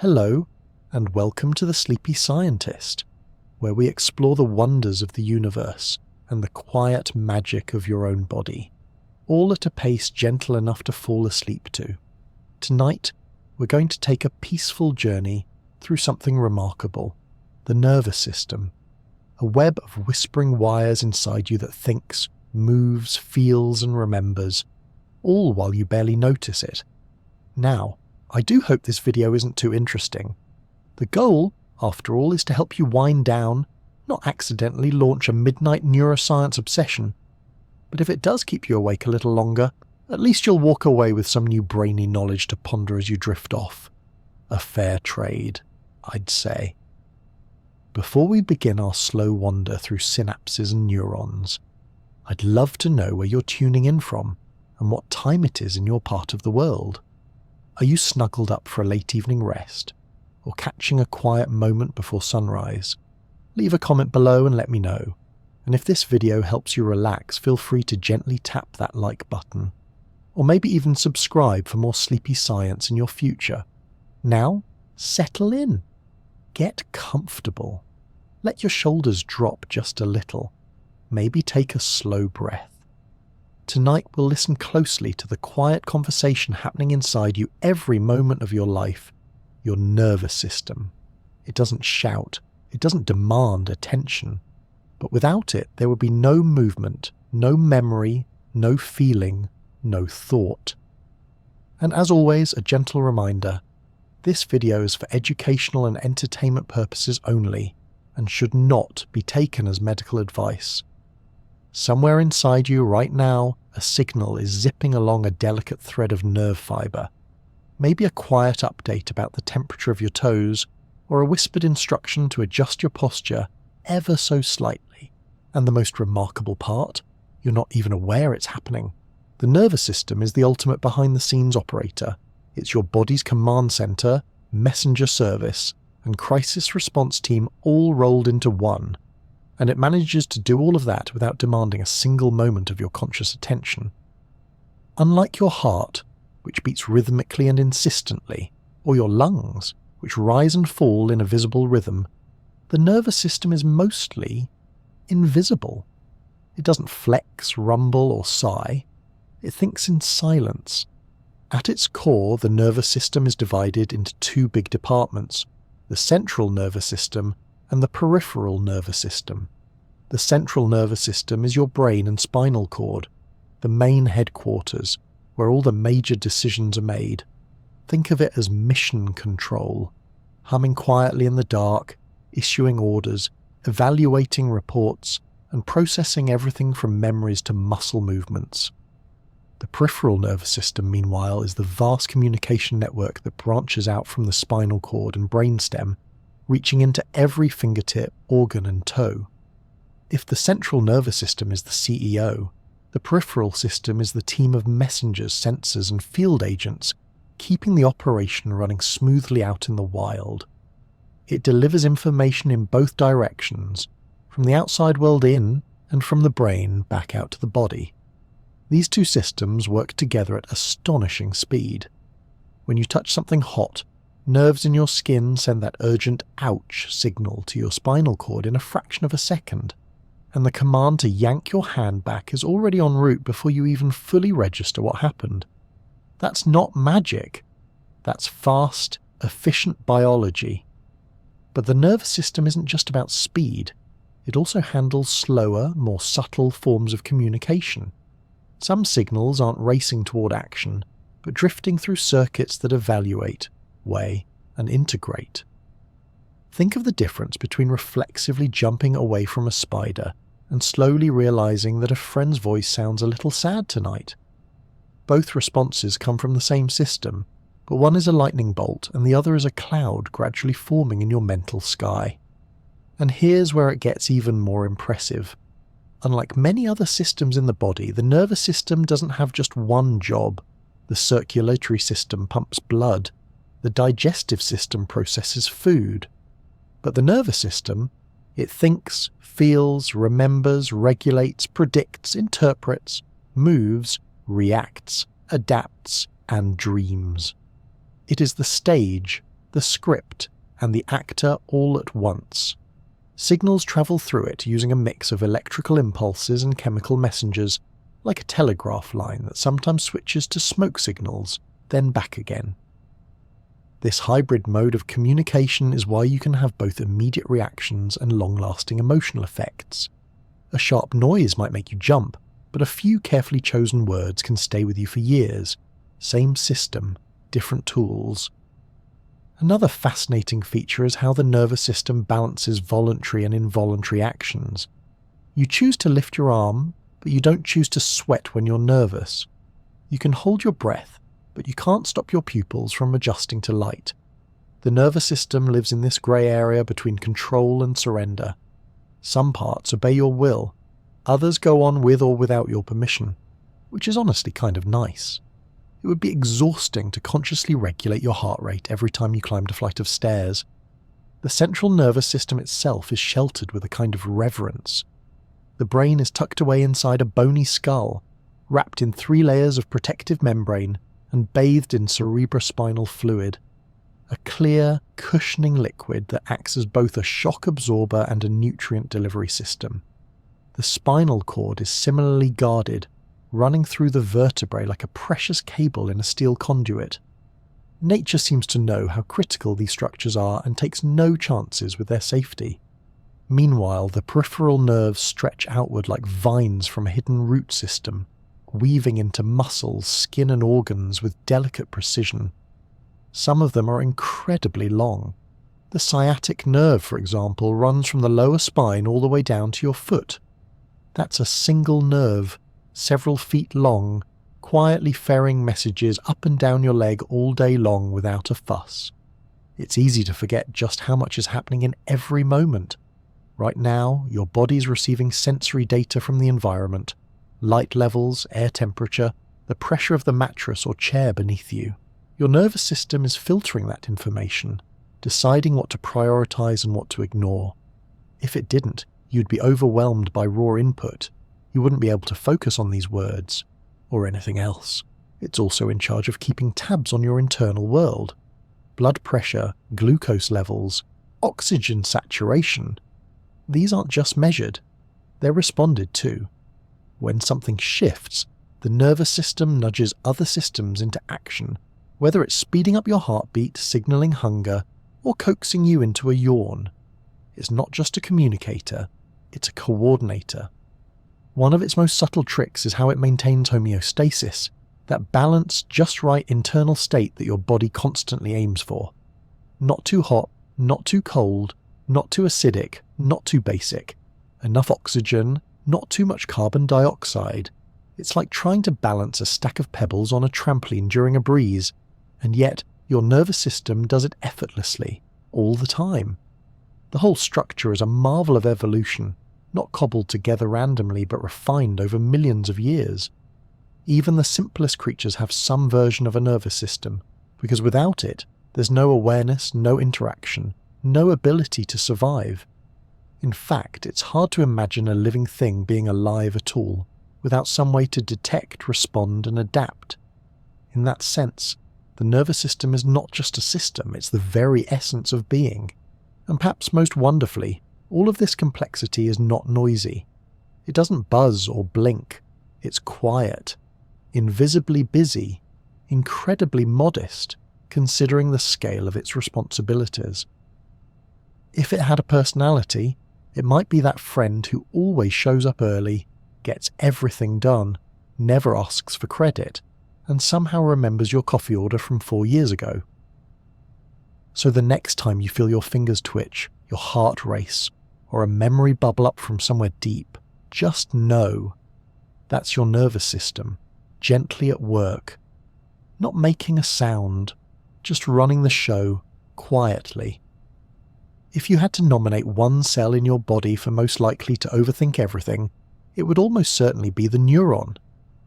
Hello, and welcome to The Sleepy Scientist, where we explore the wonders of the universe and the quiet magic of your own body, all at a pace gentle enough to fall asleep to. Tonight, we're going to take a peaceful journey through something remarkable, the nervous system, a web of whispering wires inside you that thinks, moves, feels, and remembers, all while you barely notice it. Now, I do hope this video isn't too interesting. The goal, after all, is to help you wind down, not accidentally launch a midnight neuroscience obsession. But if it does keep you awake a little longer, at least you'll walk away with some new brainy knowledge to ponder as you drift off. A fair trade, I'd say. Before we begin our slow wander through synapses and neurons, I'd love to know where you're tuning in from and what time it is in your part of the world. Are you snuggled up for a late evening rest, or catching a quiet moment before sunrise? Leave a comment below and let me know. And if this video helps you relax, feel free to gently tap that like button. Or maybe even subscribe for more sleepy science in your future. Now, settle in. Get comfortable. Let your shoulders drop just a little. Maybe take a slow breath. Tonight we'll listen closely to the quiet conversation happening inside you every moment of your life. Your nervous system. It doesn't shout. It doesn't demand attention. But without it, there would be no movement, no memory, no feeling, no thought. And as always, a gentle reminder, this video is for educational and entertainment purposes only, and should not be taken as medical advice. Somewhere inside you right now, a signal is zipping along a delicate thread of nerve fibre. Maybe a quiet update about the temperature of your toes, or a whispered instruction to adjust your posture ever so slightly. And the most remarkable part, you're not even aware it's happening. The nervous system is the ultimate behind-the-scenes operator. It's your body's command centre, messenger service, and crisis response team all rolled into one. And it manages to do all of that without demanding a single moment of your conscious attention. Unlike your heart, which beats rhythmically and insistently, or your lungs, which rise and fall in a visible rhythm, the nervous system is mostly invisible. It doesn't flex, rumble, or sigh. It thinks in silence. At its core, the nervous system is divided into two big departments, the central nervous system and the peripheral nervous system. The central nervous system is your brain and spinal cord, the main headquarters, where all the major decisions are made. Think of it as mission control, humming quietly in the dark, issuing orders, evaluating reports, and processing everything from memories to muscle movements. The peripheral nervous system, meanwhile, is the vast communication network that branches out from the spinal cord and brainstem, reaching into every fingertip, organ and toe. If the central nervous system is the CEO, the peripheral system is the team of messengers, sensors and field agents, keeping the operation running smoothly out in the wild. It delivers information in both directions, from the outside world in and from the brain back out to the body. These two systems work together at astonishing speed. When you touch something hot, nerves in your skin send that urgent ouch signal to your spinal cord in a fraction of a second, and the command to yank your hand back is already en route before you even fully register what happened. That's not magic. That's fast, efficient biology. But the nervous system isn't just about speed. It also handles slower, more subtle forms of communication. Some signals aren't racing toward action, but drifting through circuits that evaluate, weigh, and integrate. Think of the difference between reflexively jumping away from a spider and slowly realizing that a friend's voice sounds a little sad tonight. Both responses come from the same system, but one is a lightning bolt and the other is a cloud gradually forming in your mental sky. And here's where it gets even more impressive. Unlike many other systems in the body, the nervous system doesn't have just one job. The circulatory system pumps blood. The digestive system processes food. But the nervous system, it thinks, feels, remembers, regulates, predicts, interprets, moves, reacts, adapts, and dreams. It is the stage, the script, and the actor all at once. Signals travel through it using a mix of electrical impulses and chemical messengers, like a telegraph line that sometimes switches to smoke signals, then back again. This hybrid mode of communication is why you can have both immediate reactions and long-lasting emotional effects. A sharp noise might make you jump, but a few carefully chosen words can stay with you for years. Same system, different tools. Another fascinating feature is how the nervous system balances voluntary and involuntary actions. You choose to lift your arm, but you don't choose to sweat when you're nervous. You can hold your breath, but you can't stop your pupils from adjusting to light. The nervous system lives in this grey area between control and surrender. Some parts obey your will, others go on with or without your permission, which is honestly kind of nice. It would be exhausting to consciously regulate your heart rate every time you climbed a flight of stairs. The central nervous system itself is sheltered with a kind of reverence. The brain is tucked away inside a bony skull, wrapped in 3 layers of protective membrane and bathed in cerebrospinal fluid, a clear, cushioning liquid that acts as both a shock absorber and a nutrient delivery system. The spinal cord is similarly guarded, running through the vertebrae like a precious cable in a steel conduit. Nature seems to know how critical these structures are and takes no chances with their safety. Meanwhile, the peripheral nerves stretch outward like vines from a hidden root system, weaving into muscles, skin and organs with delicate precision. Some of them are incredibly long. The sciatic nerve, for example, runs from the lower spine all the way down to your foot. That's a single nerve, several feet long, quietly ferrying messages up and down your leg all day long without a fuss. It's easy to forget just how much is happening in every moment. Right now, your body's receiving sensory data from the environment, light levels, air temperature, the pressure of the mattress or chair beneath you. Your nervous system is filtering that information, deciding what to prioritize and what to ignore. If it didn't, you'd be overwhelmed by raw input. You wouldn't be able to focus on these words, or anything else. It's also in charge of keeping tabs on your internal world. Blood pressure, glucose levels, oxygen saturation. These aren't just measured, they're responded to. When something shifts, the nervous system nudges other systems into action, whether it's speeding up your heartbeat, signaling hunger, or coaxing you into a yawn. It's not just a communicator, it's a coordinator. One of its most subtle tricks is how it maintains homeostasis, that balanced, just right internal state that your body constantly aims for. Not too hot, not too cold, not too acidic, not too basic. Enough oxygen, not too much carbon dioxide. It's like trying to balance a stack of pebbles on a trampoline during a breeze, and yet your nervous system does it effortlessly, all the time. The whole structure is a marvel of evolution, not cobbled together randomly but refined over millions of years. Even the simplest creatures have some version of a nervous system, because without it, there's no awareness, no interaction, no ability to survive. In fact, it's hard to imagine a living thing being alive at all, without some way to detect, respond, and adapt. In that sense, the nervous system is not just a system, it's the very essence of being. And perhaps most wonderfully, all of this complexity is not noisy. It doesn't buzz or blink. It's quiet, invisibly busy, incredibly modest, considering the scale of its responsibilities. If it had a personality, it might be that friend who always shows up early, gets everything done, never asks for credit, and somehow remembers your coffee order from 4 years ago. So the next time you feel your fingers twitch, your heart race, or a memory bubble up from somewhere deep, just know that's your nervous system, gently at work, not making a sound, just running the show quietly. If you had to nominate one cell in your body for most likely to overthink everything, it would almost certainly be the neuron.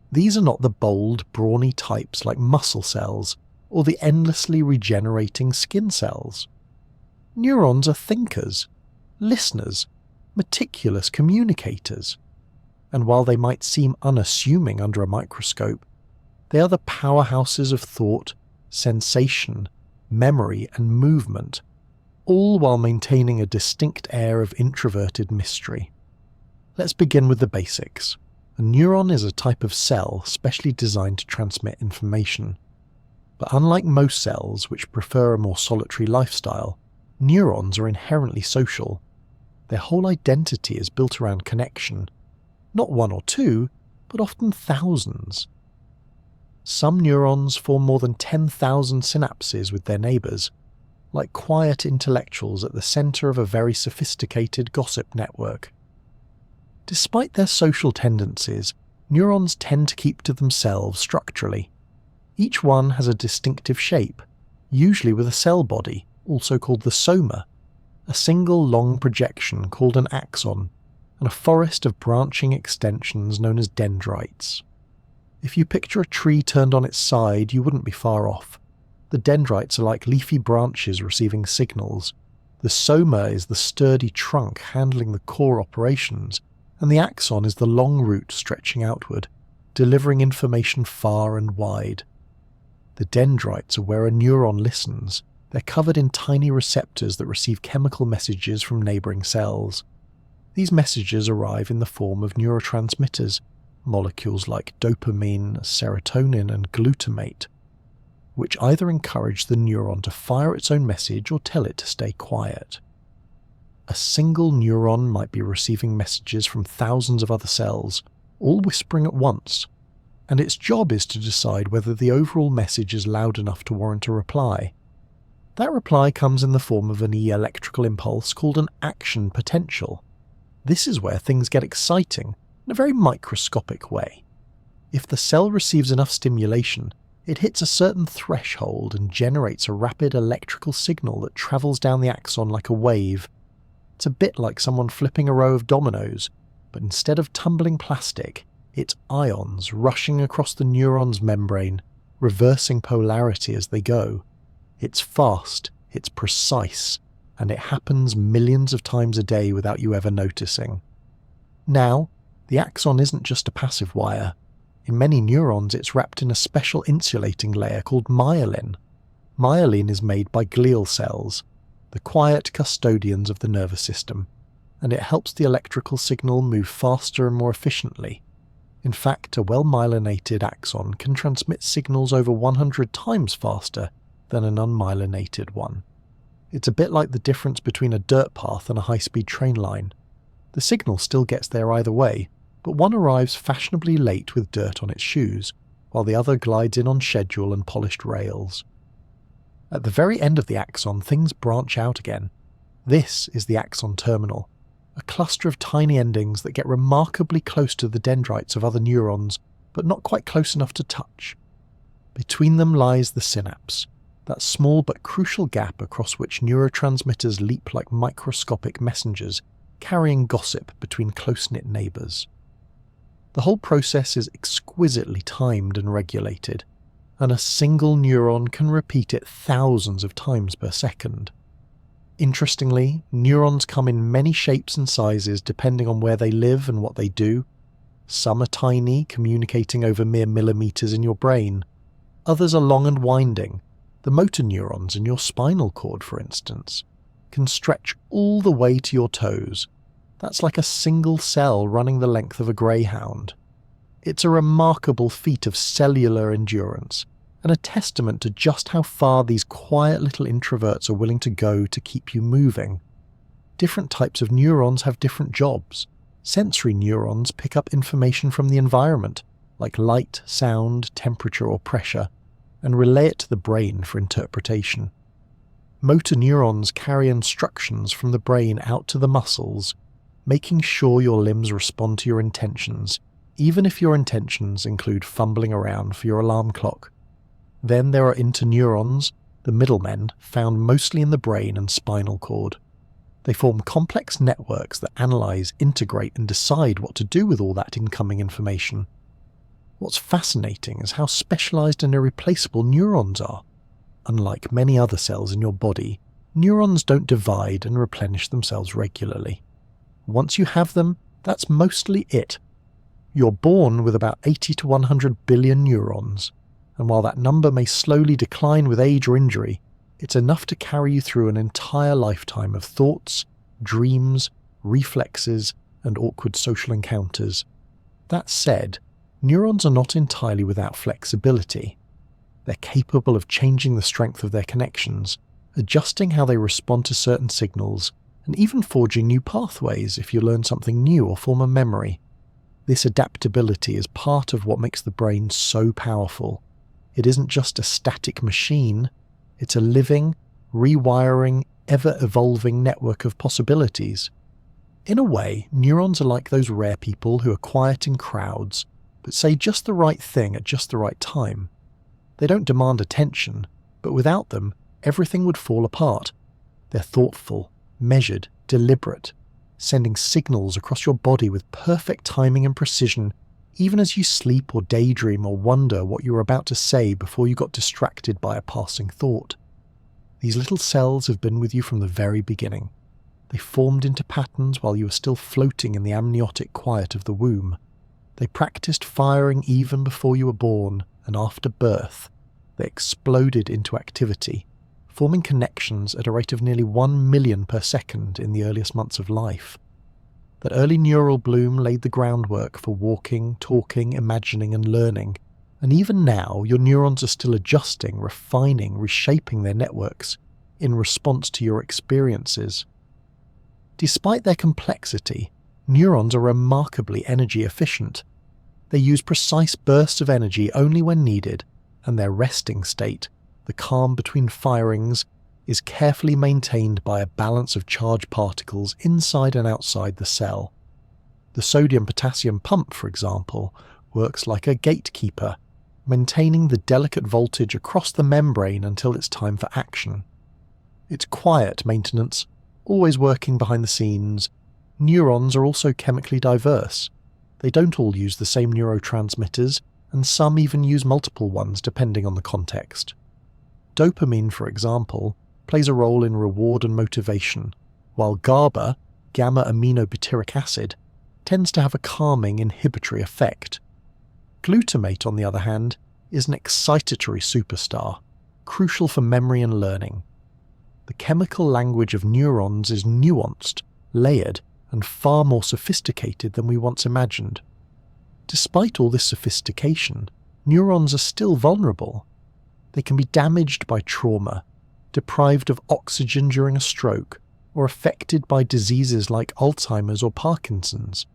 These are not the bold, brawny types like muscle cells or the endlessly regenerating skin cells. Neurons are thinkers, listeners, meticulous communicators. And while they might seem unassuming under a microscope, they are the powerhouses of thought, sensation, memory, and movement, all while maintaining a distinct air of introverted mystery. Let's begin with the basics. A neuron is a type of cell specially designed to transmit information. But unlike most cells, which prefer a more solitary lifestyle, neurons are inherently social. Their whole identity is built around connection. Not one or two, but often thousands. Some neurons form more than 10,000 synapses with their neighbours, like quiet intellectuals at the centre of a very sophisticated gossip network. Despite their social tendencies, neurons tend to keep to themselves structurally. Each one has a distinctive shape, usually with a cell body, also called the soma, a single long projection called an axon, and a forest of branching extensions known as dendrites. If you picture a tree turned on its side, you wouldn't be far off. The dendrites are like leafy branches receiving signals. The soma is the sturdy trunk handling the core operations, and the axon is the long root stretching outward, delivering information far and wide. The dendrites are where a neuron listens. They're covered in tiny receptors that receive chemical messages from neighbouring cells. These messages arrive in the form of neurotransmitters, molecules like dopamine, serotonin, and glutamate, which either encourage the neuron to fire its own message or tell it to stay quiet. A single neuron might be receiving messages from thousands of other cells, all whispering at once, and its job is to decide whether the overall message is loud enough to warrant a reply. That reply comes in the form of an electrical impulse called an action potential. This is where things get exciting, in a very microscopic way. If the cell receives enough stimulation, it hits a certain threshold and generates a rapid electrical signal that travels down the axon like a wave. It's a bit like someone flipping a row of dominoes, but instead of tumbling plastic, it's ions rushing across the neuron's membrane, reversing polarity as they go. It's fast, it's precise, and it happens millions of times a day without you ever noticing. Now, the axon isn't just a passive wire. In many neurons, it's wrapped in a special insulating layer called myelin. Myelin is made by glial cells, the quiet custodians of the nervous system, and it helps the electrical signal move faster and more efficiently. In fact, a well-myelinated axon can transmit signals over 100 times faster than an unmyelinated one. It's a bit like the difference between a dirt path and a high-speed train line. The signal still gets there either way, but one arrives fashionably late with dirt on its shoes, while the other glides in on schedule and polished rails. At the very end of the axon, things branch out again. This is the axon terminal, a cluster of tiny endings that get remarkably close to the dendrites of other neurons, but not quite close enough to touch. Between them lies the synapse, that small but crucial gap across which neurotransmitters leap like microscopic messengers, carrying gossip between close-knit neighbours. The whole process is exquisitely timed and regulated, and a single neuron can repeat it thousands of times per second. Interestingly, neurons come in many shapes and sizes depending on where they live and what they do. Some are tiny, communicating over mere millimeters in your brain. Others are long and winding. The motor neurons in your spinal cord, for instance, can stretch all the way to your toes. That's like a single cell running the length of a greyhound. It's a remarkable feat of cellular endurance, and a testament to just how far these quiet little introverts are willing to go to keep you moving. Different types of neurons have different jobs. Sensory neurons pick up information from the environment, like light, sound, temperature, or pressure, and relay it to the brain for interpretation. Motor neurons carry instructions from the brain out to the muscles, making sure your limbs respond to your intentions, even if your intentions include fumbling around for your alarm clock. Then there are interneurons, the middlemen, found mostly in the brain and spinal cord. They form complex networks that analyse, integrate, and decide what to do with all that incoming information. What's fascinating is how specialised and irreplaceable neurons are. Unlike many other cells in your body, neurons don't divide and replenish themselves regularly. Once you have them, that's mostly it. You're born with about 80 to 100 billion neurons, and while that number may slowly decline with age or injury, It's enough to carry you through an entire lifetime of thoughts, dreams, reflexes, and awkward social encounters. That said, neurons are not entirely without flexibility. They're capable of changing the strength of their connections, adjusting how they respond to certain signals, and even forging new pathways if you learn something new or form a memory. This adaptability is part of what makes the brain so powerful. It isn't just a static machine, it's a living, rewiring, ever-evolving network of possibilities. In a way, neurons are like those rare people who are quiet in crowds, but say just the right thing at just the right time. They don't demand attention, but without them, everything would fall apart. They're thoughtful, measured, deliberate, sending signals across your body with perfect timing and precision, even as you sleep or daydream or wonder what you were about to say before you got distracted by a passing thought. These little cells have been with you from the very beginning. They formed into patterns while you were still floating in the amniotic quiet of the womb. They practiced firing even before you were born, and after birth, they exploded into activity, forming connections at a rate of nearly 1 million per second in the earliest months of life. That early neural bloom laid the groundwork for walking, talking, imagining, and learning, and even now your neurons are still adjusting, refining, reshaping their networks in response to your experiences. Despite their complexity, neurons are remarkably energy efficient. They use precise bursts of energy only when needed, and their resting state, the calm between firings, is carefully maintained by a balance of charged particles inside and outside the cell. The sodium-potassium pump, for example, works like a gatekeeper, maintaining the delicate voltage across the membrane until it's time for action. It's quiet maintenance, always working behind the scenes. Neurons are also chemically diverse. They don't all use the same neurotransmitters, and some even use multiple ones depending on the context. Dopamine, for example, plays a role in reward and motivation, while GABA, gamma-aminobutyric acid, tends to have a calming inhibitory effect. Glutamate, on the other hand, is an excitatory superstar, crucial for memory and learning. The chemical language of neurons is nuanced, layered, and far more sophisticated than we once imagined. Despite all this sophistication, neurons are still vulnerable. They can be damaged by trauma, deprived of oxygen during a stroke, or affected by diseases like Alzheimer's or Parkinson's.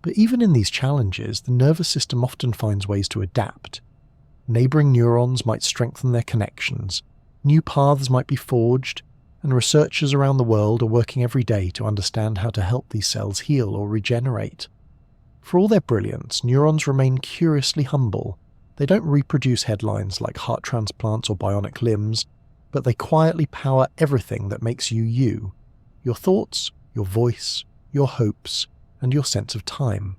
But even in these challenges, the nervous system often finds ways to adapt. Neighbouring neurons might strengthen their connections, new paths might be forged, and researchers around the world are working every day to understand how to help these cells heal or regenerate. For all their brilliance, neurons remain curiously humble. They don't reproduce headlines like heart transplants or bionic limbs, but they quietly power everything that makes you you. Your thoughts, your voice, your hopes, and your sense of time.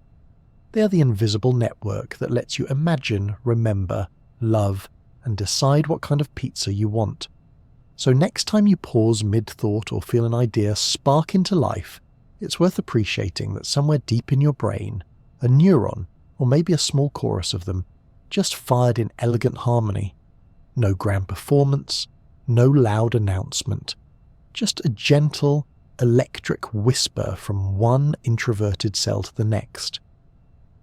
They are the invisible network that lets you imagine, remember, love, and decide what kind of pizza you want. So next time you pause mid-thought or feel an idea spark into life, it's worth appreciating that somewhere deep in your brain, a neuron, or maybe a small chorus of them, just fired in elegant harmony. No grand performance, no loud announcement, just a gentle, electric whisper from one introverted cell to the next.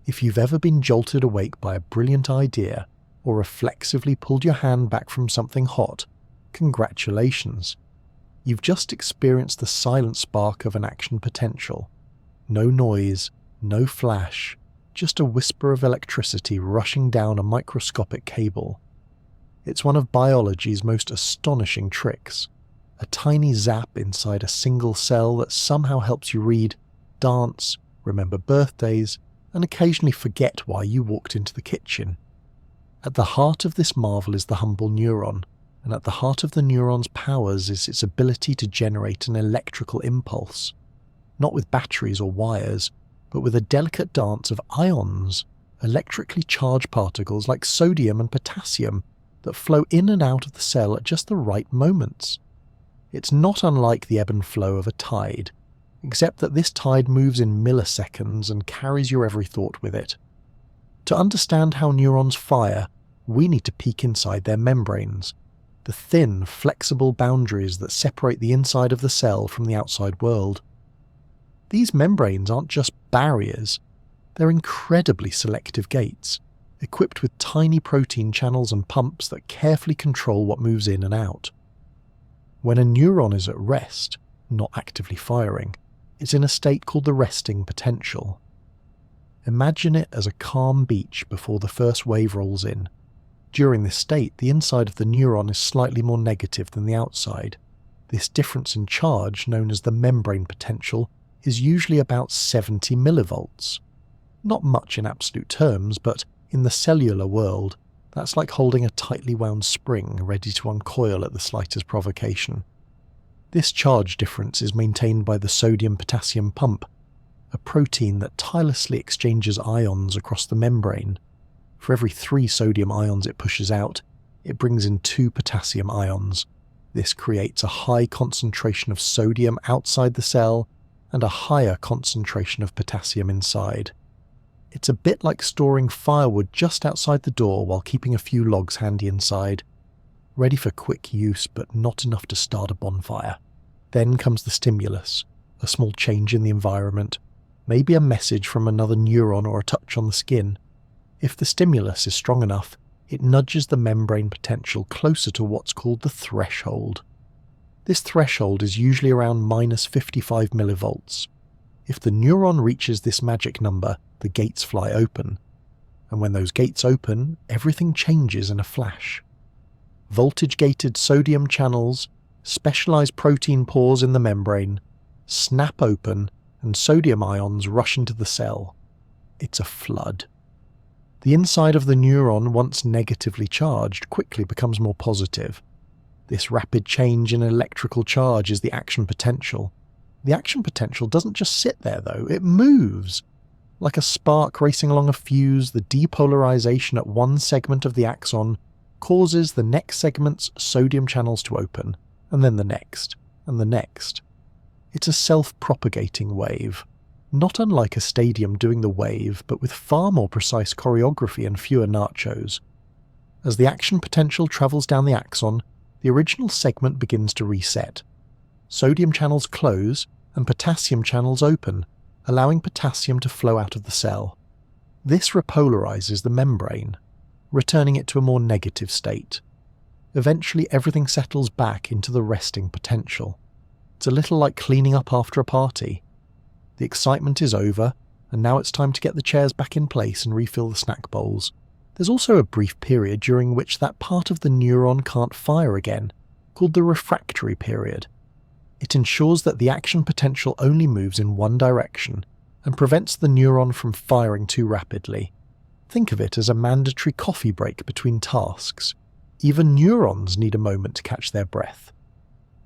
If you've ever been jolted awake by a brilliant idea, or reflexively pulled your hand back from something hot, congratulations. You've just experienced the silent spark of an action potential. No noise, no flash, just a whisper of electricity rushing down a microscopic cable. It's one of biology's most astonishing tricks. A tiny zap inside a single cell that somehow helps you read, dance, remember birthdays, and occasionally forget why you walked into the kitchen. At the heart of this marvel is the humble neuron, and at the heart of the neuron's powers is its ability to generate an electrical impulse. Not with batteries or wires, but with a delicate dance of ions, electrically charged particles like sodium and potassium that flow in and out of the cell at just the right moments. It's not unlike the ebb and flow of a tide, except that this tide moves in milliseconds and carries your every thought with it. To understand how neurons fire, we need to peek inside their membranes. the thin, flexible boundaries that separate the inside of the cell from the outside world. These membranes aren't just barriers, they're incredibly selective gates, equipped with tiny protein channels and pumps that carefully control what moves in and out. When a neuron is at rest, not actively firing, it's in a state called the resting potential. Imagine it as a calm beach before the first wave rolls in. During this state, the inside of the neuron is slightly more negative than the outside. This difference in charge, known as the membrane potential, is usually about 70 millivolts. Not much in absolute terms, but in the cellular world, that's like holding a tightly wound spring ready to uncoil at the slightest provocation. This charge difference is maintained by the sodium-potassium pump, a protein that tirelessly exchanges ions across the membrane. For every 3 sodium ions it pushes out, it brings in 2 potassium ions. This creates a high concentration of sodium outside the cell and a higher concentration of potassium inside. It's a bit like storing firewood just outside the door while keeping a few logs handy inside, ready for quick use but not enough to start a bonfire. Then comes the stimulus, a small change in the environment, maybe a message from another neuron or a touch on the skin. If the stimulus is strong enough, it nudges the membrane potential closer to what's called the threshold. This threshold is usually around minus 55 millivolts. If the neuron reaches this magic number, the gates fly open. And when those gates open, everything changes in a flash. Voltage-gated sodium channels, specialized protein pores in the membrane, snap open, and sodium ions rush into the cell. It's a flood. The inside of the neuron, once negatively charged, quickly becomes more positive. This rapid change in electrical charge is the action potential. The action potential doesn't just sit there though, it moves. Like a spark racing along a fuse, the depolarization at one segment of the axon causes the next segment's sodium channels to open, and then the next, and the next. It's a self-propagating wave, not unlike a stadium doing the wave, but with far more precise choreography and fewer nachos. As the action potential travels down the axon, the original segment begins to reset. Sodium channels close, and potassium channels open, allowing potassium to flow out of the cell. This repolarizes the membrane, returning it to a more negative state. Eventually everything settles back into the resting potential. It's a little like cleaning up after a party. The excitement is over, and now it's time to get the chairs back in place and refill the snack bowls. There's also a brief period during which that part of the neuron can't fire again, called the refractory period. It ensures that the action potential only moves in one direction and prevents the neuron from firing too rapidly. Think of it as a mandatory coffee break between tasks. Even neurons need a moment to catch their breath.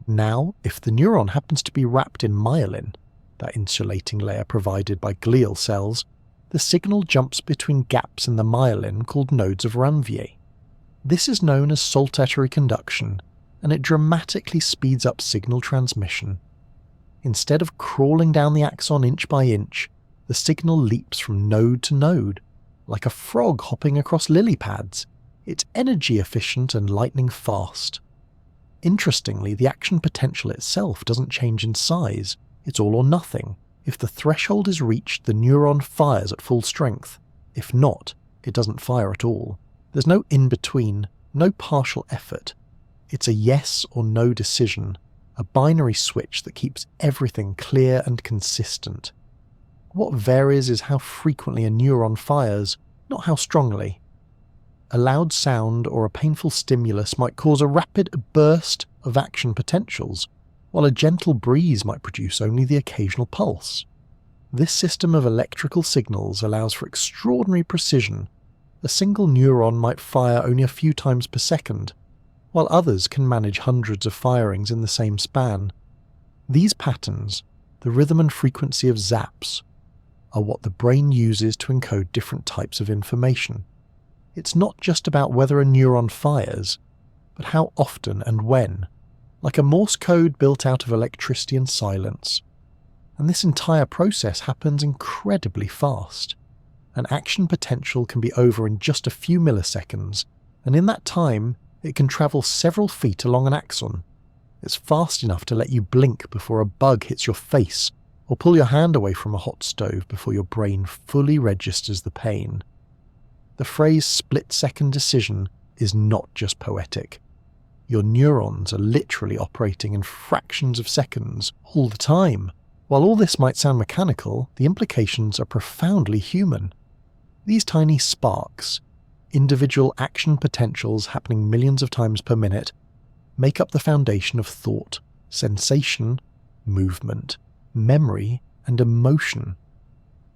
Now, if the neuron happens to be wrapped in myelin, that insulating layer provided by glial cells, the signal jumps between gaps in the myelin called nodes of Ranvier. This is known as saltatory conduction, and it dramatically speeds up signal transmission. Instead of crawling down the axon inch by inch, the signal leaps from node to node, like a frog hopping across lily pads. It's energy efficient and lightning fast. Interestingly, the action potential itself doesn't change in size. It's all or nothing. If the threshold is reached, the neuron fires at full strength. If not, it doesn't fire at all. There's no in-between, no partial effort. It's a yes or no decision, a binary switch that keeps everything clear and consistent. What varies is how frequently a neuron fires, not how strongly. A loud sound or a painful stimulus might cause a rapid burst of action potentials, while a gentle breeze might produce only the occasional pulse. This system of electrical signals allows for extraordinary precision. A single neuron might fire only a few times per second, while others can manage hundreds of firings in the same span. These patterns, the rhythm and frequency of zaps, are what the brain uses to encode different types of information. It's not just about whether a neuron fires, but how often and when, like a Morse code built out of electricity and silence. And this entire process happens incredibly fast. An action potential can be over in just a few milliseconds, and in that time, It can travel several feet along an axon. It's fast enough to let you blink before a bug hits your face, or pull your hand away from a hot stove before your brain fully registers the pain. The phrase split-second decision is not just poetic. Your neurons are literally operating in fractions of seconds all the time. While all this might sound mechanical, the implications are profoundly human. These tiny sparks, individual action potentials happening millions of times per minute, make up the foundation of thought, sensation, movement, memory, and emotion.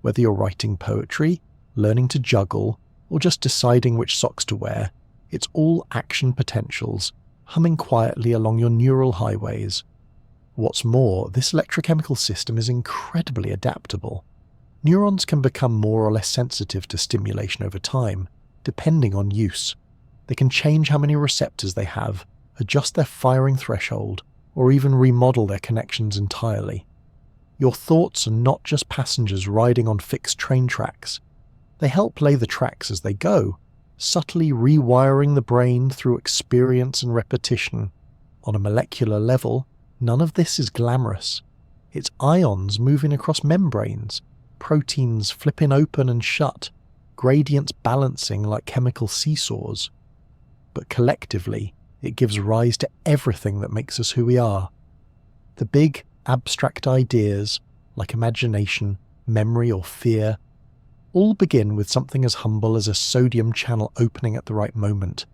Whether you're writing poetry, learning to juggle, or just deciding which socks to wear, it's all action potentials, humming quietly along your neural highways. What's more, this electrochemical system is incredibly adaptable. Neurons can become more or less sensitive to stimulation over time, depending on use. They can change how many receptors they have, adjust their firing threshold, or even remodel their connections entirely. Your thoughts are not just passengers riding on fixed train tracks. They help lay the tracks as they go, subtly rewiring the brain through experience and repetition. On a molecular level, none of this is glamorous. It's ions moving across membranes, proteins flipping open and shut, gradients balancing like chemical seesaws. But collectively, it gives rise to everything that makes us who we are. The big, abstract ideas, like imagination, memory, or fear, all begin with something as humble as a sodium channel opening at the right moment.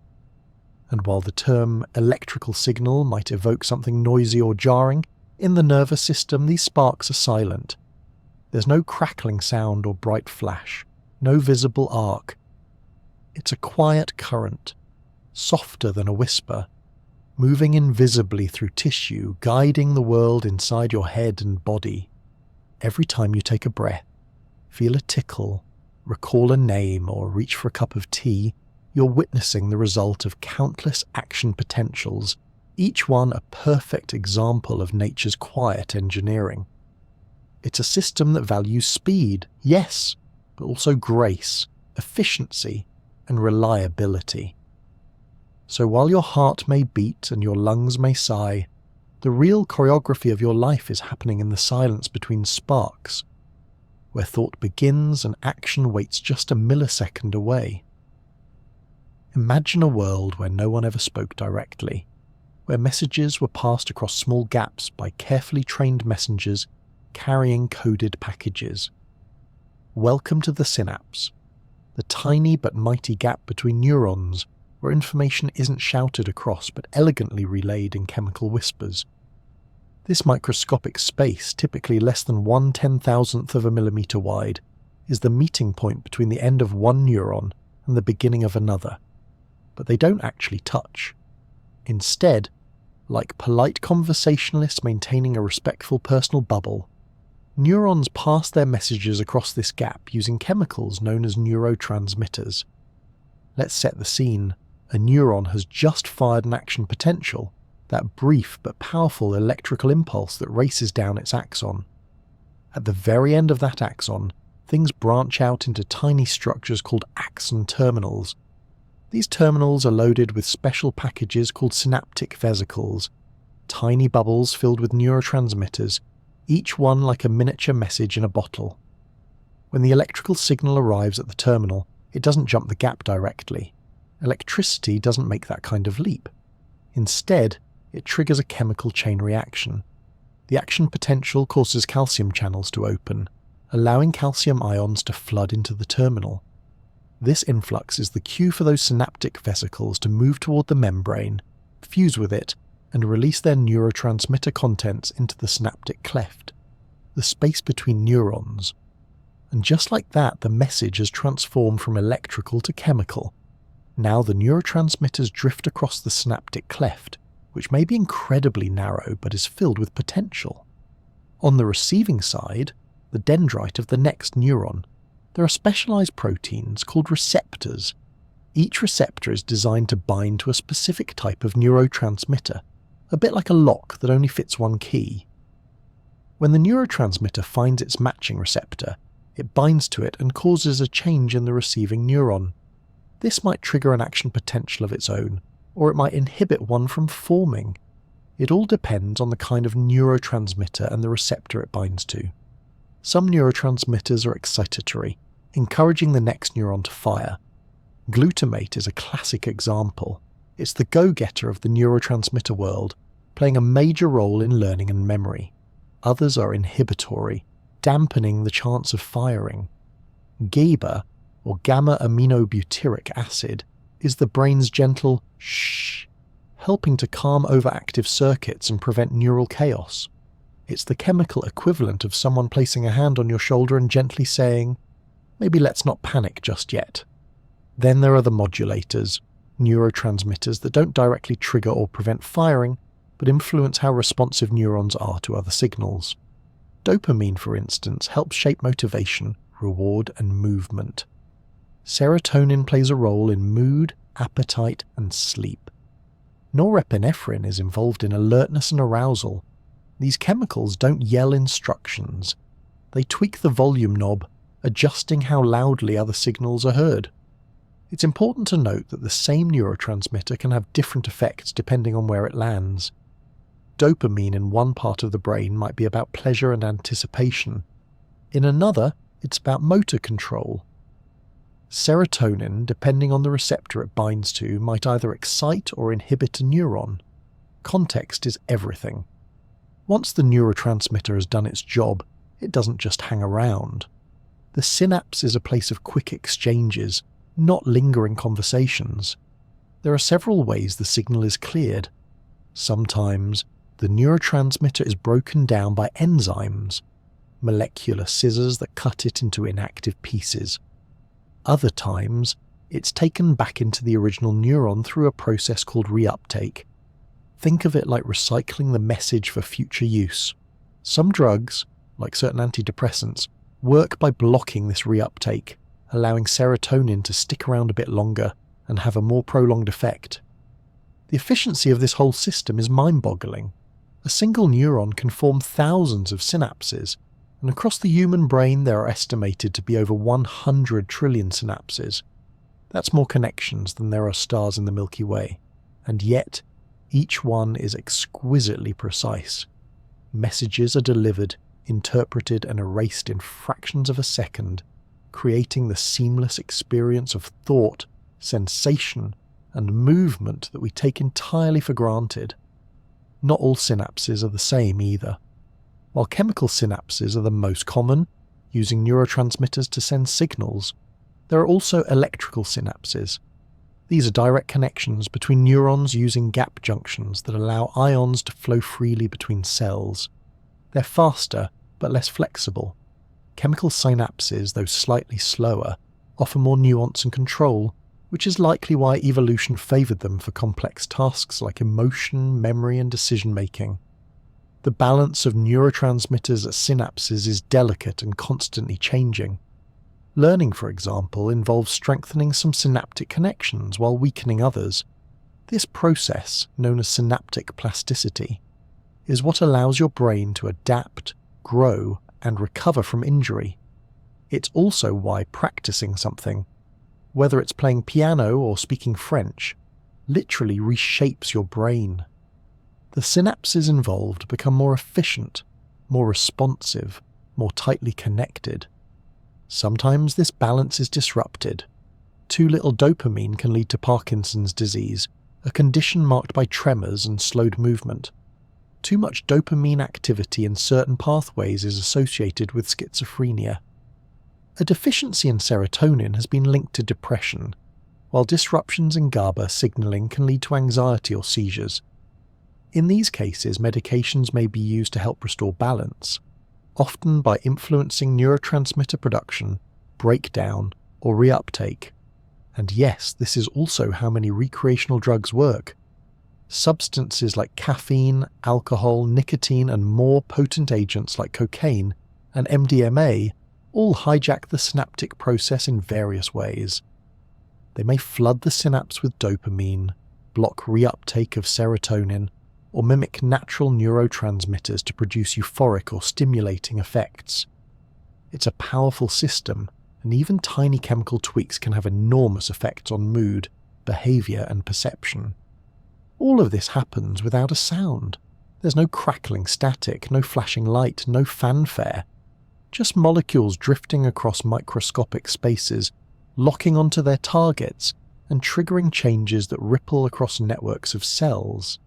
And while the term electrical signal might evoke something noisy or jarring, in the nervous system these sparks are silent. There's no crackling sound or bright flash, no visible arc. It's a quiet current, softer than a whisper, moving invisibly through tissue, guiding the world inside your head and body. Every time you take a breath, feel a tickle, recall a name, or reach for a cup of tea, you're witnessing the result of countless action potentials, each one a perfect example of nature's quiet engineering. It's a system that values speed, yes, but also grace, efficiency, and reliability. So while your heart may beat and your lungs may sigh, the real choreography of your life is happening in the silence between sparks, where thought begins and action waits just a millisecond away. Imagine a world where no one ever spoke directly, where messages were passed across small gaps by carefully trained messengers carrying coded packages. Welcome to the synapse, the tiny but mighty gap between neurons, where information isn't shouted across but elegantly relayed in chemical whispers. This microscopic space, typically less than 1/10,000th of a millimeter wide, is the meeting point between the end of one neuron and the beginning of another. But they don't actually touch. Instead, like polite conversationalists maintaining a respectful personal bubble, neurons pass their messages across this gap using chemicals known as neurotransmitters. Let's set the scene. A neuron has just fired an action potential, that brief but powerful electrical impulse that races down its axon. At the very end of that axon, things branch out into tiny structures called axon terminals. These terminals are loaded with special packages called synaptic vesicles, tiny bubbles filled with neurotransmitters, each one like a miniature message in a bottle. When the electrical signal arrives at the terminal, it doesn't jump the gap directly. Electricity doesn't make that kind of leap. Instead, it triggers a chemical chain reaction. The action potential causes calcium channels to open, allowing calcium ions to flood into the terminal. This influx is the cue for those synaptic vesicles to move toward the membrane, fuse with it, and release their neurotransmitter contents into the synaptic cleft, the space between neurons. And just like that, the message has transformed from electrical to chemical. Now the neurotransmitters drift across the synaptic cleft, which may be incredibly narrow but is filled with potential. On the receiving side, the dendrite of the next neuron, there are specialized proteins called receptors. Each receptor is designed to bind to a specific type of neurotransmitter, a bit like a lock that only fits one key. When the neurotransmitter finds its matching receptor, it binds to it and causes a change in the receiving neuron. This might trigger an action potential of its own, or it might inhibit one from forming. It all depends on the kind of neurotransmitter and the receptor it binds to. Some neurotransmitters are excitatory, encouraging the next neuron to fire. Glutamate is a classic example. It's the go-getter of the neurotransmitter world, playing a major role in learning and memory. Others are inhibitory, dampening the chance of firing. GABA, or gamma-aminobutyric acid, is the brain's gentle shh, helping to calm overactive circuits and prevent neural chaos. It's the chemical equivalent of someone placing a hand on your shoulder and gently saying, "Maybe let's not panic just yet." Then there are the modulators, neurotransmitters that don't directly trigger or prevent firing, but influence how responsive neurons are to other signals. Dopamine, for instance, helps shape motivation, reward, and movement. Serotonin plays a role in mood, appetite, and sleep. Norepinephrine is involved in alertness and arousal. These chemicals don't yell instructions. They tweak the volume knob, adjusting how loudly other signals are heard. It's important to note that the same neurotransmitter can have different effects depending on where it lands. Dopamine in one part of the brain might be about pleasure and anticipation. In another, it's about motor control. Serotonin, depending on the receptor it binds to, might either excite or inhibit a neuron. Context is everything. Once the neurotransmitter has done its job, it doesn't just hang around. The synapse is a place of quick exchanges, not lingering conversations. There are several ways the signal is cleared. Sometimes, the neurotransmitter is broken down by enzymes, molecular scissors that cut it into inactive pieces. Other times, it's taken back into the original neuron through a process called reuptake. Think of it like recycling the message for future use. Some drugs, like certain antidepressants, work by blocking this reuptake, allowing serotonin to stick around a bit longer and have a more prolonged effect. The efficiency of this whole system is mind-boggling. A single neuron can form thousands of synapses, and across the human brain there are estimated to be over 100 trillion synapses. That's more connections than there are stars in the Milky Way, and yet each one is exquisitely precise. Messages are delivered, interpreted and erased in fractions of a second, creating the seamless experience of thought, sensation, and movement that we take entirely for granted. Not all synapses are the same either. While chemical synapses are the most common, using neurotransmitters to send signals, there are also electrical synapses. These are direct connections between neurons using gap junctions that allow ions to flow freely between cells. They're faster, but less flexible. Chemical synapses, though slightly slower, offer more nuance and control, which is likely why evolution favoured them for complex tasks like emotion, memory, and decision-making. The balance of neurotransmitters at synapses is delicate and constantly changing. Learning, for example, involves strengthening some synaptic connections while weakening others. This process, known as synaptic plasticity, is what allows your brain to adapt, grow, and recover from injury. It's also why practicing something, whether it's playing piano or speaking French, literally reshapes your brain. The synapses involved become more efficient, more responsive, more tightly connected. Sometimes this balance is disrupted. Too little dopamine can lead to Parkinson's disease, a condition marked by tremors and slowed movement. Too much dopamine activity in certain pathways is associated with schizophrenia. A deficiency in serotonin has been linked to depression, while disruptions in GABA signaling can lead to anxiety or seizures. In these cases, medications may be used to help restore balance, often by influencing neurotransmitter production, breakdown, or reuptake. And yes, this is also how many recreational drugs work. Substances like caffeine, alcohol, nicotine, and more potent agents like cocaine and MDMA all hijack the synaptic process in various ways. They may flood the synapse with dopamine, block reuptake of serotonin, or mimic natural neurotransmitters to produce euphoric or stimulating effects. It's a powerful system, and even tiny chemical tweaks can have enormous effects on mood, behavior, and perception. All of this happens without a sound. There's no crackling static, no flashing light, no fanfare. Just molecules drifting across microscopic spaces, locking onto their targets and triggering changes that ripple across networks of cells.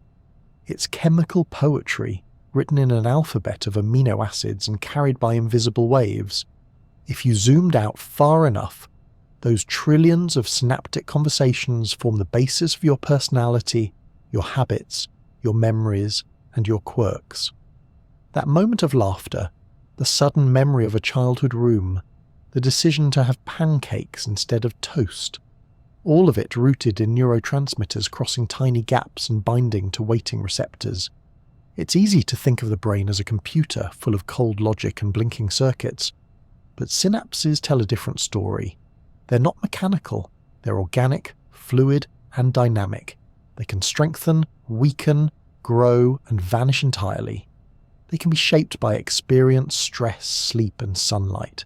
It's chemical poetry, written in an alphabet of amino acids and carried by invisible waves. If you zoomed out far enough, those trillions of synaptic conversations form the basis of your personality, your habits, your memories, and your quirks. That moment of laughter, the sudden memory of a childhood room, the decision to have pancakes instead of toast, all of it rooted in neurotransmitters crossing tiny gaps and binding to waiting receptors. It's easy to think of the brain as a computer full of cold logic and blinking circuits, but synapses tell a different story. They're not mechanical, they're organic, fluid, and dynamic. They can strengthen, weaken, grow, and vanish entirely. They can be shaped by experience, stress, sleep, and sunlight.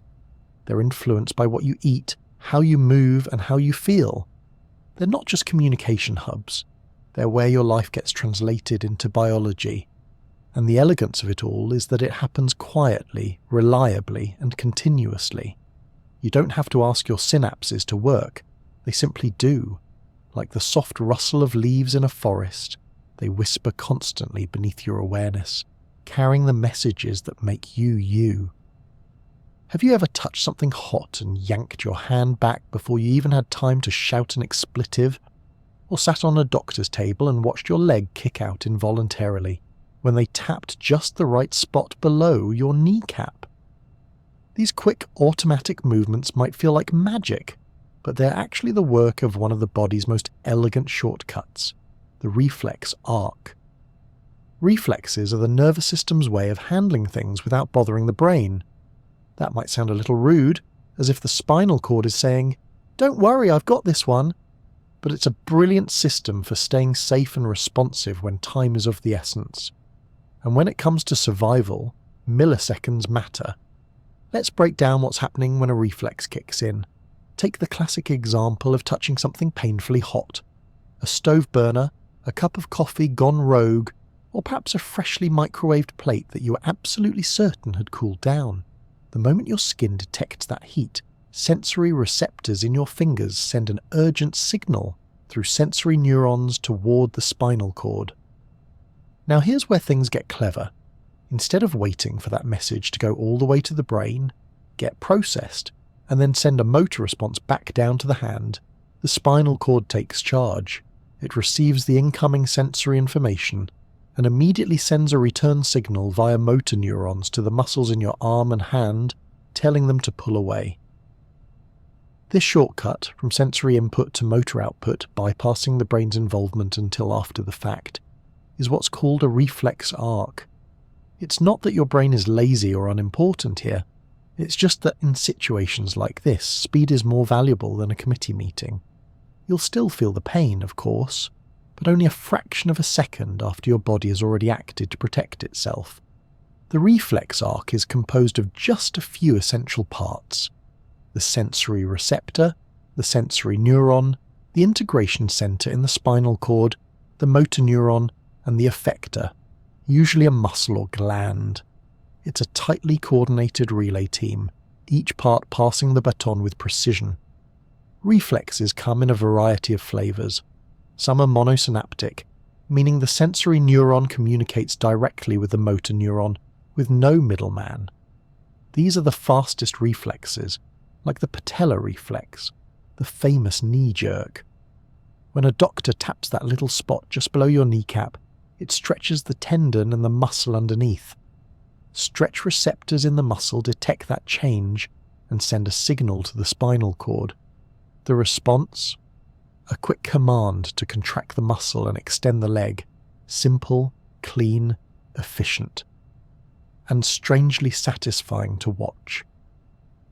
They're influenced by what you eat, how you move, and how you feel. They're not just communication hubs. They're where your life gets translated into biology. And the elegance of it all is that it happens quietly, reliably, and continuously. You don't have to ask your synapses to work. They simply do. Like the soft rustle of leaves in a forest, they whisper constantly beneath your awareness, carrying the messages that make you you. Have you ever touched something hot and yanked your hand back before you even had time to shout an expletive? Or sat on a doctor's table and watched your leg kick out involuntarily when they tapped just the right spot below your kneecap? These quick automatic movements might feel like magic, but they're actually the work of one of the body's most elegant shortcuts, the reflex arc. Reflexes are the nervous system's way of handling things without bothering the brain. That might sound a little rude, as if the spinal cord is saying, "Don't worry, I've got this one." But it's a brilliant system for staying safe and responsive when time is of the essence. And when it comes to survival, milliseconds matter. Let's break down what's happening when a reflex kicks in. Take the classic example of touching something painfully hot. A stove burner, a cup of coffee gone rogue, or perhaps a freshly microwaved plate that you were absolutely certain had cooled down. The moment your skin detects that heat, sensory receptors in your fingers send an urgent signal through sensory neurons toward the spinal cord. Now here's where things get clever. Instead of waiting for that message to go all the way to the brain, get processed, and then send a motor response back down to the hand, the spinal cord takes charge. It receives the incoming sensory information and immediately sends a return signal via motor neurons to the muscles in your arm and hand, telling them to pull away. This shortcut from sensory input to motor output, bypassing the brain's involvement until after the fact, is what's called a reflex arc. It's not that your brain is lazy or unimportant here, it's just that in situations like this, speed is more valuable than a committee meeting. You'll still feel the pain, of course, but only a fraction of a second after your body has already acted to protect itself. The reflex arc is composed of just a few essential parts: the sensory receptor, the sensory neuron, the integration center in the spinal cord, the motor neuron, and the effector, usually a muscle or gland. It's a tightly coordinated relay team, each part passing the baton with precision. Reflexes come in a variety of flavors. Some are monosynaptic, meaning the sensory neuron communicates directly with the motor neuron, with no middleman. These are the fastest reflexes, like the patellar reflex, the famous knee jerk. When a doctor taps that little spot just below your kneecap, it stretches the tendon and the muscle underneath. Stretch receptors in the muscle detect that change and send a signal to the spinal cord. The response? A quick command to contract the muscle and extend the leg. Simple, clean, efficient. And strangely satisfying to watch.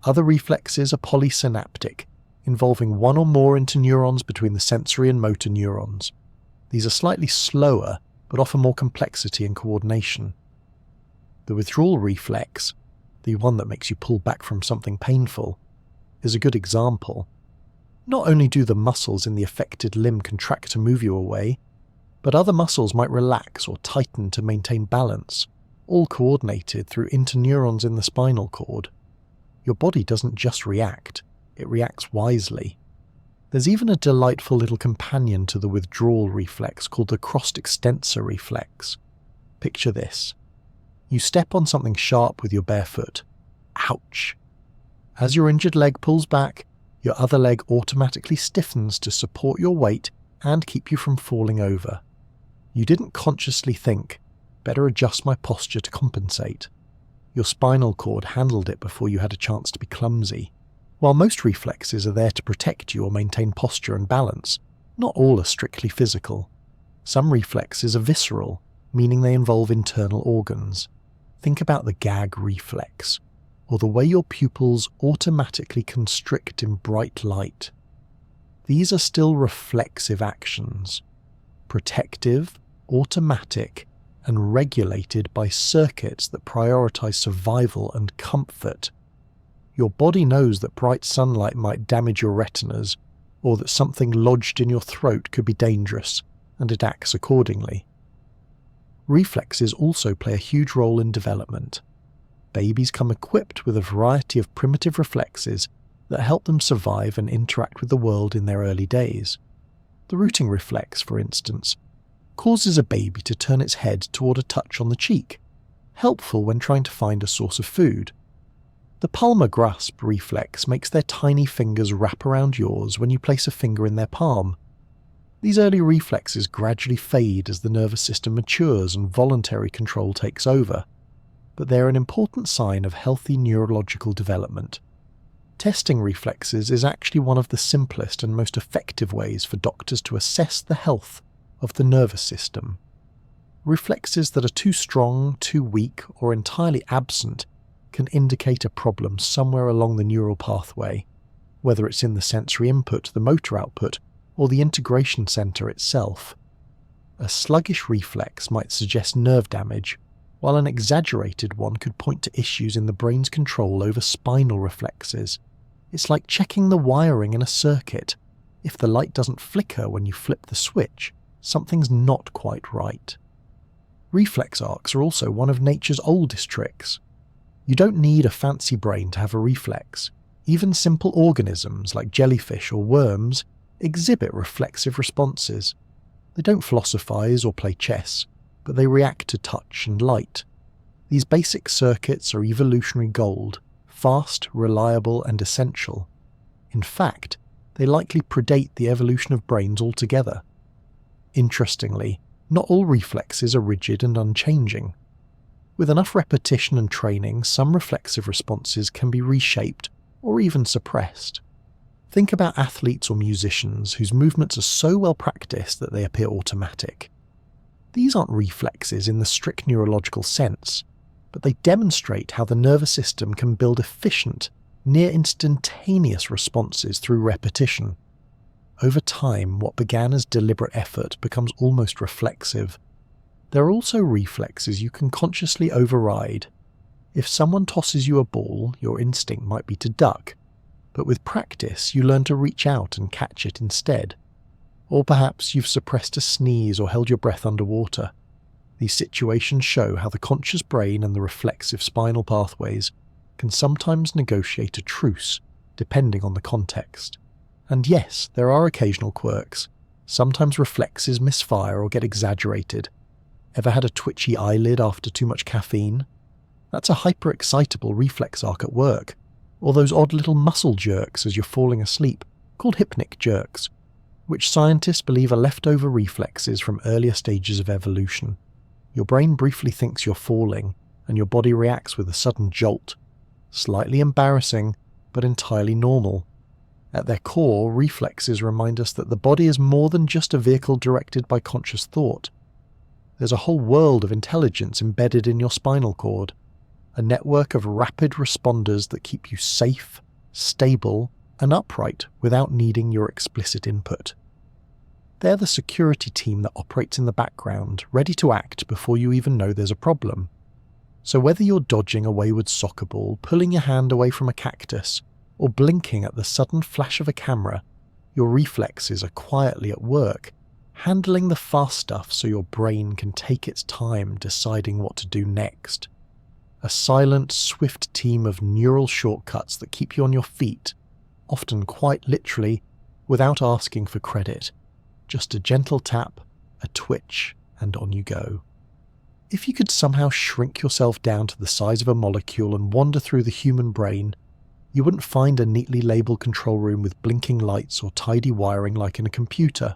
Other reflexes are polysynaptic, involving one or more interneurons between the sensory and motor neurons. These are slightly slower, but offer more complexity and coordination. The withdrawal reflex, the one that makes you pull back from something painful, is a good example. Not only do the muscles in the affected limb contract to move you away, but other muscles might relax or tighten to maintain balance, all coordinated through interneurons in the spinal cord. Your body doesn't just react, it reacts wisely. There's even a delightful little companion to the withdrawal reflex called the crossed extensor reflex. Picture this. You step on something sharp with your bare foot. Ouch! As your injured leg pulls back, your other leg automatically stiffens to support your weight and keep you from falling over. You didn't consciously think, better adjust my posture to compensate. Your spinal cord handled it before you had a chance to be clumsy. While most reflexes are there to protect you or maintain posture and balance, not all are strictly physical. Some reflexes are visceral, meaning they involve internal organs. Think about the gag reflex, or the way your pupils automatically constrict in bright light. These are still reflexive actions, protective, automatic, and regulated by circuits that prioritize survival and comfort. Your body knows that bright sunlight might damage your retinas, or that something lodged in your throat could be dangerous, and it acts accordingly. Reflexes also play a huge role in development. Babies come equipped with a variety of primitive reflexes that help them survive and interact with the world in their early days. The rooting reflex, for instance, causes a baby to turn its head toward a touch on the cheek, helpful when trying to find a source of food. The palmar grasp reflex makes their tiny fingers wrap around yours when you place a finger in their palm. These early reflexes gradually fade as the nervous system matures and voluntary control takes over, but they're an important sign of healthy neurological development. Testing reflexes is actually one of the simplest and most effective ways for doctors to assess the health of the nervous system. Reflexes that are too strong, too weak, or entirely absent can indicate a problem somewhere along the neural pathway, whether it's in the sensory input, the motor output, or the integration center itself. A sluggish reflex might suggest nerve damage, while an exaggerated one could point to issues in the brain's control over spinal reflexes. It's like checking the wiring in a circuit. If the light doesn't flicker when you flip the switch, something's not quite right. Reflex arcs are also one of nature's oldest tricks. You don't need a fancy brain to have a reflex. Even simple organisms like jellyfish or worms exhibit reflexive responses. They don't philosophize or play chess, but they react to touch and light. These basic circuits are evolutionary gold, fast, reliable, and essential. In fact, they likely predate the evolution of brains altogether. Interestingly, not all reflexes are rigid and unchanging. With enough repetition and training, some reflexive responses can be reshaped or even suppressed. Think about athletes or musicians whose movements are so well practiced that they appear automatic. These aren't reflexes in the strict neurological sense, but they demonstrate how the nervous system can build efficient, near instantaneous responses through repetition. Over time, what began as deliberate effort becomes almost reflexive. There are also reflexes you can consciously override. If someone tosses you a ball, your instinct might be to duck, but with practice you learn to reach out and catch it instead. Or perhaps you've suppressed a sneeze or held your breath underwater. These situations show how the conscious brain and the reflexive spinal pathways can sometimes negotiate a truce, depending on the context. And yes, there are occasional quirks. Sometimes reflexes misfire or get exaggerated. Ever had a twitchy eyelid after too much caffeine? That's a hyper-excitable reflex arc at work, or those odd little muscle jerks as you're falling asleep, called hypnic jerks, which scientists believe are leftover reflexes from earlier stages of evolution. Your brain briefly thinks you're falling, and your body reacts with a sudden jolt. Slightly embarrassing, but entirely normal. At their core, reflexes remind us that the body is more than just a vehicle directed by conscious thought. There's a whole world of intelligence embedded in your spinal cord, a network of rapid responders that keep you safe, stable, and upright without needing your explicit input. They're the security team that operates in the background, ready to act before you even know there's a problem. So whether you're dodging a wayward soccer ball, pulling your hand away from a cactus, or blinking at the sudden flash of a camera, your reflexes are quietly at work, handling the fast stuff so your brain can take its time deciding what to do next. A silent, swift team of neural shortcuts that keep you on your feet, often quite literally, without asking for credit. Just a gentle tap, a twitch, and on you go. If you could somehow shrink yourself down to the size of a molecule and wander through the human brain, you wouldn't find a neatly labelled control room with blinking lights or tidy wiring like in a computer.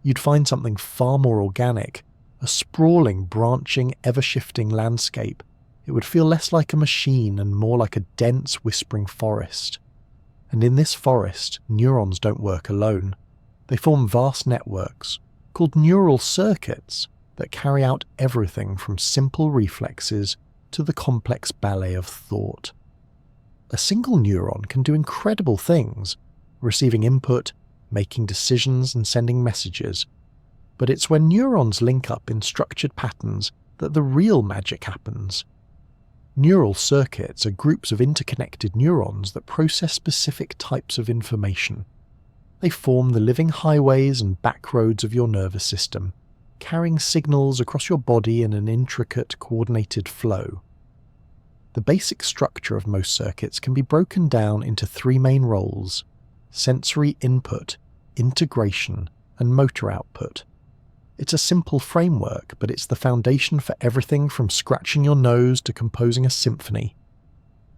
You'd find something far more organic, a sprawling, branching, ever-shifting landscape. It would feel less like a machine and more like a dense, whispering forest. And in this forest, neurons don't work alone. They form vast networks, called neural circuits, that carry out everything from simple reflexes to the complex ballet of thought. A single neuron can do incredible things, receiving input, making decisions and sending messages. But it's when neurons link up in structured patterns that the real magic happens. Neural circuits are groups of interconnected neurons that process specific types of information. They form the living highways and backroads of your nervous system, carrying signals across your body in an intricate, coordinated flow. The basic structure of most circuits can be broken down into three main roles: sensory input, integration, and motor output. It's a simple framework, but it's the foundation for everything from scratching your nose to composing a symphony.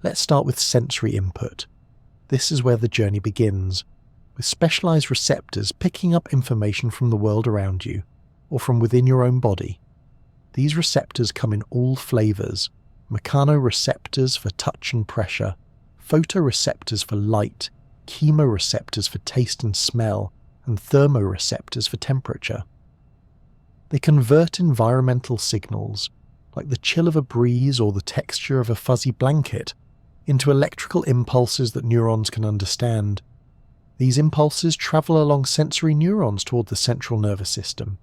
Let's start with sensory input. This is where the journey begins, with specialized receptors picking up information from the world around you, or from within your own body. These receptors come in all flavors: mechanoreceptors for touch and pressure, photoreceptors for light, chemoreceptors for taste and smell, and thermoreceptors for temperature. They convert environmental signals, like the chill of a breeze or the texture of a fuzzy blanket, into electrical impulses that neurons can understand. These impulses travel along sensory neurons toward the central nervous system.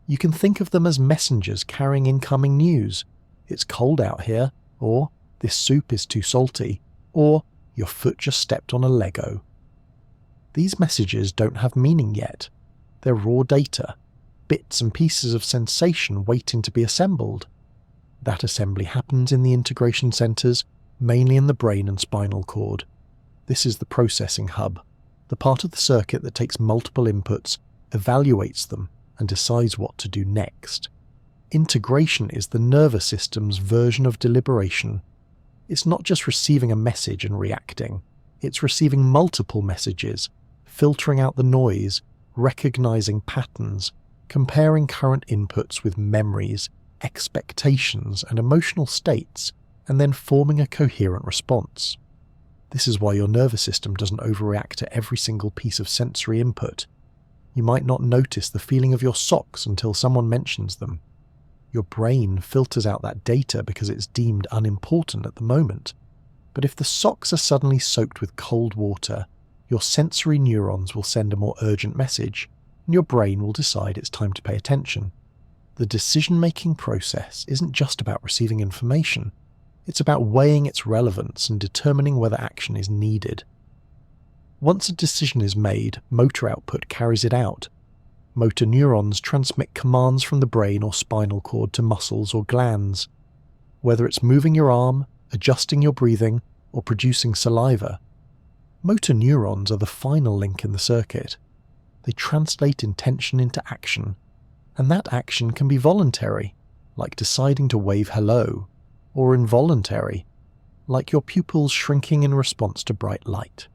You can think of them as messengers carrying incoming news. It's cold out here, or this soup is too salty, or your foot just stepped on a Lego. These messages don't have meaning yet. They're raw data, bits and pieces of sensation waiting to be assembled. That assembly happens in the integration centers, mainly in the brain and spinal cord. This is the processing hub, the part of the circuit that takes multiple inputs, evaluates them, and decides what to do next. Integration is the nervous system's version of deliberation. It's not just receiving a message and reacting. It's receiving multiple messages, filtering out the noise, recognizing patterns, comparing current inputs with memories, expectations, and emotional states, and then forming a coherent response. This is why your nervous system doesn't overreact to every single piece of sensory input. You might not notice the feeling of your socks until someone mentions them. Your brain filters out that data because it's deemed unimportant at the moment. But if the socks are suddenly soaked with cold water, your sensory neurons will send a more urgent message, and your brain will decide it's time to pay attention. The decision-making process isn't just about receiving information. It's about weighing its relevance and determining whether action is needed. Once a decision is made, motor output carries it out. Motor neurons transmit commands from the brain or spinal cord to muscles or glands. Whether it's moving your arm, adjusting your breathing, or producing saliva, motor neurons are the final link in the circuit. They translate intention into action, and that action can be voluntary, like deciding to wave hello, or involuntary, like your pupils shrinking in response to bright light.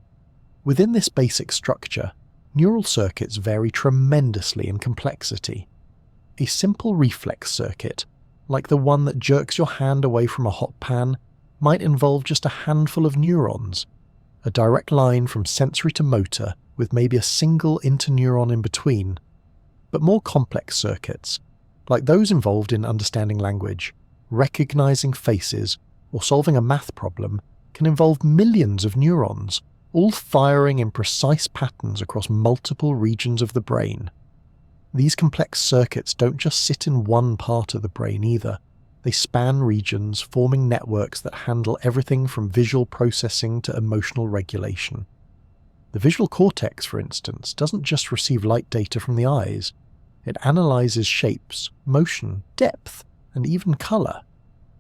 Within this basic structure, neural circuits vary tremendously in complexity. A simple reflex circuit, like the one that jerks your hand away from a hot pan, might involve just a handful of neurons, a direct line from sensory to motor with maybe a single interneuron in between. But more complex circuits, like those involved in understanding language, recognizing faces, or solving a math problem, can involve millions of neurons, all firing in precise patterns across multiple regions of the brain. These complex circuits don't just sit in one part of the brain either. They span regions, forming networks that handle everything from visual processing to emotional regulation. The visual cortex, for instance, doesn't just receive light data from the eyes. It analyzes shapes, motion, depth, and even color,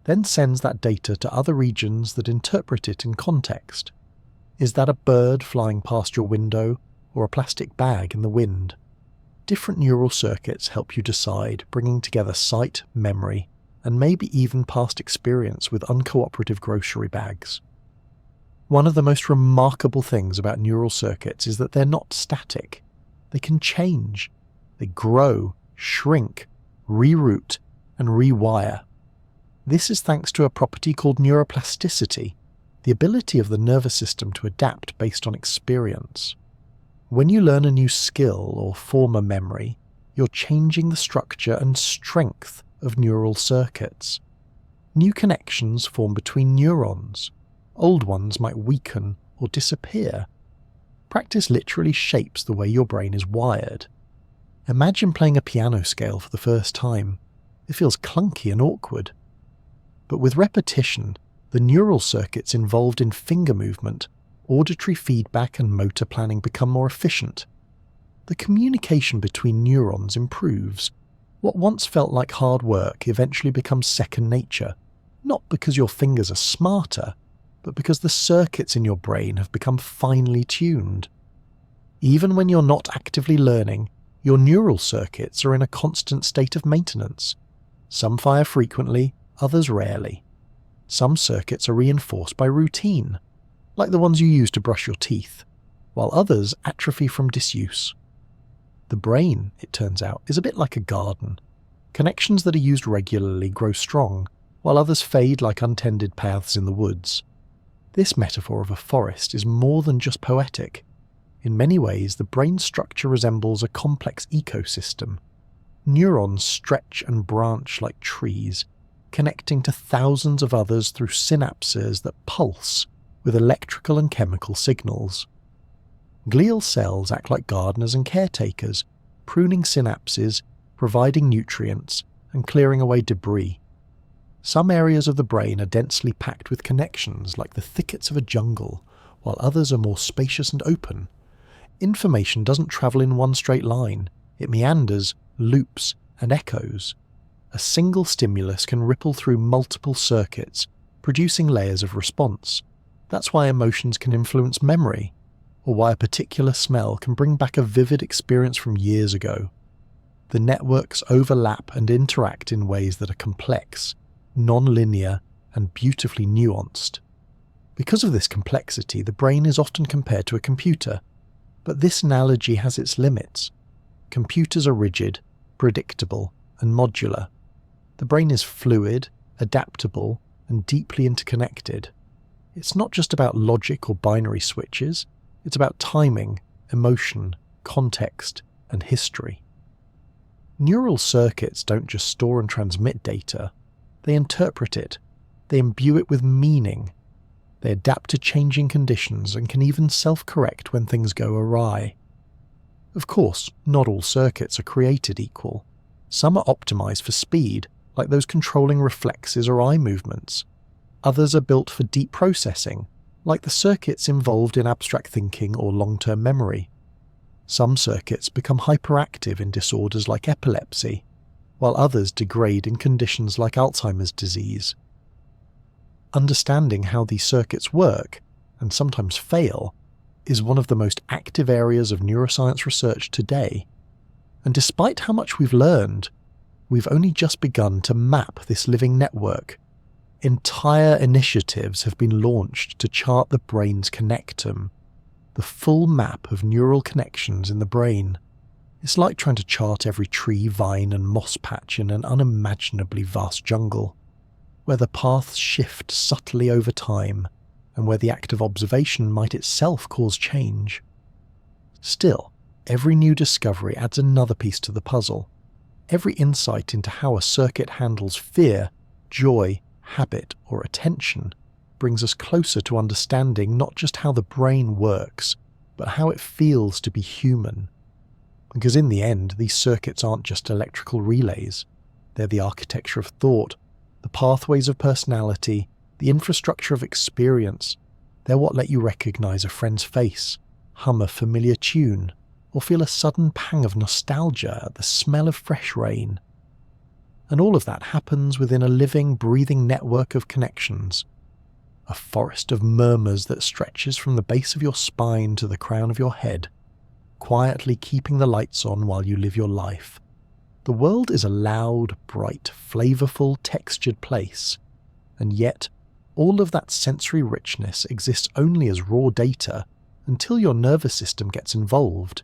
then sends that data to other regions that interpret it in context. Is that a bird flying past your window or a plastic bag in the wind? Different neural circuits help you decide, bringing together sight, memory, and maybe even past experience with uncooperative grocery bags. One of the most remarkable things about neural circuits is that they're not static. They can change. They grow, shrink, reroute, and rewire. This is thanks to a property called neuroplasticity, the ability of the nervous system to adapt based on experience. When you learn a new skill or form a memory, you're changing the structure and strength of neural circuits. New connections form between neurons. Old ones might weaken or disappear. Practice literally shapes the way your brain is wired. Imagine playing a piano scale for the first time. It feels clunky and awkward. But with repetition, the neural circuits involved in finger movement, auditory feedback, and motor planning become more efficient. The communication between neurons improves. What once felt like hard work eventually becomes second nature, not because your fingers are smarter, but because the circuits in your brain have become finely tuned. Even when you're not actively learning, your neural circuits are in a constant state of maintenance. Some fire frequently, others rarely. Some circuits are reinforced by routine, like the ones you use to brush your teeth, while others atrophy from disuse. The brain, it turns out, is a bit like a garden. Connections that are used regularly grow strong, while others fade like untended paths in the woods. This metaphor of a forest is more than just poetic. In many ways, the brain structure resembles a complex ecosystem. Neurons stretch and branch like trees, connecting to thousands of others through synapses that pulse with electrical and chemical signals. Glial cells act like gardeners and caretakers, pruning synapses, providing nutrients, and clearing away debris. Some areas of the brain are densely packed with connections like the thickets of a jungle, while others are more spacious and open. Information doesn't travel in one straight line. It meanders, loops, and echoes. A single stimulus can ripple through multiple circuits, producing layers of response. That's why emotions can influence memory, or why a particular smell can bring back a vivid experience from years ago. The networks overlap and interact in ways that are complex, non-linear, and beautifully nuanced. Because of this complexity, the brain is often compared to a computer, but this analogy has its limits. Computers are rigid, predictable, and modular. The brain is fluid, adaptable, and deeply interconnected. It's not just about logic or binary switches, it's about timing, emotion, context, and history. Neural circuits don't just store and transmit data, they interpret it, they imbue it with meaning, they adapt to changing conditions and can even self-correct when things go awry. Of course, not all circuits are created equal. Some are optimized for speed, like those controlling reflexes or eye movements. Others are built for deep processing, like the circuits involved in abstract thinking or long-term memory. Some circuits become hyperactive in disorders like epilepsy, while others degrade in conditions like Alzheimer's disease. Understanding how these circuits work, and sometimes fail, is one of the most active areas of neuroscience research today. And despite how much we've learned, we've only just begun to map this living network. Entire initiatives have been launched to chart the brain's connectome, the full map of neural connections in the brain. It's like trying to chart every tree, vine, and moss patch in an unimaginably vast jungle, where the paths shift subtly over time, and where the act of observation might itself cause change. Still, every new discovery adds another piece to the puzzle. Every insight into how a circuit handles fear, joy, habit, or attention brings us closer to understanding not just how the brain works, but how it feels to be human. Because in the end, these circuits aren't just electrical relays. They're the architecture of thought, the pathways of personality, the infrastructure of experience. They're what let you recognize a friend's face, hum a familiar tune, or feel a sudden pang of nostalgia at the smell of fresh rain. And all of that happens within a living, breathing network of connections. A forest of murmurs that stretches from the base of your spine to the crown of your head, quietly keeping the lights on while you live your life. The world is a loud, bright, flavourful, textured place, and yet all of that sensory richness exists only as raw data until your nervous system gets involved.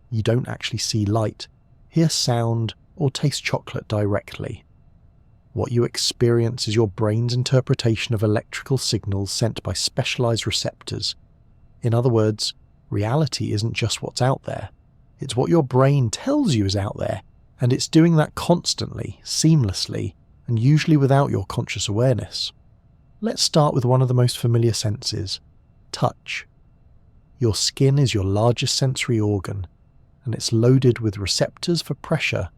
You don't actually see light, hear sound, or taste chocolate directly. What you experience is your brain's interpretation of electrical signals sent by specialized receptors. In other words, reality isn't just what's out there. It's what your brain tells you is out there, and it's doing that constantly, seamlessly, and usually without your conscious awareness. Let's start with one of the most familiar senses, touch. Your skin is your largest sensory organ, and it's loaded with receptors for pressure,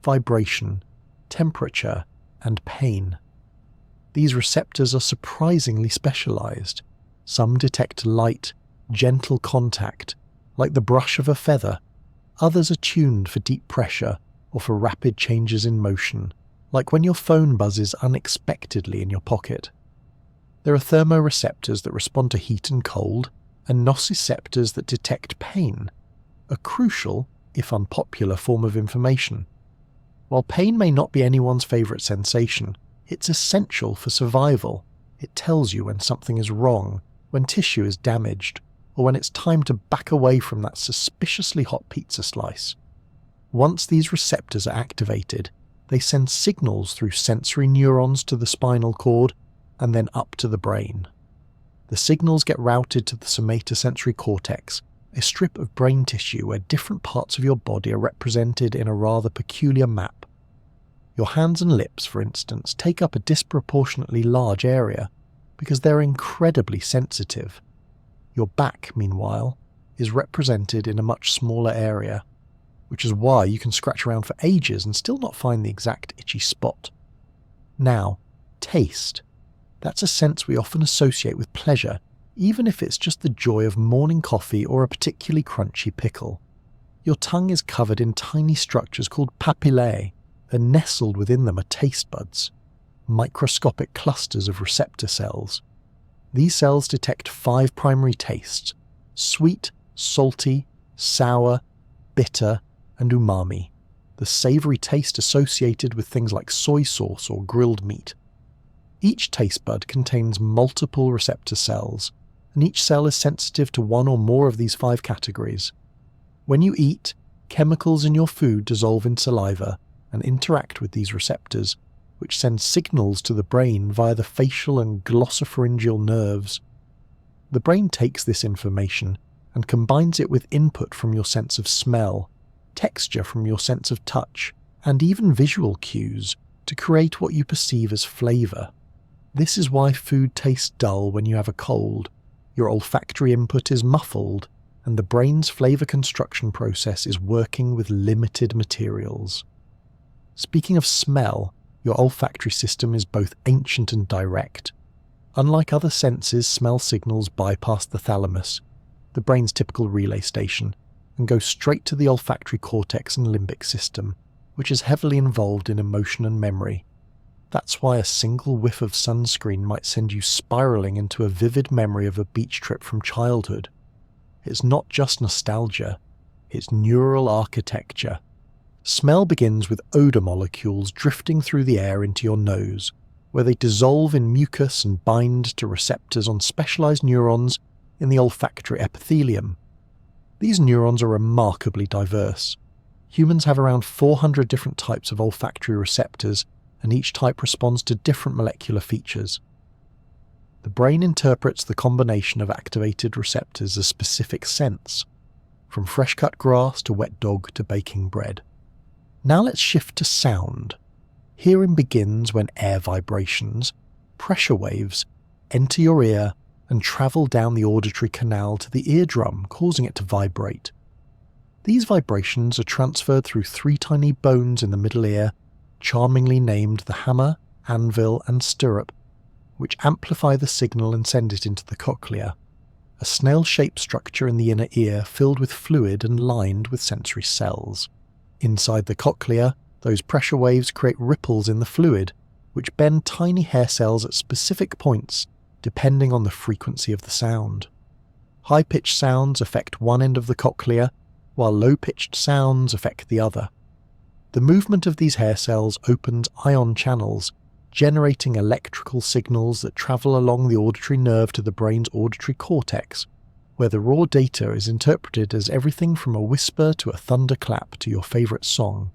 vibration, temperature, and pain. These receptors are surprisingly specialized. Some detect light, gentle contact, like the brush of a feather. Others are tuned for deep pressure or for rapid changes in motion, like when your phone buzzes unexpectedly in your pocket. There are thermoreceptors that respond to heat and cold, and nociceptors that detect pain, a crucial, if unpopular, form of information. While pain may not be anyone's favourite sensation, it's essential for survival. It tells you when something is wrong, when tissue is damaged, or when it's time to back away from that suspiciously hot pizza slice. Once these receptors are activated, they send signals through sensory neurons to the spinal cord and then up to the brain. The signals get routed to the somatosensory cortex, a strip of brain tissue where different parts of your body are represented in a rather peculiar map. Your hands and lips, for instance, take up a disproportionately large area because they're incredibly sensitive. Your back, meanwhile, is represented in a much smaller area, which is why you can scratch around for ages and still not find the exact itchy spot. Now, taste. That's a sense we often associate with pleasure, even if it's just the joy of morning coffee or a particularly crunchy pickle. Your tongue is covered in tiny structures called papillae, and nestled within them are taste buds, microscopic clusters of receptor cells. These cells detect 5 primary tastes: sweet, salty, sour, bitter, and umami, the savoury taste associated with things like soy sauce or grilled meat. Each taste bud contains multiple receptor cells, and each cell is sensitive to one or more of these 5 categories. When you eat, chemicals in your food dissolve in saliva and interact with these receptors, which send signals to the brain via the facial and glossopharyngeal nerves. The brain takes this information and combines it with input from your sense of smell, texture from your sense of touch, and even visual cues to create what you perceive as flavour. This is why food tastes dull when you have a cold. Your olfactory input is muffled, and the brain's flavour construction process is working with limited materials. Speaking of smell, your olfactory system is both ancient and direct. Unlike other senses, smell signals bypass the thalamus, the brain's typical relay station, and go straight to the olfactory cortex and limbic system, which is heavily involved in emotion and memory. That's why a single whiff of sunscreen might send you spiralling into a vivid memory of a beach trip from childhood. It's not just nostalgia, it's neural architecture. Smell begins with odour molecules drifting through the air into your nose, where they dissolve in mucus and bind to receptors on specialised neurons in the olfactory epithelium. These neurons are remarkably diverse. Humans have around 400 different types of olfactory receptors, and each type responds to different molecular features. The brain interprets the combination of activated receptors as specific scents, from fresh-cut grass to wet dog to baking bread. Now let's shift to sound. Hearing begins when air vibrations, pressure waves, enter your ear and travel down the auditory canal to the eardrum, causing it to vibrate. These vibrations are transferred through 3 tiny bones in the middle ear, charmingly named the hammer, anvil, and stirrup, which amplify the signal and send it into the cochlea. a snail-shaped structure in the inner ear filled with fluid and lined with sensory cells. Inside the cochlea, those pressure waves create ripples in the fluid, which bend tiny hair cells at specific points depending on the frequency of the sound. High-pitched sounds affect one end of the cochlea, while low-pitched sounds affect the other. The movement of these hair cells opens ion channels, generating electrical signals that travel along the auditory nerve to the brain's auditory cortex, where the raw data is interpreted as everything from a whisper to a thunderclap to your favourite song.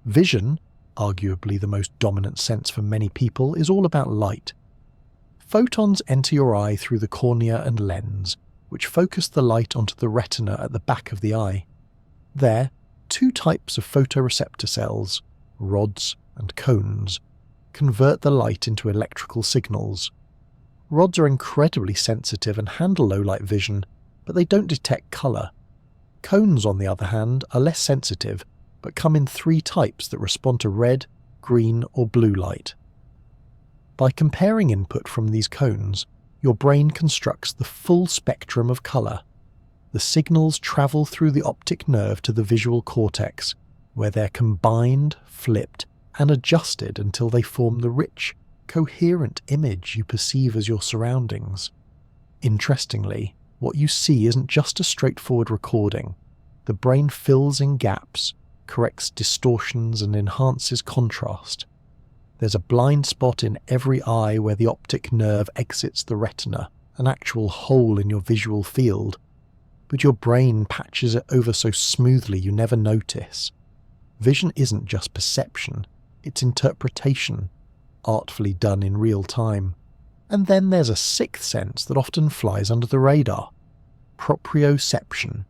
Vision, arguably the most dominant sense for many people, is all about light. Photons enter your eye through the cornea and lens, which focus the light onto the retina at the back of the eye. There, two types of photoreceptor cells, rods and cones, convert the light into electrical signals. Rods are incredibly sensitive and handle low-light vision, but they don't detect colour. Cones, on the other hand, are less sensitive, but come in three types that respond to red, green or blue light. By comparing input from these cones, your brain constructs the full spectrum of colour. The signals travel through the optic nerve to the visual cortex, where they're combined, flipped, and adjusted until they form the rich, coherent image you perceive as your surroundings. Interestingly, what you see isn't just a straightforward recording. The brain fills in gaps, corrects distortions, and enhances contrast. There's a blind spot in every eye where the optic nerve exits the retina, an actual hole in your visual field, but your brain patches it over so smoothly you never notice. Vision isn't just perception, it's interpretation, artfully done in real time. And then there's a sixth sense that often flies under the radar: proprioception.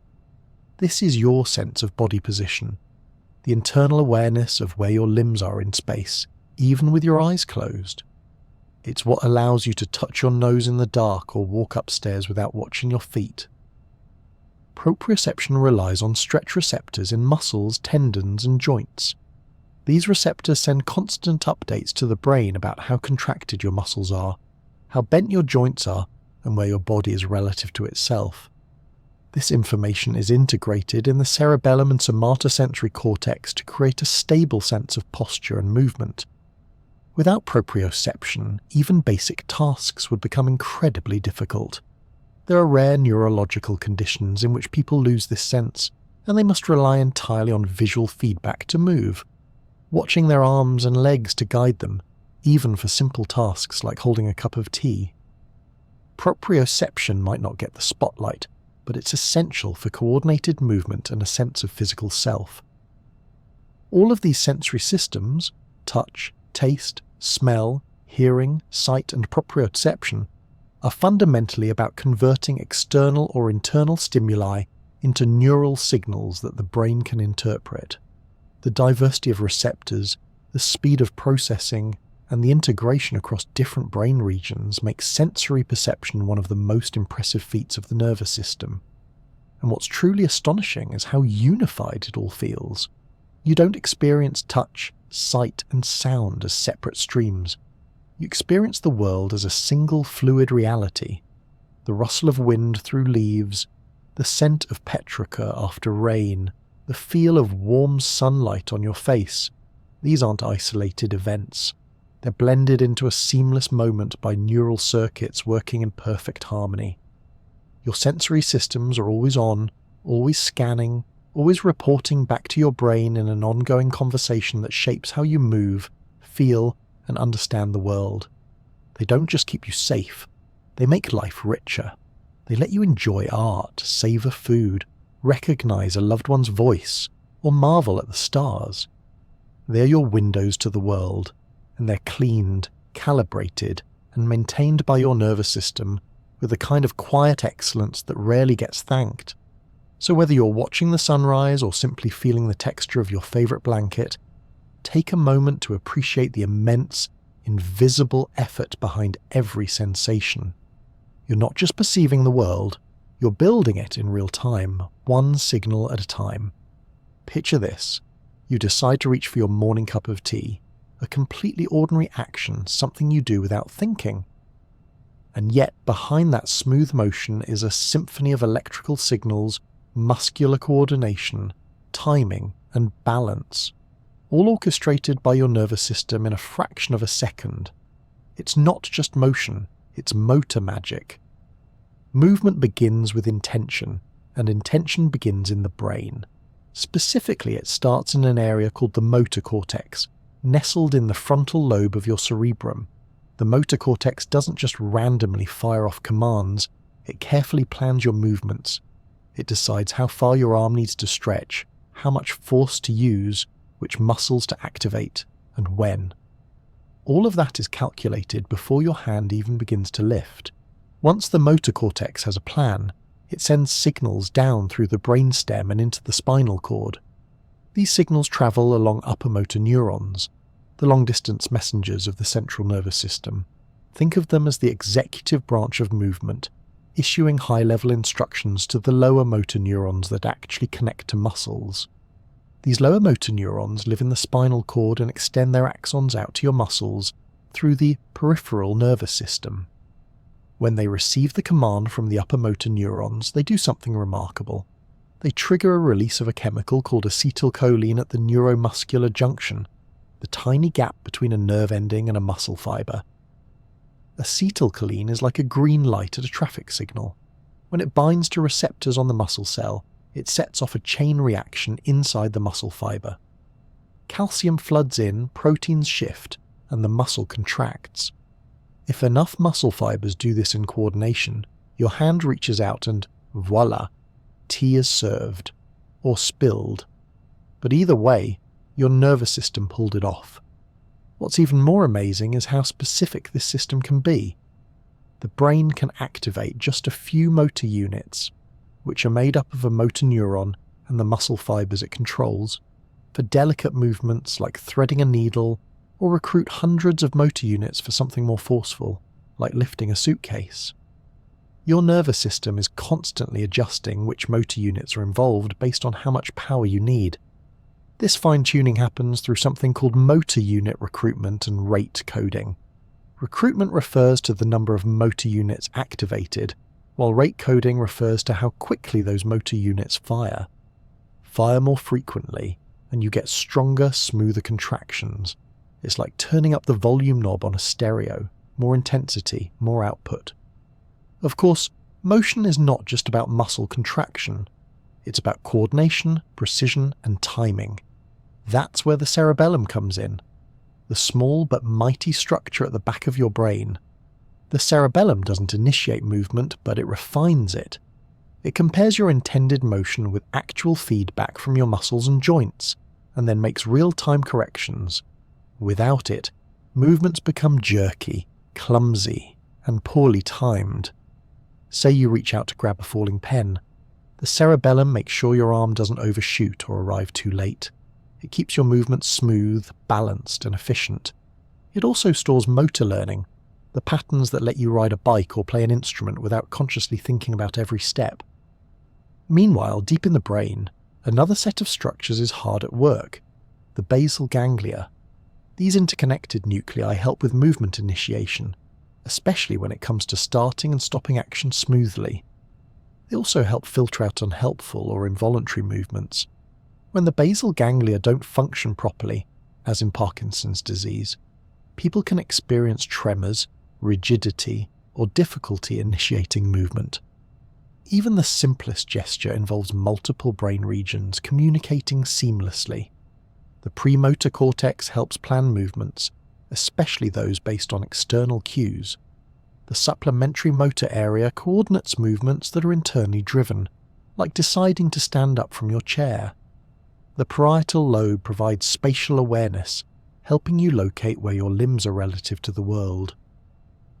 This is your sense of body position, the internal awareness of where your limbs are in space, even with your eyes closed. It's what allows you to touch your nose in the dark or walk upstairs without watching your feet. Proprioception relies on stretch receptors in muscles, tendons, and joints. These receptors send constant updates to the brain about how contracted your muscles are, how bent your joints are, and where your body is relative to itself. This information is integrated in the cerebellum and somatosensory cortex to create a stable sense of posture and movement. Without proprioception, even basic tasks would become incredibly difficult. There are rare neurological conditions in which people lose this sense, and they must rely entirely on visual feedback to move, watching their arms and legs to guide them, even for simple tasks like holding a cup of tea. Proprioception might not get the spotlight, but it's essential for coordinated movement and a sense of physical self. All of these sensory systems, touch, taste, smell, hearing, sight, and proprioception, are fundamentally about converting external or internal stimuli into neural signals that the brain can interpret. The diversity of receptors, the speed of processing, and the integration across different brain regions makes sensory perception one of the most impressive feats of the nervous system. And what's truly astonishing is how unified it all feels. You don't experience touch, sight, and sound as separate streams. You experience the world as a single fluid reality. The rustle of wind through leaves, the scent of petrichor after rain, the feel of warm sunlight on your face. These aren't isolated events. They're blended into a seamless moment by neural circuits working in perfect harmony. Your sensory systems are always on, always scanning, always reporting back to your brain in an ongoing conversation that shapes how you move, feel, and understand the world. They don't just keep you safe, they make life richer. They let you enjoy art, savor food, recognize a loved one's voice, or marvel at the stars. They're your windows to the world, and they're cleaned, calibrated, and maintained by your nervous system with a kind of quiet excellence that rarely gets thanked. So whether you're watching the sunrise or simply feeling the texture of your favorite blanket, take a moment to appreciate the immense, invisible effort behind every sensation. You're not just perceiving the world, you're building it in real time, one signal at a time. Picture this. You decide to reach for your morning cup of tea, a completely ordinary action, something you do without thinking. And yet behind that smooth motion is a symphony of electrical signals, muscular coordination, timing, and balance, all orchestrated by your nervous system in a fraction of a second. It's not just motion, it's motor magic. Movement begins with intention, and intention begins in the brain. Specifically, it starts in an area called the motor cortex, nestled in the frontal lobe of your cerebrum. The motor cortex doesn't just randomly fire off commands, it carefully plans your movements. It decides how far your arm needs to stretch, how much force to use, which muscles to activate, and when. All of that is calculated before your hand even begins to lift. Once the motor cortex has a plan, it sends signals down through the brainstem and into the spinal cord. These signals travel along upper motor neurons, the long-distance messengers of the central nervous system. Think of them as the executive branch of movement, issuing high-level instructions to the lower motor neurons that actually connect to muscles. These lower motor neurons live in the spinal cord and extend their axons out to your muscles through the peripheral nervous system. When they receive the command from the upper motor neurons, they do something remarkable. They trigger a release of a chemical called acetylcholine at the neuromuscular junction, the tiny gap between a nerve ending and a muscle fiber. Acetylcholine is like a green light at a traffic signal. When it binds to receptors on the muscle cell, it sets off a chain reaction inside the muscle fiber. Calcium floods in, proteins shift, and the muscle contracts. If enough muscle fibers do this in coordination, your hand reaches out and voila, tea is served, or spilled. But either way, your nervous system pulled it off. What's even more amazing is how specific this system can be. The brain can activate just a few motor units, which are made up of a motor neuron and the muscle fibers it controls, for delicate movements like threading a needle, or recruit hundreds of motor units for something more forceful, like lifting a suitcase. Your nervous system is constantly adjusting which motor units are involved based on how much power you need. This fine-tuning happens through something called motor unit recruitment and rate coding. Recruitment refers to the number of motor units activated, while rate coding refers to how quickly those motor units fire. Fire more frequently, and you get stronger, smoother contractions. It's like turning up the volume knob on a stereo. More intensity, more output. Of course, motion is not just about muscle contraction. It's about coordination, precision, and timing. That's where the cerebellum comes in, the small but mighty structure at the back of your brain. The cerebellum doesn't initiate movement, but it refines it. It compares your intended motion with actual feedback from your muscles and joints, and then makes real-time corrections. Without it, movements become jerky, clumsy, and poorly timed. Say you reach out to grab a falling pen. The cerebellum makes sure your arm doesn't overshoot or arrive too late. It keeps your movements smooth, balanced, and efficient. It also stores motor learning, the patterns that let you ride a bike or play an instrument without consciously thinking about every step. Meanwhile, deep in the brain, another set of structures is hard at work, the basal ganglia. These interconnected nuclei help with movement initiation, especially when it comes to starting and stopping action smoothly. They also help filter out unhelpful or involuntary movements. When the basal ganglia don't function properly, as in Parkinson's disease, people can experience tremors, rigidity, or difficulty initiating movement. Even the simplest gesture involves multiple brain regions communicating seamlessly. The premotor cortex helps plan movements, especially those based on external cues. The supplementary motor area coordinates movements that are internally driven, like deciding to stand up from your chair. The parietal lobe provides spatial awareness, helping you locate where your limbs are relative to the world.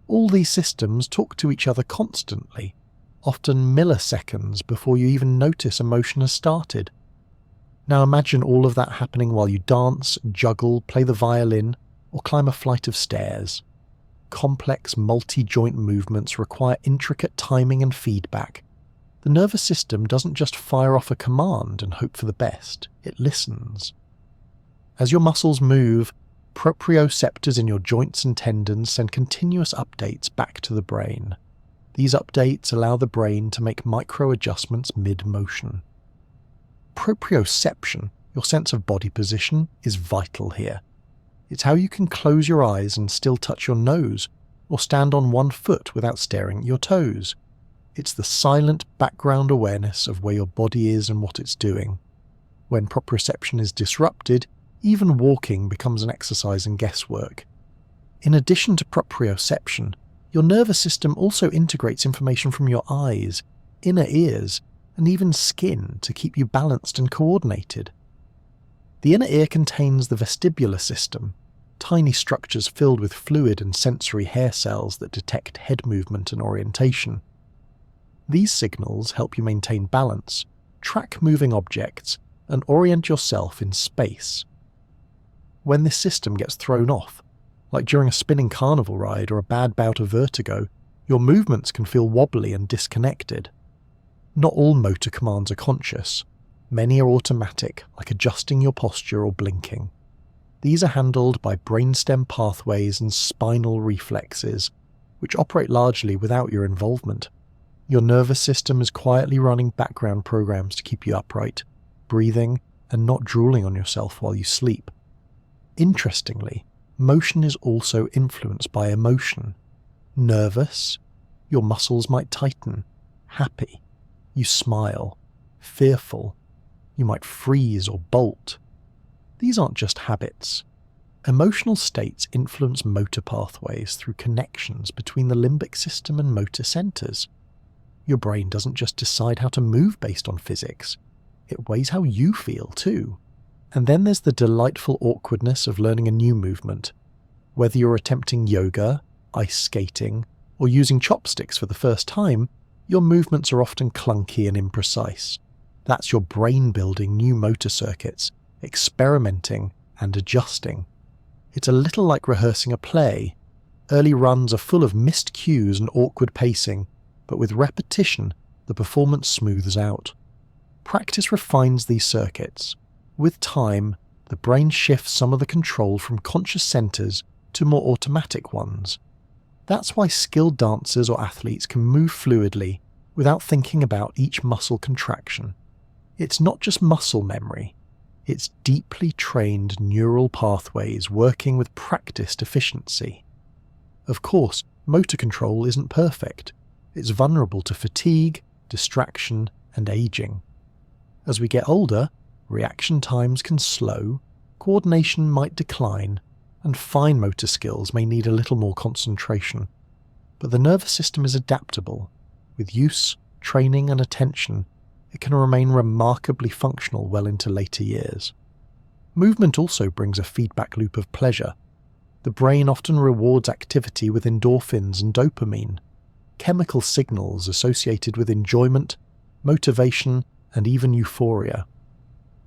All these systems talk to each other constantly, often milliseconds before you even notice a motion has started. Now imagine all of that happening while you dance, juggle, play the violin, or climb a flight of stairs. Complex multi-joint movements require intricate timing and feedback. The nervous system doesn't just fire off a command and hope for the best, it listens. As your muscles move, Proprioceptors in your joints and tendons send continuous updates back to the brain. These updates allow the brain to make micro-adjustments mid-motion. Proprioception, your sense of body position, is vital here. It's how you can close your eyes and still touch your nose, or stand on one foot without staring at your toes. It's the silent background awareness of where your body is and what it's doing. When proprioception is disrupted, even walking becomes an exercise in guesswork. In addition to proprioception, your nervous system also integrates information from your eyes, inner ears, and even skin to keep you balanced and coordinated. The inner ear contains the vestibular system, tiny structures filled with fluid and sensory hair cells that detect head movement and orientation. These signals help you maintain balance, track moving objects, and orient yourself in space. When this system gets thrown off, like during a spinning carnival ride or a bad bout of vertigo, your movements can feel wobbly and disconnected. Not all motor commands are conscious. Many are automatic, like adjusting your posture or blinking. These are handled by brainstem pathways and spinal reflexes, which operate largely without your involvement. Your nervous system is quietly running background programs to keep you upright, breathing, and not drooling on yourself while you sleep. Interestingly, motion is also influenced by emotion. Nervous, your muscles might tighten. Happy, you smile. Fearful, you might freeze or bolt. These aren't just habits. Emotional states influence motor pathways through connections between the limbic system and motor centers. Your brain doesn't just decide how to move based on physics. It weighs how you feel too. And then there's the delightful awkwardness of learning a new movement. Whether you're attempting yoga, ice skating, or using chopsticks for the first time, your movements are often clunky and imprecise. That's your brain building new motor circuits, experimenting and adjusting. It's a little like rehearsing a play. Early runs are full of missed cues and awkward pacing, but with repetition, the performance smooths out. Practice refines these circuits. With time, the brain shifts some of the control from conscious centers to more automatic ones. That's why skilled dancers or athletes can move fluidly without thinking about each muscle contraction. It's not just muscle memory. It's deeply trained neural pathways working with practiced efficiency. Of course, motor control isn't perfect. It's vulnerable to fatigue, distraction, and aging. As we get older, reaction times can slow, coordination might decline, and fine motor skills may need a little more concentration. But the nervous system is adaptable. With use, training, and attention, it can remain remarkably functional well into later years. Movement also brings a feedback loop of pleasure. The brain often rewards activity with endorphins and dopamine, chemical signals associated with enjoyment, motivation, and even euphoria.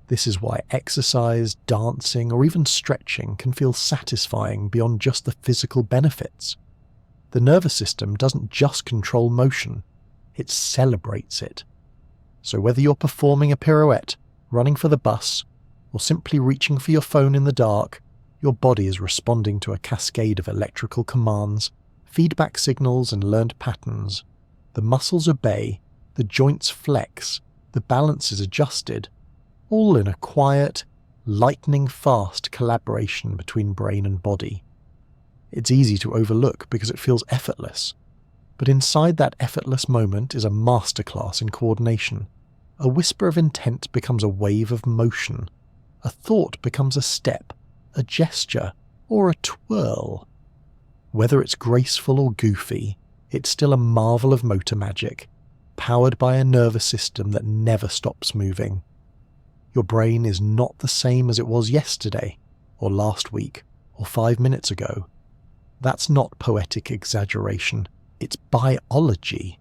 This is why exercise, dancing, or even stretching can feel satisfying beyond just the physical benefits. The nervous system doesn't just control motion, it celebrates it. So whether you're performing a pirouette, running for the bus, or simply reaching for your phone in the dark, your body is responding to a cascade of electrical commands, feedback signals, and learned patterns. The muscles obey, the joints flex, the balance is adjusted, all in a quiet, lightning-fast collaboration between brain and body. It's easy to overlook because it feels effortless, but inside that effortless moment is a masterclass in coordination. A whisper of intent becomes a wave of motion. A thought becomes a step, a gesture, or a twirl. Whether it's graceful or goofy, it's still a marvel of motor magic, powered by a nervous system that never stops moving. Your brain is not the same as it was yesterday, or last week, or 5 minutes ago. That's not poetic exaggeration, it's biology.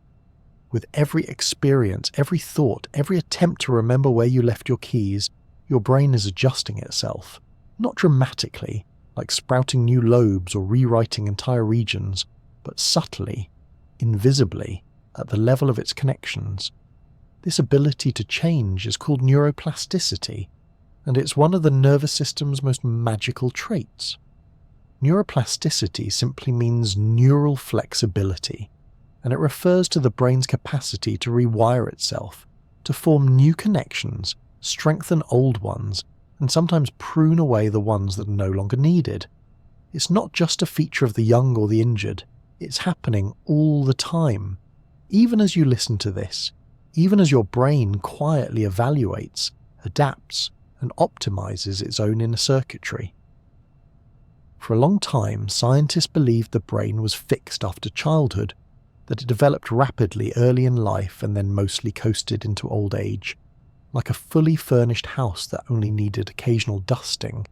With every experience, every thought, every attempt to remember where you left your keys, your brain is adjusting itself. Not dramatically, like sprouting new lobes or rewriting entire regions, but subtly, invisibly, at the level of its connections. This ability to change is called neuroplasticity, and it's one of the nervous system's most magical traits. Neuroplasticity simply means neural flexibility, and it refers to the brain's capacity to rewire itself, to form new connections, strengthen old ones, and sometimes prune away the ones that are no longer needed. It's not just a feature of the young or the injured, it's happening all the time. Even as you listen to this, even as your brain quietly evaluates, adapts, and optimizes its own inner circuitry. For a long time, scientists believed the brain was fixed after childhood, that it developed rapidly early in life and then mostly coasted into old age, like a fully furnished house that only needed occasional dusting.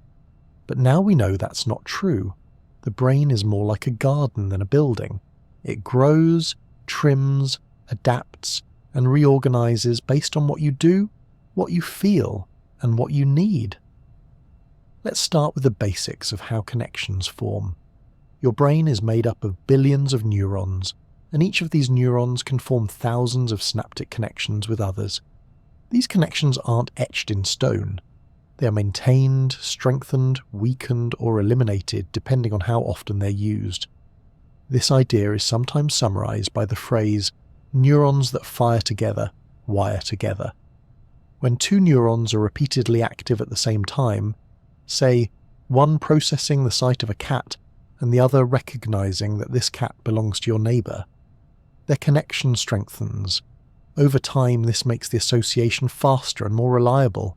But now we know that's not true. The brain is more like a garden than a building. It grows, trims, adapts, and reorganizes based on what you do, what you feel, and what you need. Let's start with the basics of how connections form. Your brain is made up of billions of neurons, and each of these neurons can form thousands of synaptic connections with others. These connections aren't etched in stone. They are maintained, strengthened, weakened, or eliminated depending on how often they're used. This idea is sometimes summarized by the phrase, neurons that fire together, wire together. When two neurons are repeatedly active at the same time, say, one processing the sight of a cat and the other recognizing that this cat belongs to your neighbor, their connection strengthens. Over time, this makes the association faster and more reliable.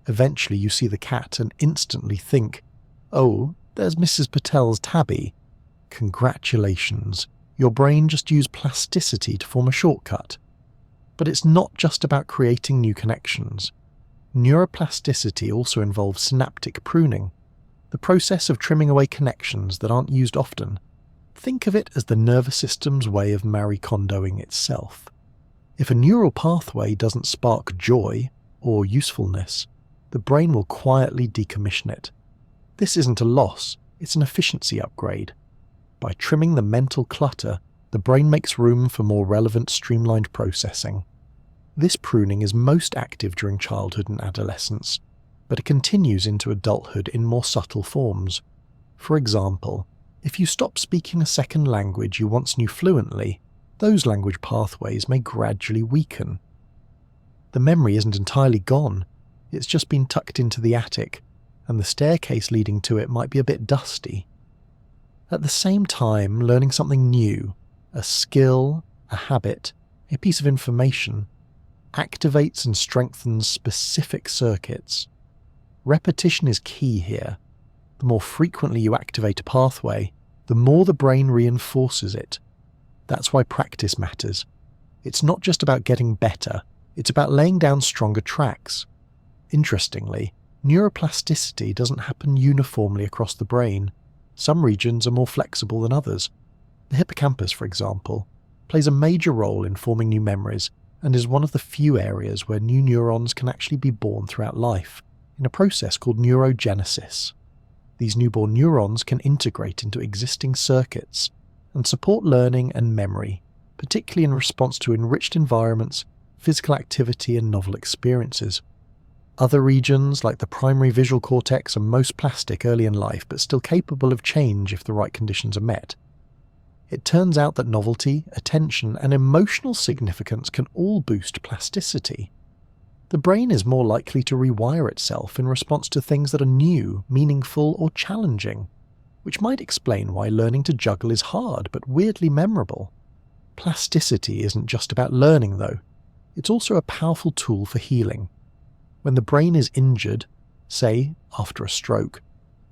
Eventually, you see the cat and instantly think, oh, there's Mrs. Patel's tabby. Congratulations, your brain just used plasticity to form a shortcut. But it's not just about creating new connections. Neuroplasticity also involves synaptic pruning, the process of trimming away connections that aren't used often. Think of it as the nervous system's way of Marie Kondoing itself. If a neural pathway doesn't spark joy or usefulness, the brain will quietly decommission it. This isn't a loss, it's an efficiency upgrade. By trimming the mental clutter, the brain makes room for more relevant, streamlined processing. This pruning is most active during childhood and adolescence, but it continues into adulthood in more subtle forms. For example, if you stop speaking a second language you once knew fluently, those language pathways may gradually weaken. The memory isn't entirely gone, it's just been tucked into the attic, and the staircase leading to it might be a bit dusty. At the same time, learning something new, a skill, a habit, a piece of information, activates and strengthens specific circuits. Repetition is key here. The more frequently you activate a pathway, the more the brain reinforces it. That's why practice matters. It's not just about getting better, it's about laying down stronger tracks. Interestingly, neuroplasticity doesn't happen uniformly across the brain. Some regions are more flexible than others. The hippocampus, for example, plays a major role in forming new memories and is one of the few areas where new neurons can actually be born throughout life, in a process called neurogenesis. These newborn neurons can integrate into existing circuits and support learning and memory, particularly in response to enriched environments, physical activity, and novel experiences. Other regions, like the primary visual cortex, are most plastic early in life but still capable of change if the right conditions are met. It turns out that novelty, attention, and emotional significance can all boost plasticity. The brain is more likely to rewire itself in response to things that are new, meaningful, or challenging, which might explain why learning to juggle is hard but weirdly memorable. Plasticity isn't just about learning, though. It's also a powerful tool for healing. When the brain is injured, say, after a stroke,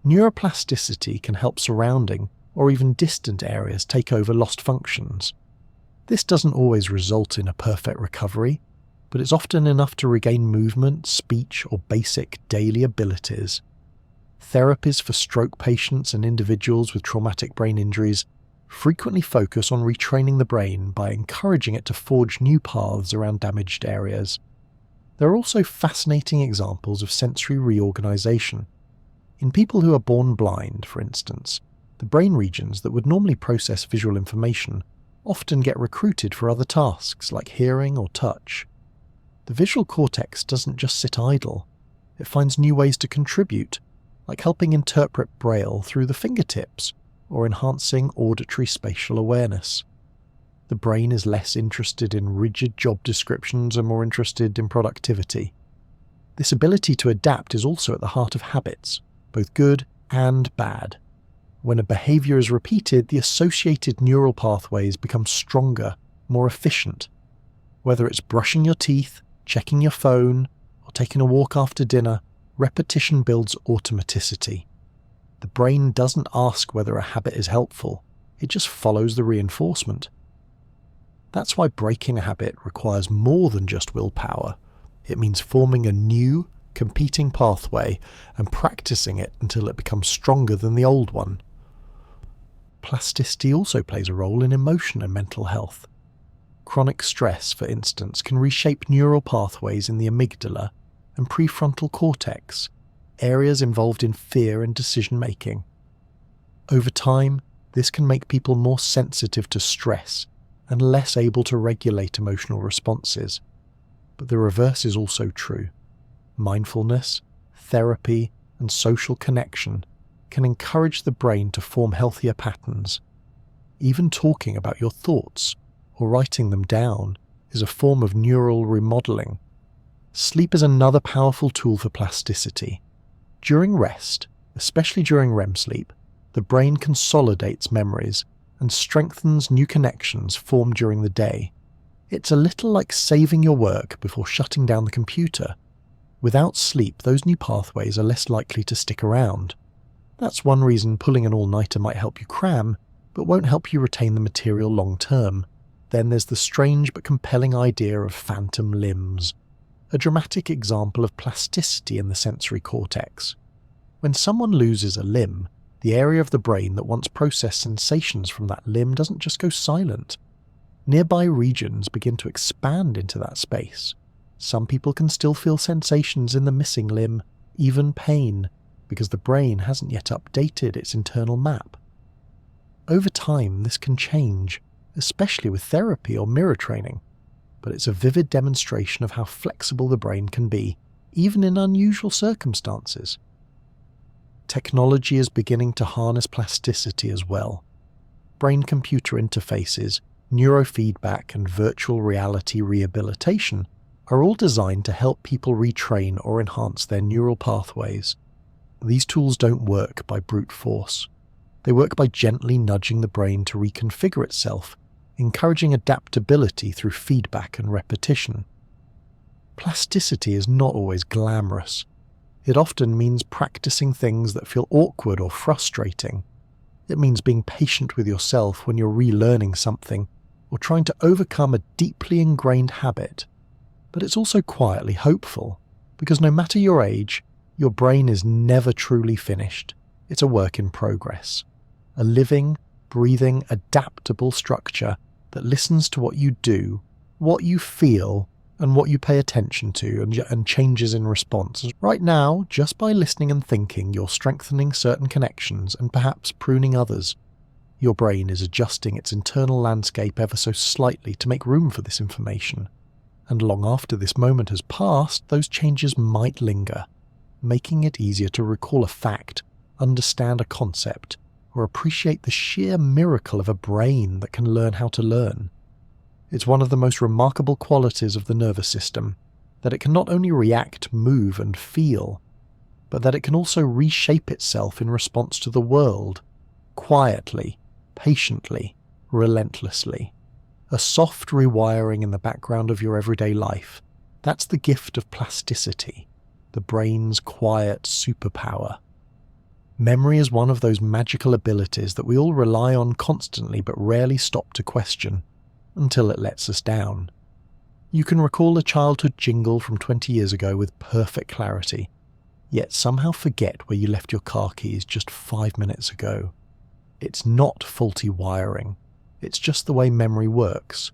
neuroplasticity can help surrounding or even distant areas take over lost functions. This doesn't always result in a perfect recovery, but it's often enough to regain movement, speech, or basic daily abilities. Therapies for stroke patients and individuals with traumatic brain injuries frequently focus on retraining the brain by encouraging it to forge new paths around damaged areas. There are also fascinating examples of sensory reorganization. In people who are born blind, for instance, the brain regions that would normally process visual information often get recruited for other tasks like hearing or touch. The visual cortex doesn't just sit idle. It finds new ways to contribute, like helping interpret Braille through the fingertips or enhancing auditory spatial awareness. The brain is less interested in rigid job descriptions and more interested in productivity. This ability to adapt is also at the heart of habits, both good and bad. When a behavior is repeated, the associated neural pathways become stronger, more efficient. Whether it's brushing your teeth, checking your phone, or taking a walk after dinner, repetition builds automaticity. The brain doesn't ask whether a habit is helpful, it just follows the reinforcement. That's why breaking a habit requires more than just willpower. It means forming a new, competing pathway and practicing it until it becomes stronger than the old one. Plasticity also plays a role in emotion and mental health. Chronic stress, for instance, can reshape neural pathways in the amygdala and prefrontal cortex, areas involved in fear and decision-making. Over time, this can make people more sensitive to stress and less able to regulate emotional responses. But the reverse is also true. Mindfulness, therapy, and social connection can encourage the brain to form healthier patterns. Even talking about your thoughts or writing them down is a form of neural remodeling. Sleep is another powerful tool for plasticity. During rest, especially during REM sleep, the brain consolidates memories and strengthens new connections formed during the day. It's a little like saving your work before shutting down the computer. Without sleep, those new pathways are less likely to stick around. That's one reason pulling an all-nighter might help you cram, but won't help you retain the material long-term. Then there's the strange but compelling idea of phantom limbs, a dramatic example of plasticity in the sensory cortex. When someone loses a limb, the area of the brain that once processed sensations from that limb doesn't just go silent. Nearby regions begin to expand into that space. Some people can still feel sensations in the missing limb, even pain, because the brain hasn't yet updated its internal map. Over time, this can change, especially with therapy or mirror training, but it's a vivid demonstration of how flexible the brain can be, even in unusual circumstances. Technology is beginning to harness plasticity as well. Brain-computer interfaces, neurofeedback, and virtual reality rehabilitation are all designed to help people retrain or enhance their neural pathways. These tools don't work by brute force. They work by gently nudging the brain to reconfigure itself, encouraging adaptability through feedback and repetition. Plasticity is not always glamorous. It often means practicing things that feel awkward or frustrating. It means being patient with yourself when you're relearning something or trying to overcome a deeply ingrained habit. But it's also quietly hopeful, because no matter your age, your brain is never truly finished. It's a work in progress. A living, breathing, adaptable structure that listens to what you do, what you feel, and what you pay attention to and changes in response. Right now, just by listening and thinking, you're strengthening certain connections and perhaps pruning others. Your brain is adjusting its internal landscape ever so slightly to make room for this information. And long after this moment has passed, those changes might linger, making it easier to recall a fact, understand a concept, or appreciate the sheer miracle of a brain that can learn how to learn. It's one of the most remarkable qualities of the nervous system, that it can not only react, move, and feel, but that it can also reshape itself in response to the world, quietly, patiently, relentlessly. A soft rewiring in the background of your everyday life. That's the gift of plasticity, the brain's quiet superpower. Memory is one of those magical abilities that we all rely on constantly but rarely stop to question, until it lets us down. You can recall a childhood jingle from 20 years ago with perfect clarity, yet somehow forget where you left your car keys just 5 minutes ago. It's not faulty wiring. It's just the way memory works.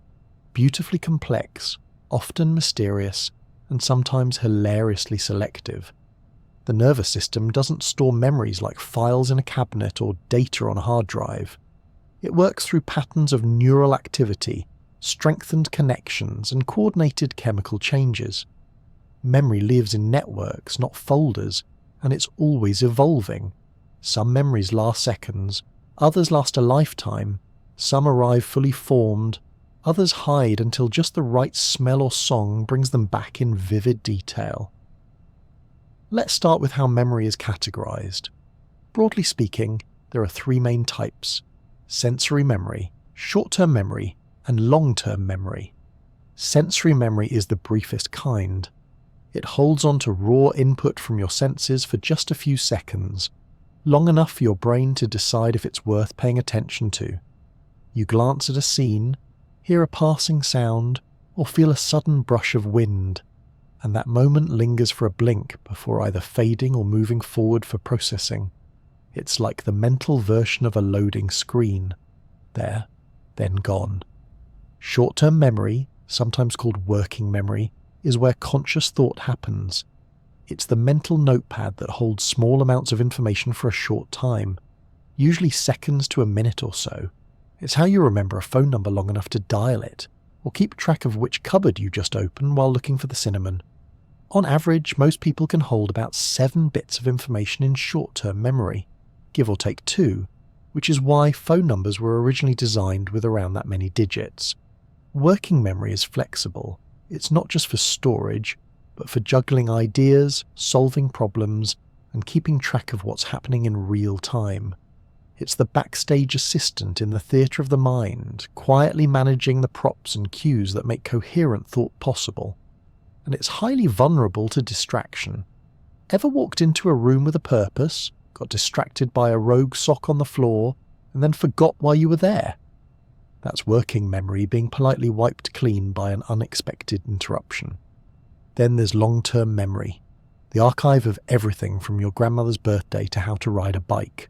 Beautifully complex, often mysterious, and sometimes hilariously selective. The nervous system doesn't store memories like files in a cabinet or data on a hard drive. It works through patterns of neural activity, strengthened connections, and coordinated chemical changes. Memory lives in networks, not folders, and it's always evolving. Some memories last seconds, others last a lifetime, some arrive fully formed, others hide until just the right smell or song brings them back in vivid detail. Let's start with how memory is categorized. Broadly speaking, there are three main types: sensory memory, short-term memory, and long-term memory. Sensory memory is the briefest kind. It holds on to raw input from your senses for just a few seconds, long enough for your brain to decide if it's worth paying attention to. You glance at a scene, hear a passing sound, or feel a sudden brush of wind, and that moment lingers for a blink before either fading or moving forward for processing. It's like the mental version of a loading screen. There, then gone. Short-term memory, sometimes called working memory, is where conscious thought happens. It's the mental notepad that holds small amounts of information for a short time, usually seconds to a minute or so. It's how you remember a phone number long enough to dial it, or keep track of which cupboard you just opened while looking for the cinnamon. On average, most people can hold about 7 bits of information in short-term memory, give or take 2, which is why phone numbers were originally designed with around that many digits. Working memory is flexible. It's not just for storage, but for juggling ideas, solving problems, and keeping track of what's happening in real time. It's the backstage assistant in the theatre of the mind, quietly managing the props and cues that make coherent thought possible. And it's highly vulnerable to distraction. Ever walked into a room with a purpose, got distracted by a rogue sock on the floor, and then forgot why you were there? That's working memory being politely wiped clean by an unexpected interruption. Then there's long-term memory, the archive of everything from your grandmother's birthday to how to ride a bike.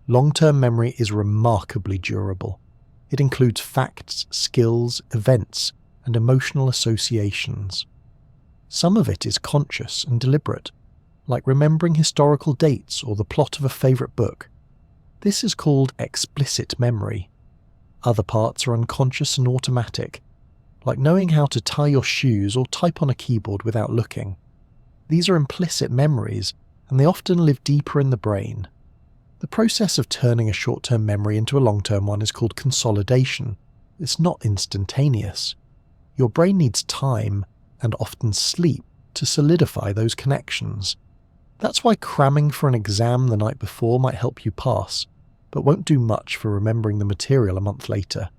Long-term memory is remarkably durable. It includes facts, skills, events, and emotional associations. Some of it is conscious and deliberate, like remembering historical dates or the plot of a favourite book. This is called explicit memory. Other parts are unconscious and automatic, like knowing how to tie your shoes or type on a keyboard without looking. These are implicit memories, and they often live deeper in the brain. The process of turning a short-term memory into a long-term one is called consolidation. It's not instantaneous. Your brain needs time, and often sleep, to solidify those connections. That's why cramming for an exam the night before might help you pass, but won't do much for remembering the material a month later.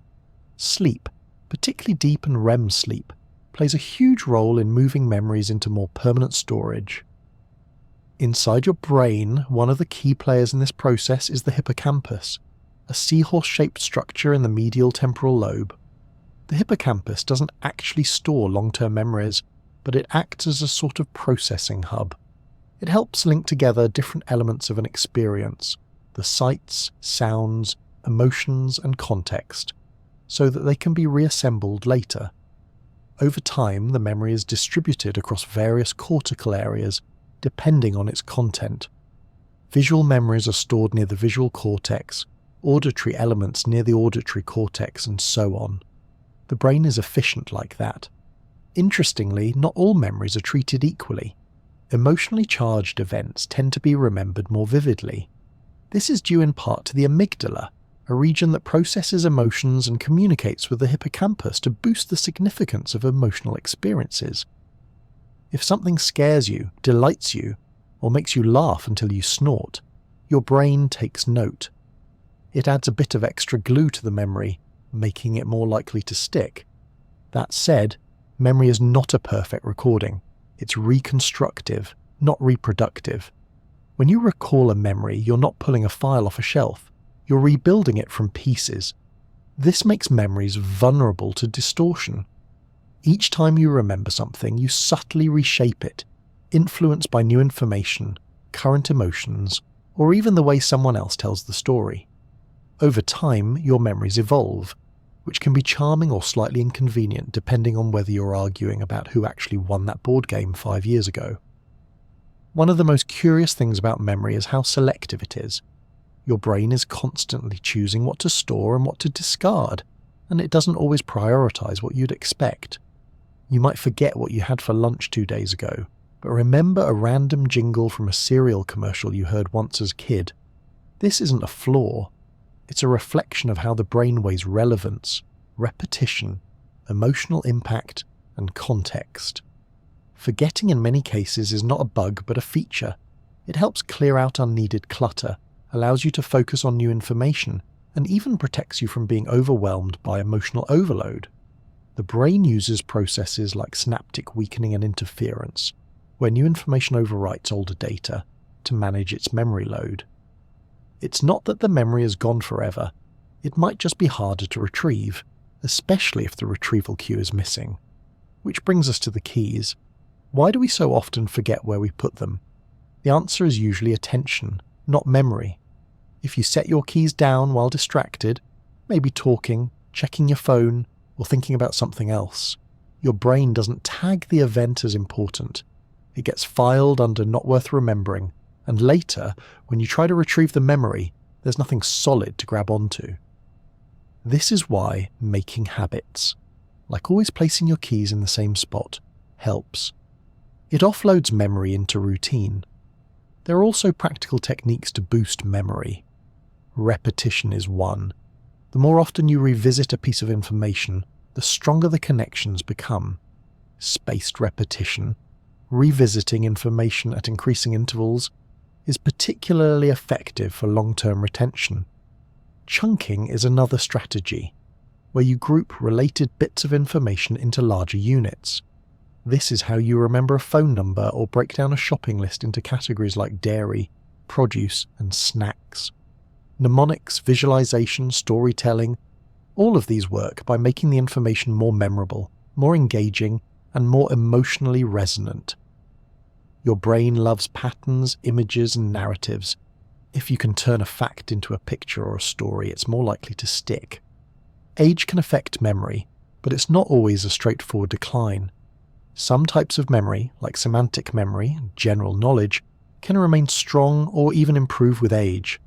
Sleep, particularly deep and REM sleep, plays a huge role in moving memories into more permanent storage. Inside your brain, one of the key players in this process is the hippocampus, a seahorse-shaped structure in the medial temporal lobe. The hippocampus doesn't actually store long-term memories, but it acts as a sort of processing hub. It helps link together different elements of an experience, the sights, sounds, emotions, and context, so that they can be reassembled later. Over time, the memory is distributed across various cortical areas, depending on its content. Visual memories are stored near the visual cortex, auditory elements near the auditory cortex, and so on. The brain is efficient like that. Interestingly, not all memories are treated equally. Emotionally charged events tend to be remembered more vividly. This is due in part to the amygdala, a region that processes emotions and communicates with the hippocampus to boost the significance of emotional experiences. If something scares you, delights you, or makes you laugh until you snort, your brain takes note. It adds a bit of extra glue to the memory, making it more likely to stick. That said, memory is not a perfect recording. It's reconstructive, not reproductive. When you recall a memory, you're not pulling a file off a shelf. You're rebuilding it from pieces. This makes memories vulnerable to distortion. Each time you remember something, you subtly reshape it, influenced by new information, current emotions, or even the way someone else tells the story. Over time, your memories evolve, which can be charming or slightly inconvenient depending on whether you're arguing about who actually won that board game 5 years ago. One of the most curious things about memory is how selective it is. Your brain is constantly choosing what to store and what to discard, and it doesn't always prioritize what you'd expect. You might forget what you had for lunch 2 days ago, But remember a random jingle from a cereal commercial you heard once as a kid? This isn't a flaw. It's a reflection of how the brain weighs relevance, repetition, emotional impact, and context. Forgetting in many cases is not a bug but a feature. It helps clear out unneeded clutter, allows you to focus on new information, and even protects you from being overwhelmed by emotional overload. The brain uses processes like synaptic weakening and interference, where new information overwrites older data, to manage its memory load. It's not that the memory is gone forever. It might just be harder to retrieve, especially if the retrieval queue is missing. Which brings us to the keys. Why do we so often forget where we put them? The answer is usually attention, not memory. If you set your keys down while distracted, maybe talking, checking your phone, or thinking about something else, your brain doesn't tag the event as important. It gets filed under not worth remembering, and later, when you try to retrieve the memory, there's nothing solid to grab onto. This is why making habits, like always placing your keys in the same spot, helps. It offloads memory into routine. There are also practical techniques to boost memory. Repetition is one. The more often you revisit a piece of information, the stronger the connections become. Spaced repetition, revisiting information at increasing intervals, is particularly effective for long-term retention. Chunking is another strategy, where you group related bits of information into larger units. This is how you remember a phone number or break down a shopping list into categories like dairy, produce, and snacks. Mnemonics, visualization, storytelling, all of these work by making the information more memorable, more engaging, and more emotionally resonant. Your brain loves patterns, images, and narratives. If you can turn a fact into a picture or a story, it's more likely to stick. Age can affect memory, but it's not always a straightforward decline. Some types of memory, like semantic memory and general knowledge, can remain strong or even improve with age.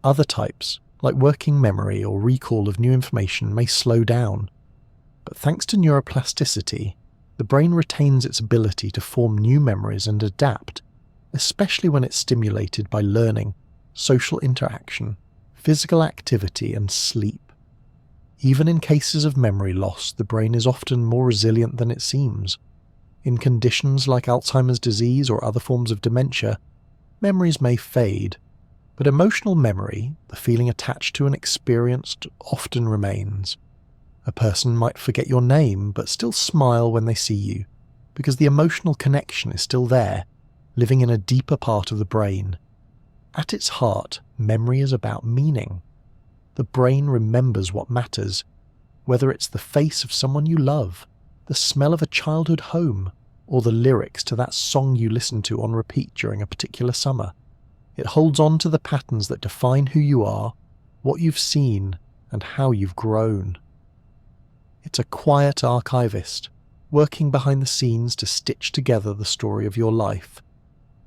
Other types, like working memory or recall of new information, may slow down. But thanks to neuroplasticity, the brain retains its ability to form new memories and adapt, especially when it's stimulated by learning, social interaction, physical activity, and sleep. Even in cases of memory loss, the brain is often more resilient than it seems. In conditions like Alzheimer's disease or other forms of dementia, memories may fade, but emotional memory, the feeling attached to an experience, often remains. A person might forget your name but still smile when they see you, because the emotional connection is still there, living in a deeper part of the brain. At its heart, memory is about meaning. The brain remembers what matters, whether it's the face of someone you love, the smell of a childhood home, or the lyrics to that song you listened to on repeat during a particular summer. It holds on to the patterns that define who you are, what you've seen, and how you've grown. It's a quiet archivist, working behind the scenes to stitch together the story of your life.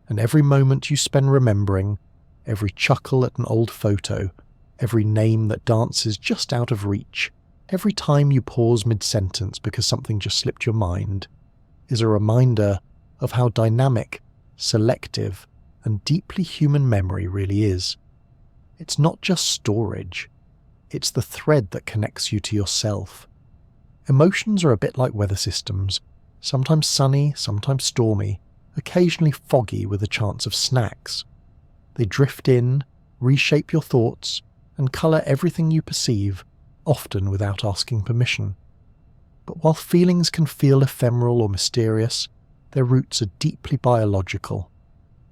And every moment you spend remembering, every chuckle at an old photo, every name that dances just out of reach, every time you pause mid-sentence because something just slipped your mind, is a reminder of how dynamic, selective, and deeply human memory really is. It's not just storage. It's the thread that connects you to yourself. Emotions are a bit like weather systems, sometimes sunny, sometimes stormy, occasionally foggy with a chance of snacks. They drift in, reshape your thoughts, and colour everything you perceive, often without asking permission. But while feelings can feel ephemeral or mysterious, their roots are deeply biological.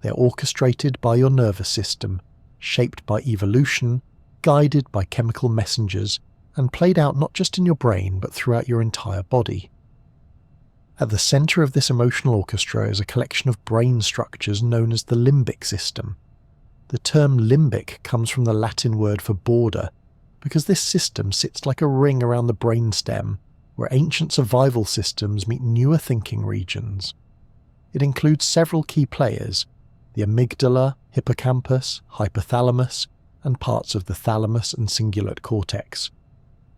They're orchestrated by your nervous system, shaped by evolution, guided by chemical messengers, and played out not just in your brain but throughout your entire body. At the centre of this emotional orchestra is a collection of brain structures known as the limbic system. The term limbic comes from the Latin word for border, because this system sits like a ring around the brainstem, where ancient survival systems meet newer thinking regions. It includes several key players: the amygdala, hippocampus, hypothalamus, and parts of the thalamus and cingulate cortex.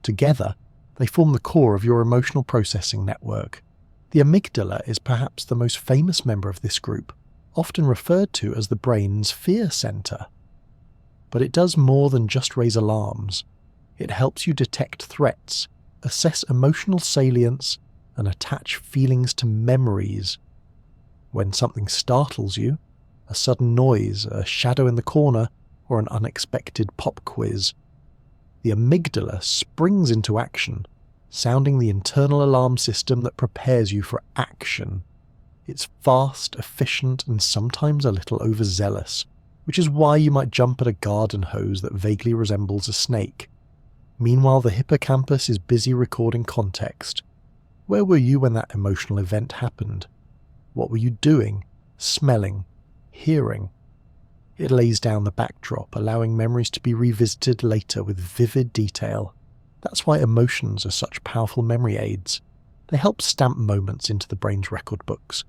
Together, they form the core of your emotional processing network, The amygdala is perhaps the most famous member of this group, often referred to as the brain's fear center. But it does more than just raise alarms. It helps you detect threats, assess emotional salience, and attach feelings to memories. When something startles you, a sudden noise, a shadow in the corner, or an unexpected pop quiz, the amygdala springs into action, sounding the internal alarm system that prepares you for action. It's fast, efficient, and sometimes a little overzealous, which is why you might jump at a garden hose that vaguely resembles a snake. Meanwhile, the hippocampus is busy recording context. Where were you when that emotional event happened? What were you doing, smelling, hearing? It lays down the backdrop, allowing memories to be revisited later with vivid detail. That's why emotions are such powerful memory aids. They help stamp moments into the brain's record books.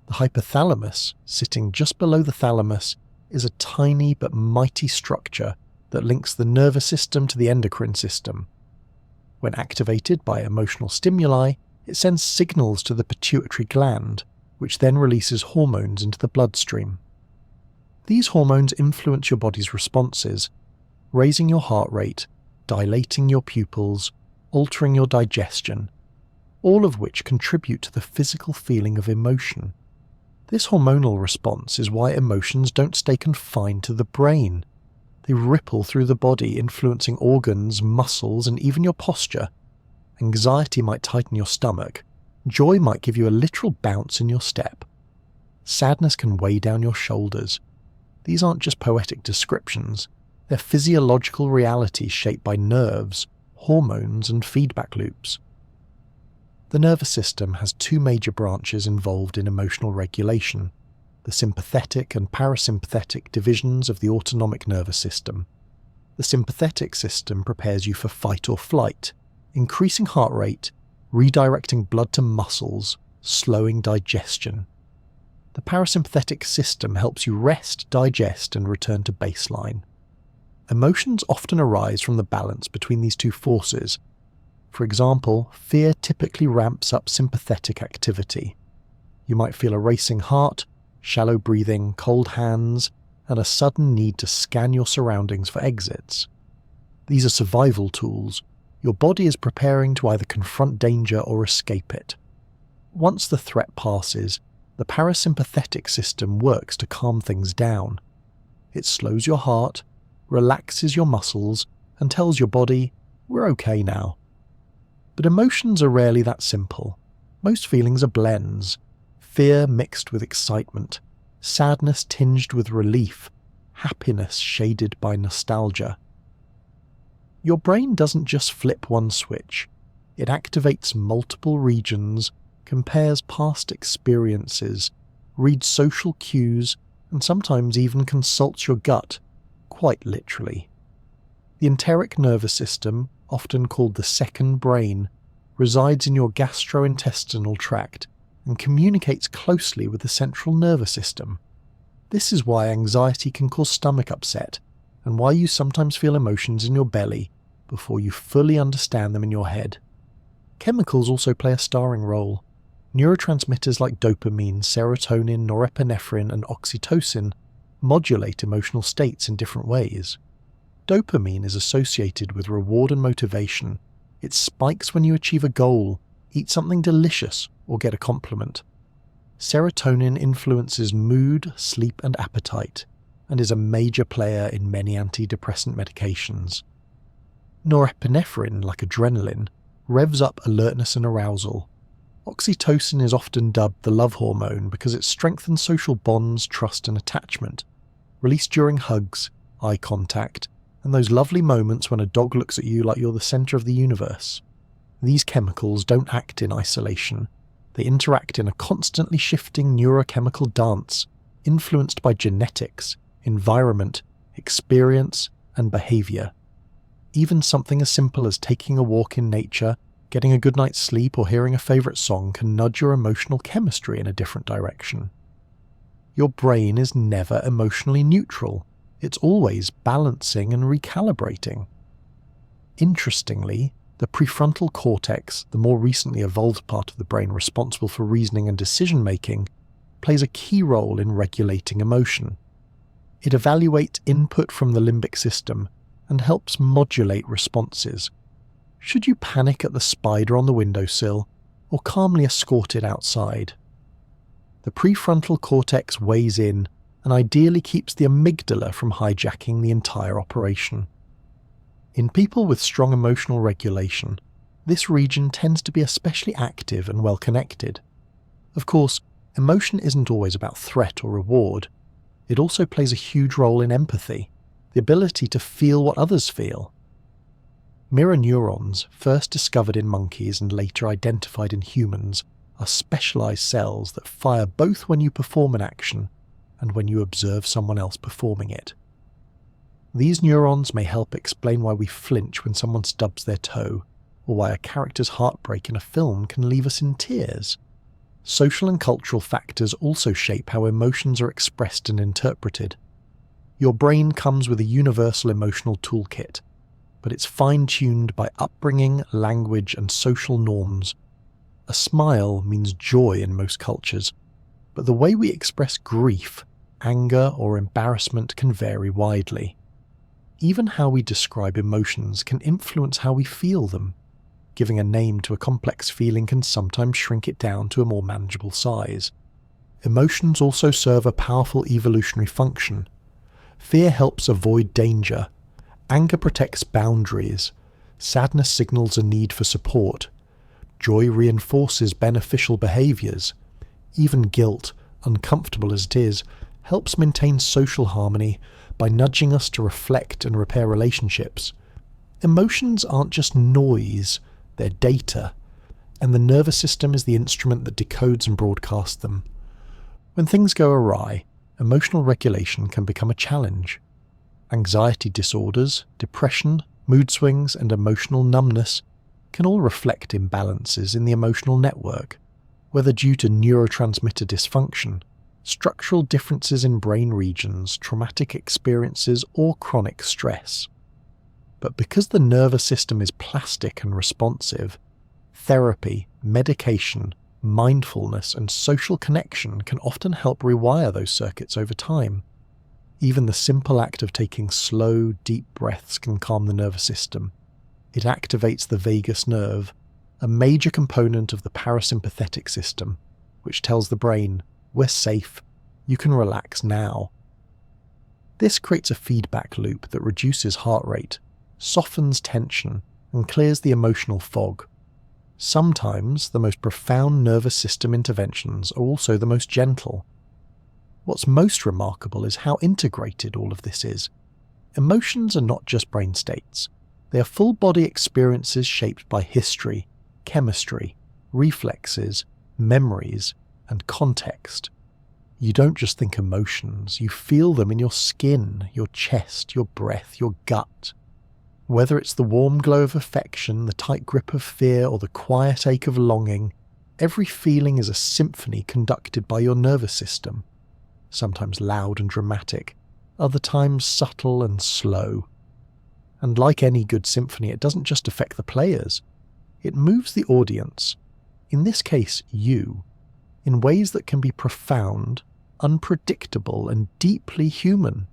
The hypothalamus, sitting just below the thalamus, is a tiny but mighty structure that links the nervous system to the endocrine system. When activated by emotional stimuli, it sends signals to the pituitary gland, which then releases hormones into the bloodstream. These hormones influence your body's responses, raising your heart rate, dilating your pupils, altering your digestion, all of which contribute to the physical feeling of emotion. This hormonal response is why emotions don't stay confined to the brain. They ripple through the body, influencing organs, muscles, and even your posture. Anxiety might tighten your stomach. Joy might give you a literal bounce in your step. Sadness can weigh down your shoulders. These aren't just poetic descriptions. They're physiological realities shaped by nerves, hormones, and feedback loops. The nervous system has two major branches involved in emotional regulation: the sympathetic and parasympathetic divisions of the autonomic nervous system. The sympathetic system prepares you for fight or flight, increasing heart rate, redirecting blood to muscles, slowing digestion. The parasympathetic system helps you rest, digest, and return to baseline. Emotions often arise from the balance between these two forces. For example, fear typically ramps up sympathetic activity. You might feel a racing heart, shallow breathing, cold hands, and a sudden need to scan your surroundings for exits. These are survival tools. Your body is preparing to either confront danger or escape it. Once the threat passes, the parasympathetic system works to calm things down. It slows your heart, relaxes your muscles, and tells your body, "We're okay now." But emotions are rarely that simple. Most feelings are blends. Fear mixed with excitement, sadness tinged with relief, happiness shaded by nostalgia. Your brain doesn't just flip one switch. It activates multiple regions, compares past experiences, reads social cues, and sometimes even consults your gut, quite literally. The enteric nervous system, often called the second brain, resides in your gastrointestinal tract and communicates closely with the central nervous system. This is why anxiety can cause stomach upset, and why you sometimes feel emotions in your belly before you fully understand them in your head. Chemicals also play a starring role. Neurotransmitters like dopamine, serotonin, norepinephrine, and oxytocin modulate emotional states in different ways. Dopamine is associated with reward and motivation. It spikes when you achieve a goal, eat something delicious, or get a compliment. Serotonin influences mood, sleep, and appetite, and is a major player in many antidepressant medications. Norepinephrine, like adrenaline, revs up alertness and arousal. Oxytocin is often dubbed the love hormone because it strengthens social bonds, trust, and attachment, released during hugs, eye contact, and those lovely moments when a dog looks at you like you're the center of the universe. These chemicals don't act in isolation. They interact in a constantly shifting neurochemical dance, influenced by genetics, environment, experience, and behavior. Even something as simple as taking a walk in nature, getting a good night's sleep, or hearing a favorite song can nudge your emotional chemistry in a different direction. Your brain is never emotionally neutral. It's always balancing and recalibrating. Interestingly, The prefrontal cortex, the more recently evolved part of the brain responsible for reasoning and decision-making, plays a key role in regulating emotion. It evaluates input from the limbic system and helps modulate responses. Should you panic at the spider on the windowsill or calmly escort it outside? The prefrontal cortex weighs in and ideally keeps the amygdala from hijacking the entire operation. In people with strong emotional regulation, this region tends to be especially active and well connected. Of course, emotion isn't always about threat or reward. It also plays a huge role in empathy, the ability to feel what others feel. Mirror neurons, first discovered in monkeys and later identified in humans, are specialized cells that fire both when you perform an action and when you observe someone else performing it. These neurons may help explain why we flinch when someone stubs their toe, or why a character's heartbreak in a film can leave us in tears. Social and cultural factors also shape how emotions are expressed and interpreted. Your brain comes with a universal emotional toolkit, but it's fine-tuned by upbringing, language, and social norms. A smile means joy in most cultures, but the way we express grief, anger, or embarrassment can vary widely. Even how we describe emotions can influence how we feel them. Giving a name to a complex feeling can sometimes shrink it down to a more manageable size. Emotions also serve a powerful evolutionary function. Fear helps avoid danger. Anger protects boundaries. Sadness signals a need for support. Joy reinforces beneficial behaviors. Even guilt, uncomfortable as it is, helps maintain social harmony by nudging us to reflect and repair relationships. Emotions aren't just noise, they're data, and the nervous system is the instrument that decodes and broadcasts them. When things go awry, emotional regulation can become a challenge. Anxiety disorders, depression, mood swings, and emotional numbness can all reflect imbalances in the emotional network, whether due to neurotransmitter dysfunction, structural differences in brain regions, traumatic experiences, or chronic stress. But because the nervous system is plastic and responsive, therapy, medication, mindfulness, and social connection can often help rewire those circuits over time. Even the simple act of taking slow, deep breaths can calm the nervous system. It activates the vagus nerve, a major component of the parasympathetic system, which tells the brain, "We're safe, you can relax now." This creates a feedback loop that reduces heart rate, softens tension, and clears the emotional fog. Sometimes the most profound nervous system interventions are also the most gentle. What's most remarkable is how integrated all of this is. Emotions are not just brain states. They are full-body experiences shaped by history, chemistry, reflexes, memories, and context. You don't just think emotions, you feel them in your skin, your chest, your breath, your gut. Whether it's the warm glow of affection, the tight grip of fear, or the quiet ache of longing, every feeling is a symphony conducted by your nervous system. Sometimes loud and dramatic, other times subtle and slow. And like any good symphony, it doesn't just affect the players. It moves the audience, in this case you, in ways that can be profound, unpredictable, and deeply human.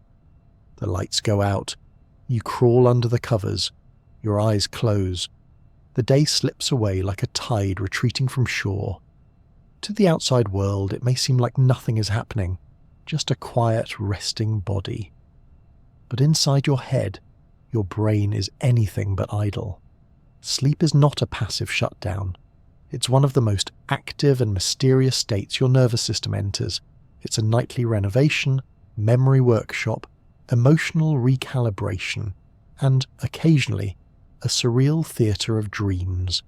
The lights go out. You crawl under the covers. Your eyes close. The day slips away like a tide retreating from shore. To the outside world, it may seem like nothing is happening, just a quiet, resting body. But inside your head, your brain is anything but idle. Sleep is not a passive shutdown. It's one of the most active and mysterious states your nervous system enters. It's a nightly renovation, memory workshop, emotional recalibration, and, occasionally, a surreal theatre of dreams.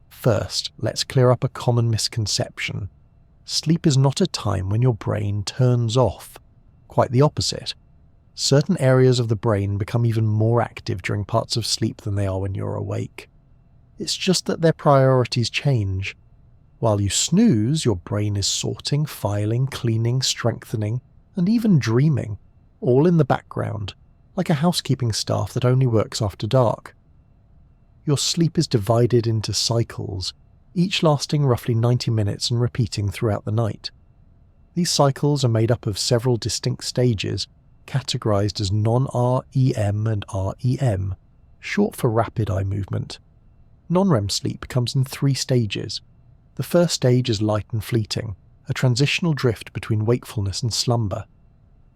First, let's clear up a common misconception. Sleep is not a time when your brain turns off. Quite the opposite. Certain areas of the brain become even more active during parts of sleep than they are when you're awake. It's just that their priorities change. While you snooze, your brain is sorting, filing, cleaning, strengthening, and even dreaming, all in the background, like a housekeeping staff that only works after dark. your sleep is divided into cycles, each lasting roughly 90 minutes and repeating throughout the night. These cycles are made up of several distinct stages, categorized as non-REM and REM, short for rapid eye movement. Non-REM sleep comes in 3 stages. The first stage is light and fleeting, a transitional drift between wakefulness and slumber.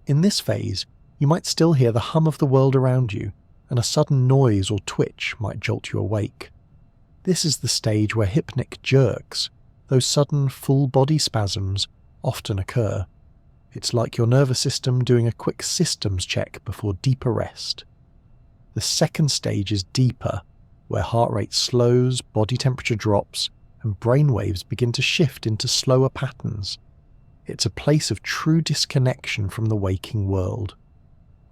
In this phase, you might still hear the hum of the world around you, and a sudden noise or twitch might jolt you awake. This is the stage where hypnic jerks, those sudden full-body spasms, often occur. It's like your nervous system doing a quick systems check before deeper rest. The second stage is deeper, where heart rate slows, body temperature drops, and brain waves begin to shift into slower patterns. It's a place of true disconnection from the waking world.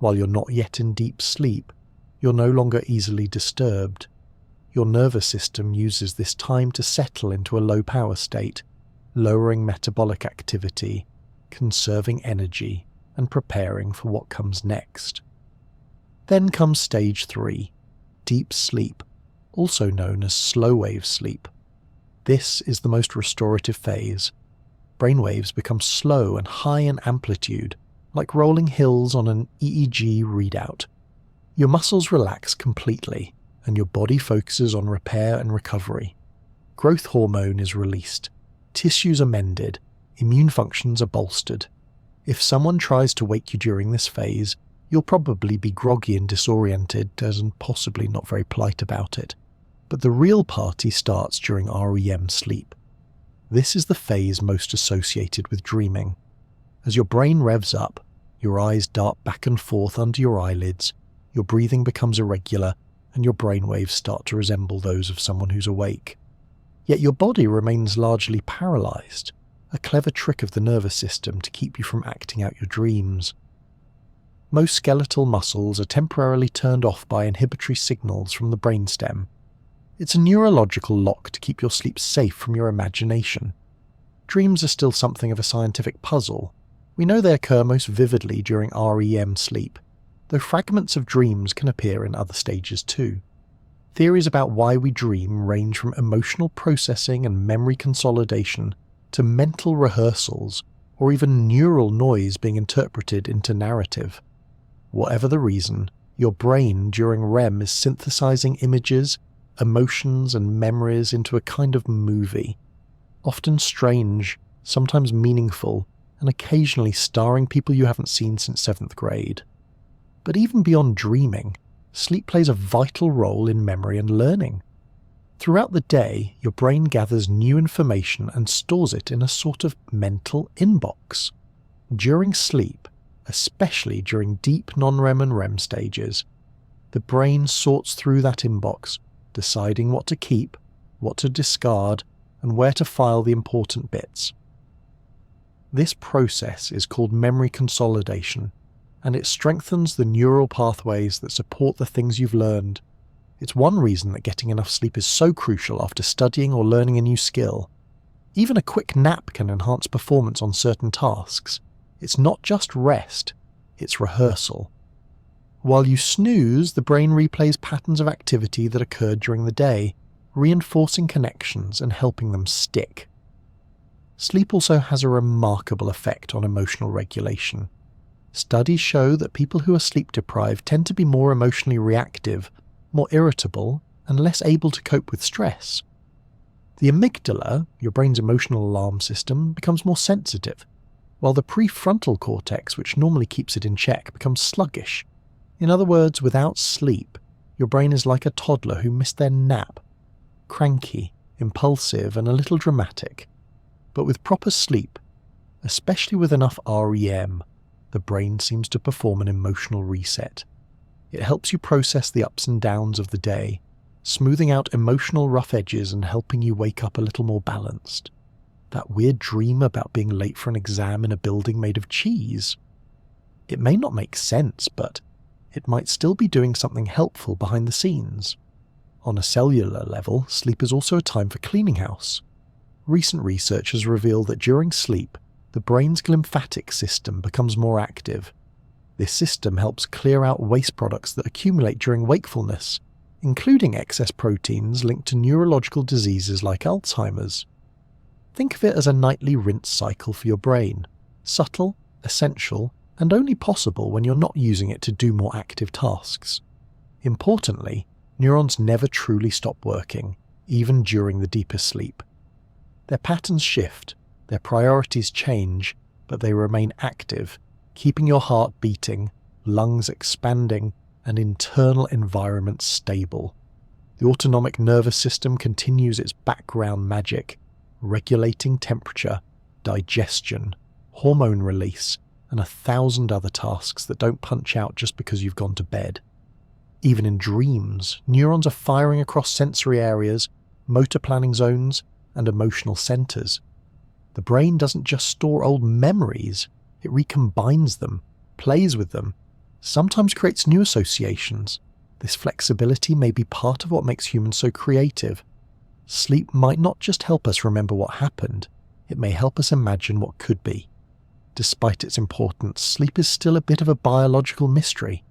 While you're not yet in deep sleep, you're no longer easily disturbed. Your nervous system uses this time to settle into a low-power state, lowering metabolic activity, conserving energy, and preparing for what comes next. Then comes stage 3, deep sleep, also known as slow-wave sleep. This is the most restorative phase. Brainwaves become slow and high in amplitude, like rolling hills on an EEG readout. Your muscles relax completely, and your body focuses on repair and recovery. Growth hormone is released, tissues are mended, immune functions are bolstered. If someone tries to wake you during this phase, you'll probably be groggy and disoriented and possibly not very polite about it. But the real party starts during REM sleep. This is the phase most associated with dreaming. As your brain revs up, your eyes dart back and forth under your eyelids, your breathing becomes irregular, and your brainwaves start to resemble those of someone who's awake. Yet your body remains largely paralyzed, a clever trick of the nervous system to keep you from acting out your dreams. Most skeletal muscles are temporarily turned off by inhibitory signals from the brainstem. It's a neurological lock to keep your sleep safe from your imagination. Dreams are still something of a scientific puzzle. We know they occur most vividly during REM sleep, though fragments of dreams can appear in other stages too. Theories about why we dream range from emotional processing and memory consolidation to mental rehearsals, or even neural noise being interpreted into narrative. Whatever the reason, your brain during REM is synthesizing images, emotions and memories into a kind of movie, often strange, sometimes meaningful, and occasionally starring people you haven't seen since 7th grade. But even beyond dreaming, sleep plays a vital role in memory and learning. Throughout the day, your brain gathers new information and stores it in a sort of mental inbox. During sleep, especially during deep non-REM and REM stages, the brain sorts through that inbox, deciding what to keep, what to discard, and where to file the important bits. This process is called memory consolidation, and it strengthens the neural pathways that support the things you've learned. It's one reason that getting enough sleep is so crucial after studying or learning a new skill. Even a quick nap can enhance performance on certain tasks. It's not just rest, it's rehearsal. While you snooze, the brain replays patterns of activity that occurred during the day, reinforcing connections and helping them stick. Sleep also has a remarkable effect on emotional regulation. Studies show that people who are sleep deprived tend to be more emotionally reactive, more irritable, and less able to cope with stress. The amygdala, your brain's emotional alarm system, becomes more sensitive, while the prefrontal cortex, which normally keeps it in check, becomes sluggish. In other words, without sleep, your brain is like a toddler who missed their nap, cranky, impulsive, and a little dramatic. But with proper sleep, especially with enough REM, the brain seems to perform an emotional reset. It helps you process the ups and downs of the day, smoothing out emotional rough edges and helping you wake up a little more balanced. That weird dream about being late for an exam in a building made of cheese. It may not make sense, but it might still be doing something helpful behind the scenes. On a cellular level, sleep is also a time for cleaning house. Recent research has revealed that during sleep, the brain's glymphatic system becomes more active. This system helps clear out waste products that accumulate during wakefulness, including excess proteins linked to neurological diseases like Alzheimer's. Think of it as a nightly rinse cycle for your brain, subtle, essential, and only possible when you're not using it to do more active tasks. Importantly, neurons never truly stop working, even during the deepest sleep. Their patterns shift, their priorities change, but they remain active, keeping your heart beating, lungs expanding, and internal environment stable. The autonomic nervous system continues its background magic, regulating temperature, digestion, hormone release, and 1,000 other tasks that don't punch out just because you've gone to bed. Even in dreams, neurons are firing across sensory areas, motor planning zones, and emotional centers. The brain doesn't just store old memories, it recombines them, plays with them, sometimes creates new associations. This flexibility may be part of what makes humans so creative. Sleep might not just help us remember what happened, it may help us imagine what could be. Despite its importance, sleep is still a bit of a biological mystery.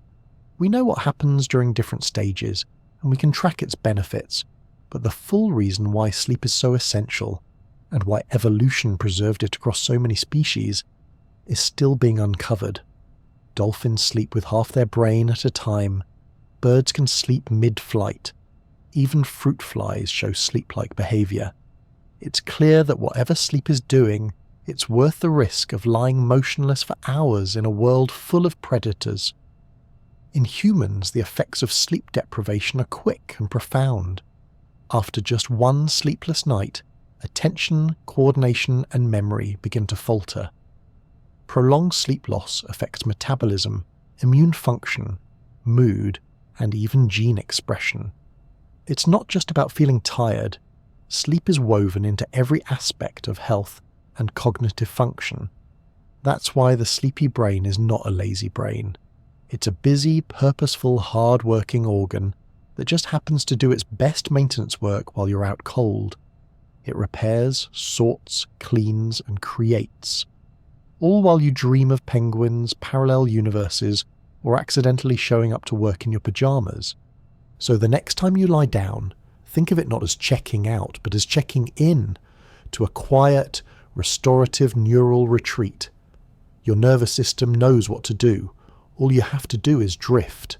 We know what happens during different stages, and we can track its benefits, but the full reason why sleep is so essential, and why evolution preserved it across so many species, is still being uncovered. Dolphins sleep with half their brain at a time. Birds can sleep mid-flight. Even fruit flies show sleep-like behavior. It's clear that whatever sleep is doing, it's worth the risk of lying motionless for hours in a world full of predators. In humans, the effects of sleep deprivation are quick and profound. After just one sleepless night, attention, coordination, and memory begin to falter. Prolonged sleep loss affects metabolism, immune function, mood, and even gene expression. It's not just about feeling tired. Sleep is woven into every aspect of health and cognitive function. That's why the sleepy brain is not a lazy brain. It's a busy, purposeful, hard-working organ that just happens to do its best maintenance work while you're out cold. It repairs, sorts, cleans, and creates. All while you dream of penguins, parallel universes, or accidentally showing up to work in your pajamas. So the next time you lie down, think of it not as checking out, but as checking in to a quiet, restorative neural retreat. Your nervous system knows what to do. All you have to do is drift.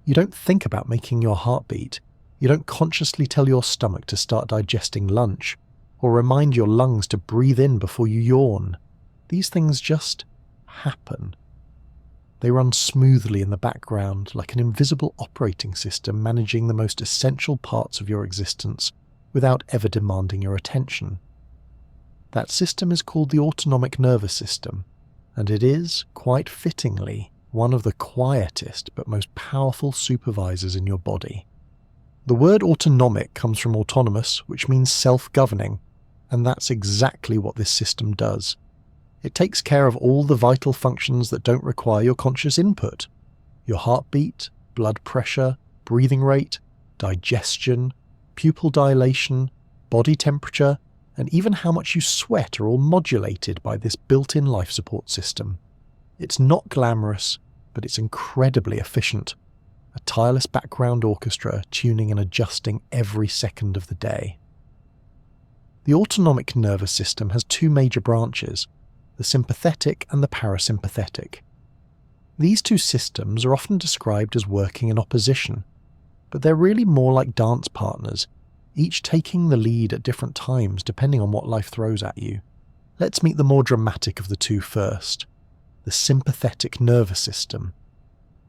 You don't think about making your heart beat. You don't consciously tell your stomach to start digesting lunch, or remind your lungs to breathe in before you yawn. These things just happen. They run smoothly in the background, like an invisible operating system managing the most essential parts of your existence without ever demanding your attention. That system is called the autonomic nervous system, and it is, quite fittingly, one of the quietest but most powerful supervisors in your body. The word autonomic comes from autonomous, which means self-governing, and that's exactly what this system does. It takes care of all the vital functions that don't require your conscious input. Your heartbeat, blood pressure, breathing rate, digestion, pupil dilation, body temperature, and even how much you sweat are all modulated by this built-in life support system. It's not glamorous, but it's incredibly efficient. A tireless background orchestra tuning and adjusting every second of the day. The autonomic nervous system has two major branches, the sympathetic and the parasympathetic. These two systems are often described as working in opposition, but they're really more like dance partners, each taking the lead at different times depending on what life throws at you. Let's meet the more dramatic of the two first, the sympathetic nervous system.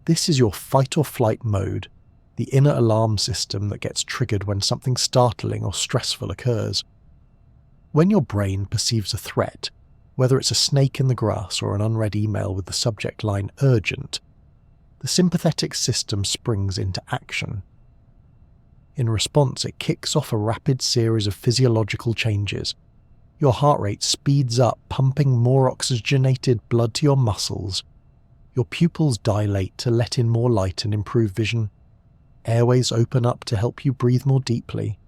This is your fight or flight mode, the inner alarm system that gets triggered when something startling or stressful occurs. When your brain perceives a threat, whether it's a snake in the grass or an unread email with the subject line urgent, the sympathetic system springs into action. In response, it kicks off a rapid series of physiological changes. Your heart rate speeds up, pumping more oxygenated blood to your muscles. Your pupils dilate to let in more light and improve vision. Airways open up to help you breathe more deeply.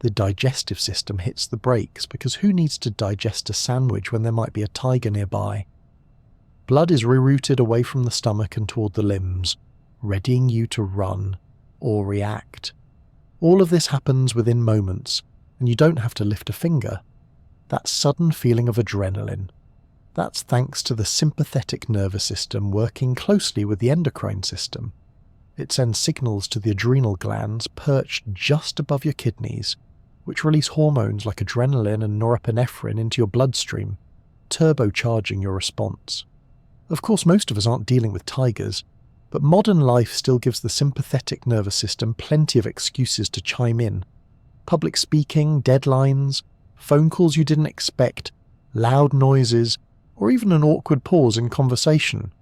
The digestive system hits the brakes because who needs to digest a sandwich when there might be a tiger nearby? Blood is rerouted away from the stomach and toward the limbs, readying you to run, or react. All of this happens within moments, and you don't have to lift a finger. That sudden feeling of adrenaline, that's thanks to the sympathetic nervous system working closely with the endocrine system. It sends signals to the adrenal glands perched just above your kidneys, which release hormones like adrenaline and norepinephrine into your bloodstream, turbocharging your response. Of course, most of us aren't dealing with tigers, but modern life still gives the sympathetic nervous system plenty of excuses to chime in. Public speaking, deadlines, phone calls you didn't expect, loud noises, or even an awkward pause in conversation.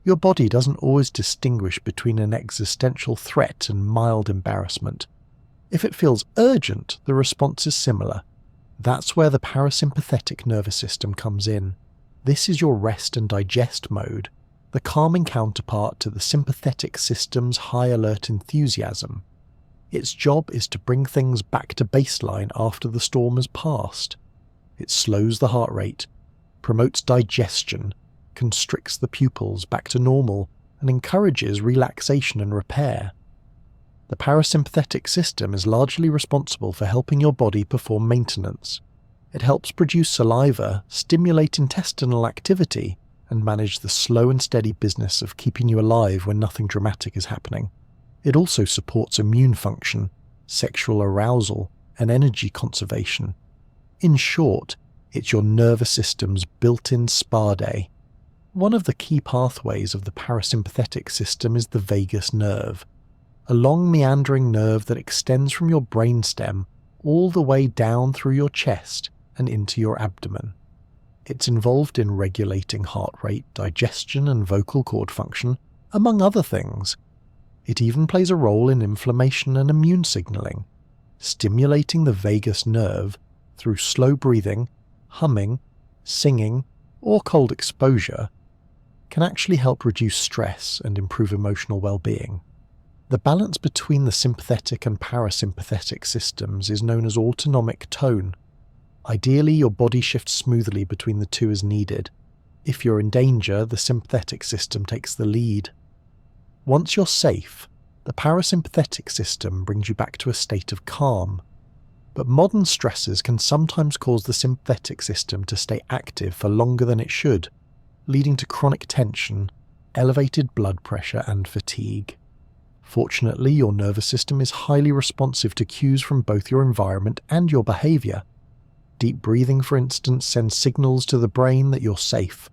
Your body doesn't always distinguish between an existential threat and mild embarrassment. If it feels urgent, the response is similar. That's where the parasympathetic nervous system comes in. This is your rest and digest mode, the calming counterpart to the sympathetic system's high alert enthusiasm. Its job is to bring things back to baseline after the storm has passed. It slows the heart rate, promotes digestion, constricts the pupils back to normal, and encourages relaxation and repair. The parasympathetic system is largely responsible for helping your body perform maintenance. It helps produce saliva, stimulate intestinal activity, and manage the slow and steady business of keeping you alive when nothing dramatic is happening. It also supports immune function, sexual arousal, and energy conservation. In short, it's your nervous system's built-in spa day. One of the key pathways of the parasympathetic system is the vagus nerve, a long meandering nerve that extends from your brainstem all the way down through your chest and into your abdomen. It's involved in regulating heart rate, digestion, and vocal cord function, among other things. It even plays a role in inflammation and immune signaling. Stimulating the vagus nerve through slow breathing, humming, singing, or cold exposure can actually help reduce stress and improve emotional well-being. The balance between the sympathetic and parasympathetic systems is known as autonomic tone. Ideally, your body shifts smoothly between the two as needed. If you're in danger, the sympathetic system takes the lead. Once you're safe, the parasympathetic system brings you back to a state of calm. But modern stresses can sometimes cause the sympathetic system to stay active for longer than it should, leading to chronic tension, elevated blood pressure, and fatigue. Fortunately, your nervous system is highly responsive to cues from both your environment and your behavior. Deep breathing, for instance, sends signals to the brain that you're safe.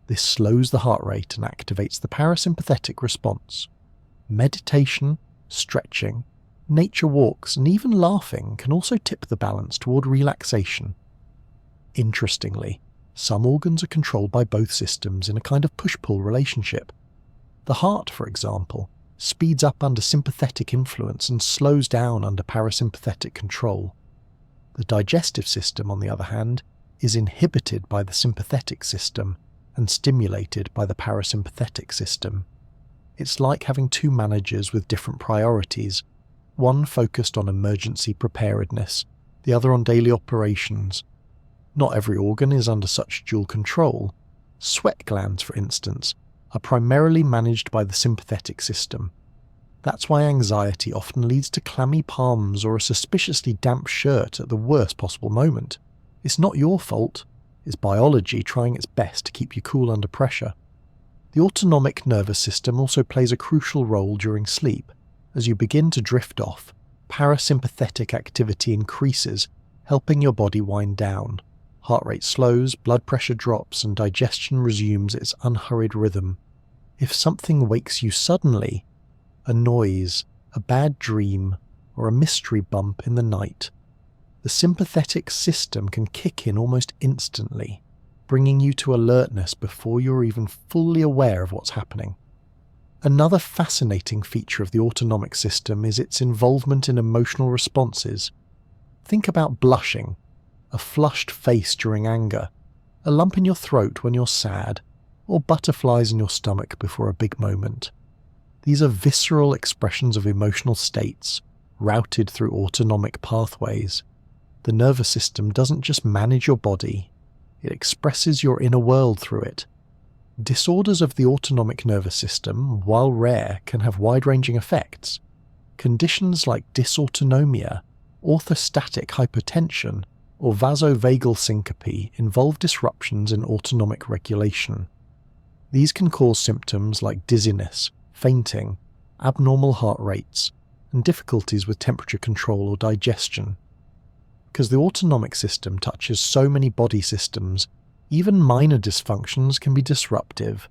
This slows the heart rate and activates the parasympathetic response. Meditation, stretching, nature walks, and even laughing can also tip the balance toward relaxation. Interestingly, some organs are controlled by both systems in a kind of push-pull relationship. The heart, for example, speeds up under sympathetic influence and slows down under parasympathetic control. The digestive system, on the other hand, is inhibited by the sympathetic system and stimulated by the parasympathetic system. It's like having two managers with different priorities, one focused on emergency preparedness, the other on daily operations. Not every organ is under such dual control. Sweat glands, for instance, are primarily managed by the sympathetic system. That's why anxiety often leads to clammy palms or a suspiciously damp shirt at the worst possible moment. It's not your fault. It's biology trying its best to keep you cool under pressure. The autonomic nervous system also plays a crucial role during sleep. As you begin to drift off, parasympathetic activity increases, helping your body wind down. Heart rate slows, blood pressure drops, and digestion resumes its unhurried rhythm. If something wakes you suddenly, a noise, a bad dream, or a mystery bump in the night, the sympathetic system can kick in almost instantly, bringing you to alertness before you're even fully aware of what's happening. Another fascinating feature of the autonomic system is its involvement in emotional responses. Think about blushing, a flushed face during anger, a lump in your throat when you're sad, or butterflies in your stomach before a big moment. These are visceral expressions of emotional states, routed through autonomic pathways. The nervous system doesn't just manage your body, it expresses your inner world through it. Disorders of the autonomic nervous system, while rare, can have wide-ranging effects. Conditions like dysautonomia, orthostatic hypotension, or vasovagal syncope involve disruptions in autonomic regulation. These can cause symptoms like dizziness, fainting, abnormal heart rates, and difficulties with temperature control or digestion. Because the autonomic system touches so many body systems, even minor dysfunctions can be disruptive.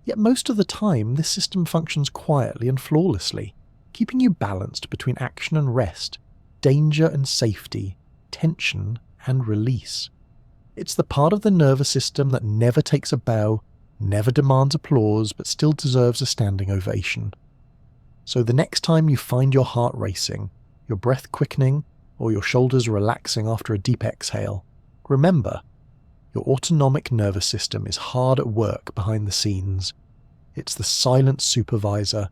Yet most of the time, this system functions quietly and flawlessly, keeping you balanced between action and rest, danger and safety, tension and release. It's the part of the nervous system that never takes a bow, never demands applause, but still deserves a standing ovation. So the next time you find your heart racing, your breath quickening, or your shoulders relaxing after a deep exhale, remember, your autonomic nervous system is hard at work behind the scenes. It's the silent supervisor,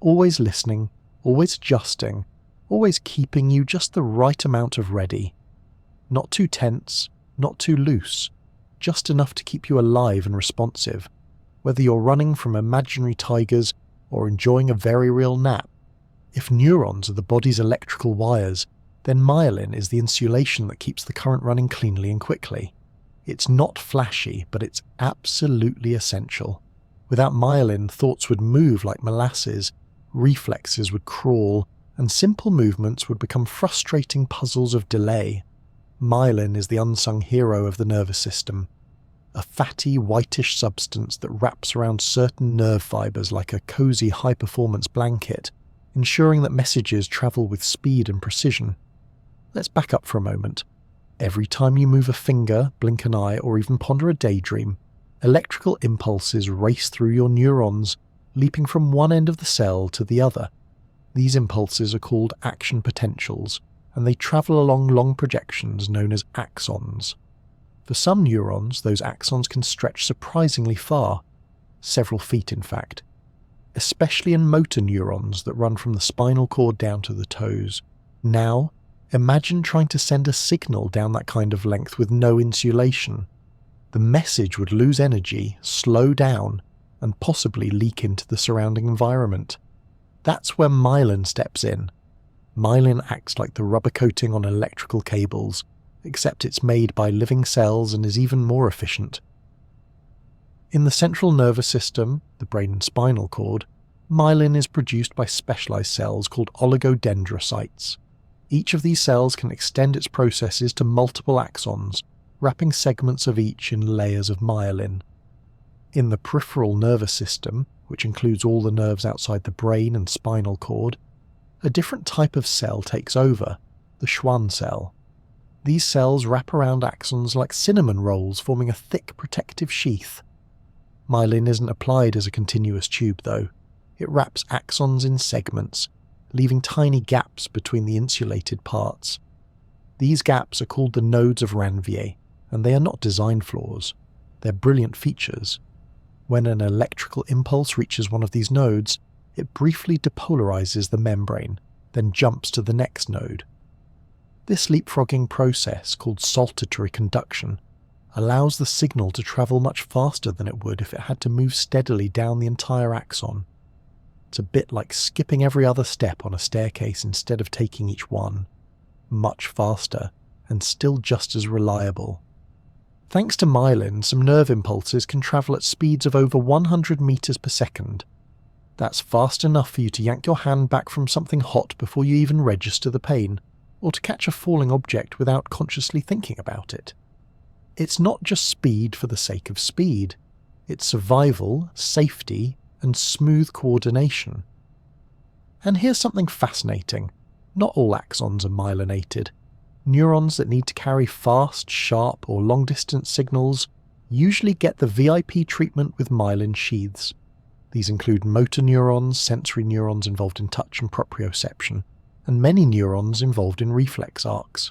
always listening, always adjusting, always keeping you just the right amount of ready. Not too tense, not too loose, just enough to keep you alive and responsive, whether you're running from imaginary tigers or enjoying a very real nap. If neurons are the body's electrical wires, then myelin is the insulation that keeps the current running cleanly and quickly. It's not flashy, but it's absolutely essential. Without myelin, thoughts would move like molasses, reflexes would crawl, and simple movements would become frustrating puzzles of delay. Myelin is the unsung hero of the nervous system, a fatty, whitish substance that wraps around certain nerve fibers like a cozy high-performance blanket, ensuring that messages travel with speed and precision. Let's back up for a moment. Every time you move a finger, blink an eye, or even ponder a daydream, electrical impulses race through your neurons, leaping from one end of the cell to the other. These impulses are called action potentials, and they travel along long projections known as axons. For some neurons, those axons can stretch surprisingly far, several feet in fact, especially in motor neurons that run from the spinal cord down to the toes. Now, imagine trying to send a signal down that kind of length with no insulation. The message would lose energy, slow down, and possibly leak into the surrounding environment. That's where myelin steps in. Myelin acts like the rubber coating on electrical cables, except it's made by living cells and is even more efficient. In the central nervous system, the brain and spinal cord, myelin is produced by specialized cells called oligodendrocytes. Each of these cells can extend its processes to multiple axons, wrapping segments of each in layers of myelin. In the peripheral nervous system, which includes all the nerves outside the brain and spinal cord, a different type of cell takes over, the Schwann cell. These cells wrap around axons like cinnamon rolls, forming a thick protective sheath. Myelin isn't applied as a continuous tube though. It wraps axons in segments, leaving tiny gaps between the insulated parts. These gaps are called the nodes of Ranvier, and they are not design flaws. They're brilliant features. When an electrical impulse reaches one of these nodes, it briefly depolarizes the membrane, then jumps to the next node. This leapfrogging process, called saltatory conduction, allows the signal to travel much faster than it would if it had to move steadily down the entire axon. It's a bit like skipping every other step on a staircase instead of taking each one. Much faster, and still just as reliable. Thanks to myelin, some nerve impulses can travel at speeds of over 100 meters per second. That's fast enough for you to yank your hand back from something hot before you even register the pain, or to catch a falling object without consciously thinking about it. It's not just speed for the sake of speed. It's survival, safety, and smooth coordination. And here's something fascinating. Not all axons are myelinated. Neurons that need to carry fast, sharp, or long-distance signals usually get the VIP treatment with myelin sheaths. These include motor neurons, sensory neurons involved in touch and proprioception, and many neurons involved in reflex arcs.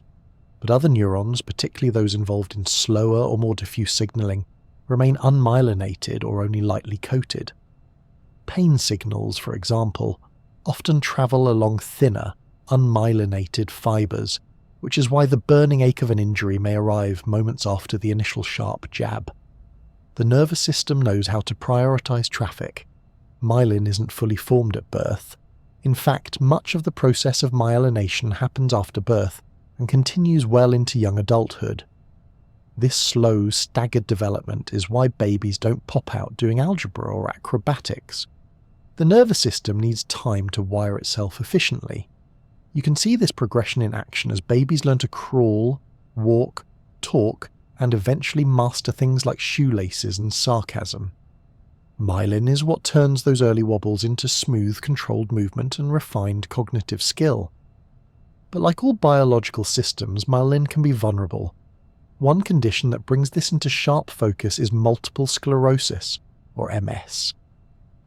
But other neurons, particularly those involved in slower or more diffuse signaling, remain unmyelinated or only lightly coated. Pain signals, for example, often travel along thinner, unmyelinated fibers, which is why the burning ache of an injury may arrive moments after the initial sharp jab. The nervous system knows how to prioritize traffic. Myelin isn't fully formed at birth. In fact, much of the process of myelination happens after birth and continues well into young adulthood. This slow, staggered development is why babies don't pop out doing algebra or acrobatics. The nervous system needs time to wire itself efficiently. You can see this progression in action as babies learn to crawl, walk, talk, and eventually master things like shoelaces and sarcasm. Myelin is what turns those early wobbles into smooth, controlled movement and refined cognitive skill. But like all biological systems, myelin can be vulnerable. One condition that brings this into sharp focus is multiple sclerosis, or MS.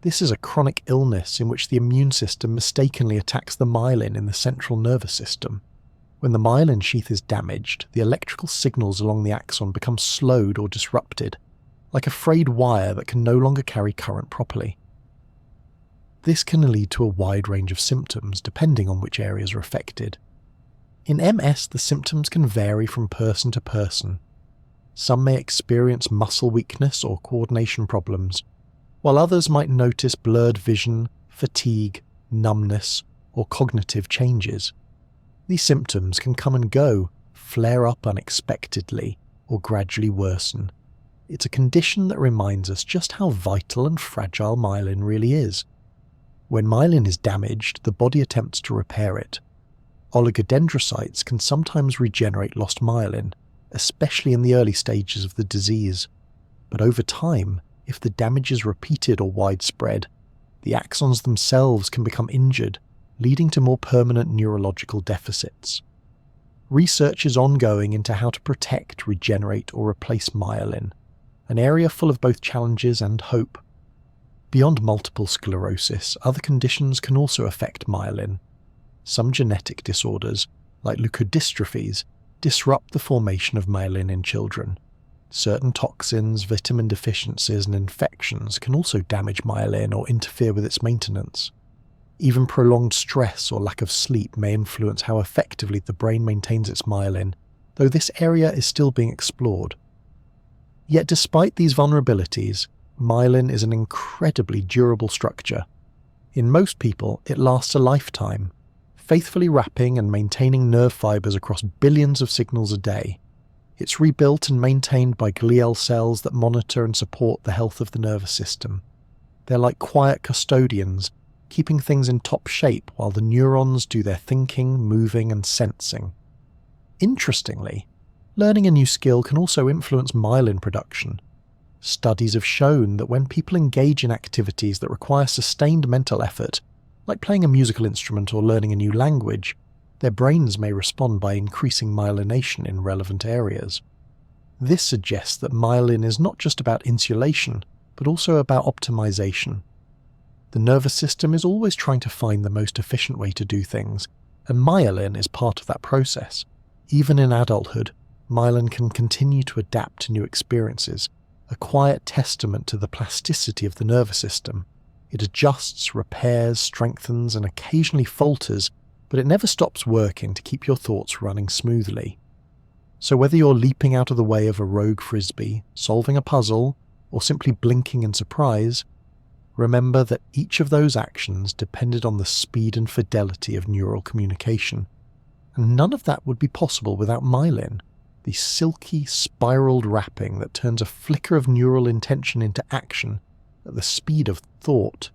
This is a chronic illness in which the immune system mistakenly attacks the myelin in the central nervous system. When the myelin sheath is damaged, the electrical signals along the axon become slowed or disrupted, like a frayed wire that can no longer carry current properly. This can lead to a wide range of symptoms depending on which areas are affected. In MS, the symptoms can vary from person to person. Some may experience muscle weakness or coordination problems, while others might notice blurred vision, fatigue, numbness, or cognitive changes. These symptoms can come and go, flare up unexpectedly, or gradually worsen. It's a condition that reminds us just how vital and fragile myelin really is. When myelin is damaged, the body attempts to repair it. Oligodendrocytes can sometimes regenerate lost myelin, especially in the early stages of the disease. But over time, if the damage is repeated or widespread, the axons themselves can become injured, leading to more permanent neurological deficits. Research is ongoing into how to protect, regenerate, or replace myelin, an area full of both challenges and hope. Beyond multiple sclerosis, other conditions can also affect myelin. Some genetic disorders, like leukodystrophies, disrupt the formation of myelin in children. Certain toxins, vitamin deficiencies, and infections can also damage myelin or interfere with its maintenance. Even prolonged stress or lack of sleep may influence how effectively the brain maintains its myelin, though this area is still being explored. Yet despite these vulnerabilities, myelin is an incredibly durable structure. In most people, it lasts a lifetime, faithfully wrapping and maintaining nerve fibers across billions of signals a day. It's rebuilt and maintained by glial cells that monitor and support the health of the nervous system. They're like quiet custodians, keeping things in top shape while the neurons do their thinking, moving, and sensing. Interestingly, learning a new skill can also influence myelin production. Studies have shown that when people engage in activities that require sustained mental effort, like playing a musical instrument or learning a new language, their brains may respond by increasing myelination in relevant areas. This suggests that myelin is not just about insulation, but also about optimization. The nervous system is always trying to find the most efficient way to do things, and myelin is part of that process. Even in adulthood, myelin can continue to adapt to new experiences, a quiet testament to the plasticity of the nervous system. It adjusts, repairs, strengthens, and occasionally falters, but it never stops working to keep your thoughts running smoothly. So whether you're leaping out of the way of a rogue frisbee, solving a puzzle, or simply blinking in surprise, remember that each of those actions depended on the speed and fidelity of neural communication, and none of that would be possible without myelin, the silky, spiraled wrapping that turns a flicker of neural intention into action at the speed of thought.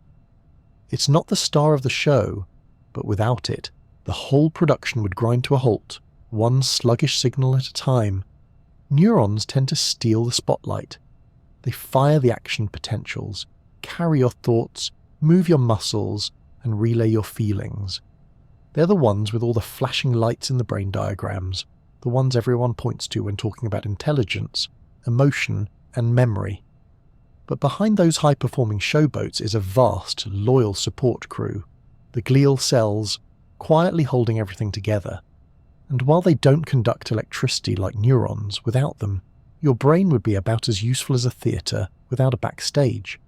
It's not the star of the show, but without it, the whole production would grind to a halt, one sluggish signal at a time. Neurons tend to steal the spotlight. They fire the action potentials, carry your thoughts, move your muscles, and relay your feelings. They're the ones with all the flashing lights in the brain diagrams, the ones everyone points to when talking about intelligence, emotion, and memory. But behind those high-performing showboats is a vast, loyal support crew, the glial cells, quietly holding everything together. And while they don't conduct electricity like neurons, without them, your brain would be about as useful as a theatre without a backstage.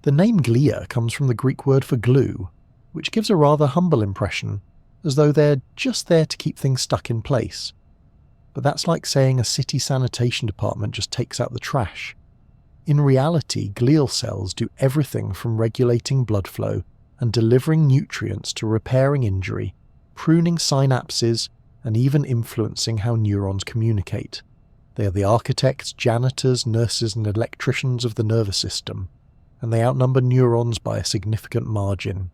The name Glia comes from the Greek word for glue, which gives a rather humble impression, as though they're just there to keep things stuck in place. But that's like saying a city sanitation department just takes out the trash. In reality, glial cells do everything from regulating blood flow and delivering nutrients to repairing injury, pruning synapses, and even influencing how neurons communicate. They are the architects, janitors, nurses, and electricians of the nervous system, and they outnumber neurons by a significant margin.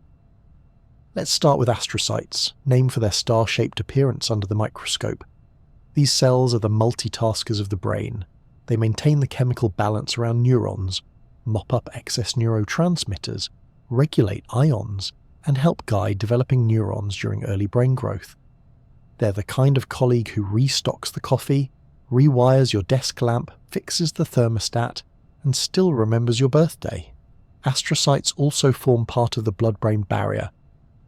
Let's start with astrocytes, named for their star-shaped appearance under the microscope. These cells are the multitaskers of the brain. They maintain the chemical balance around neurons, mop up excess neurotransmitters, regulate ions, and help guide developing neurons during early brain growth. They're the kind of colleague who restocks the coffee, rewires your desk lamp, fixes the thermostat, and still remembers your birthday. Astrocytes also form part of the blood-brain barrier,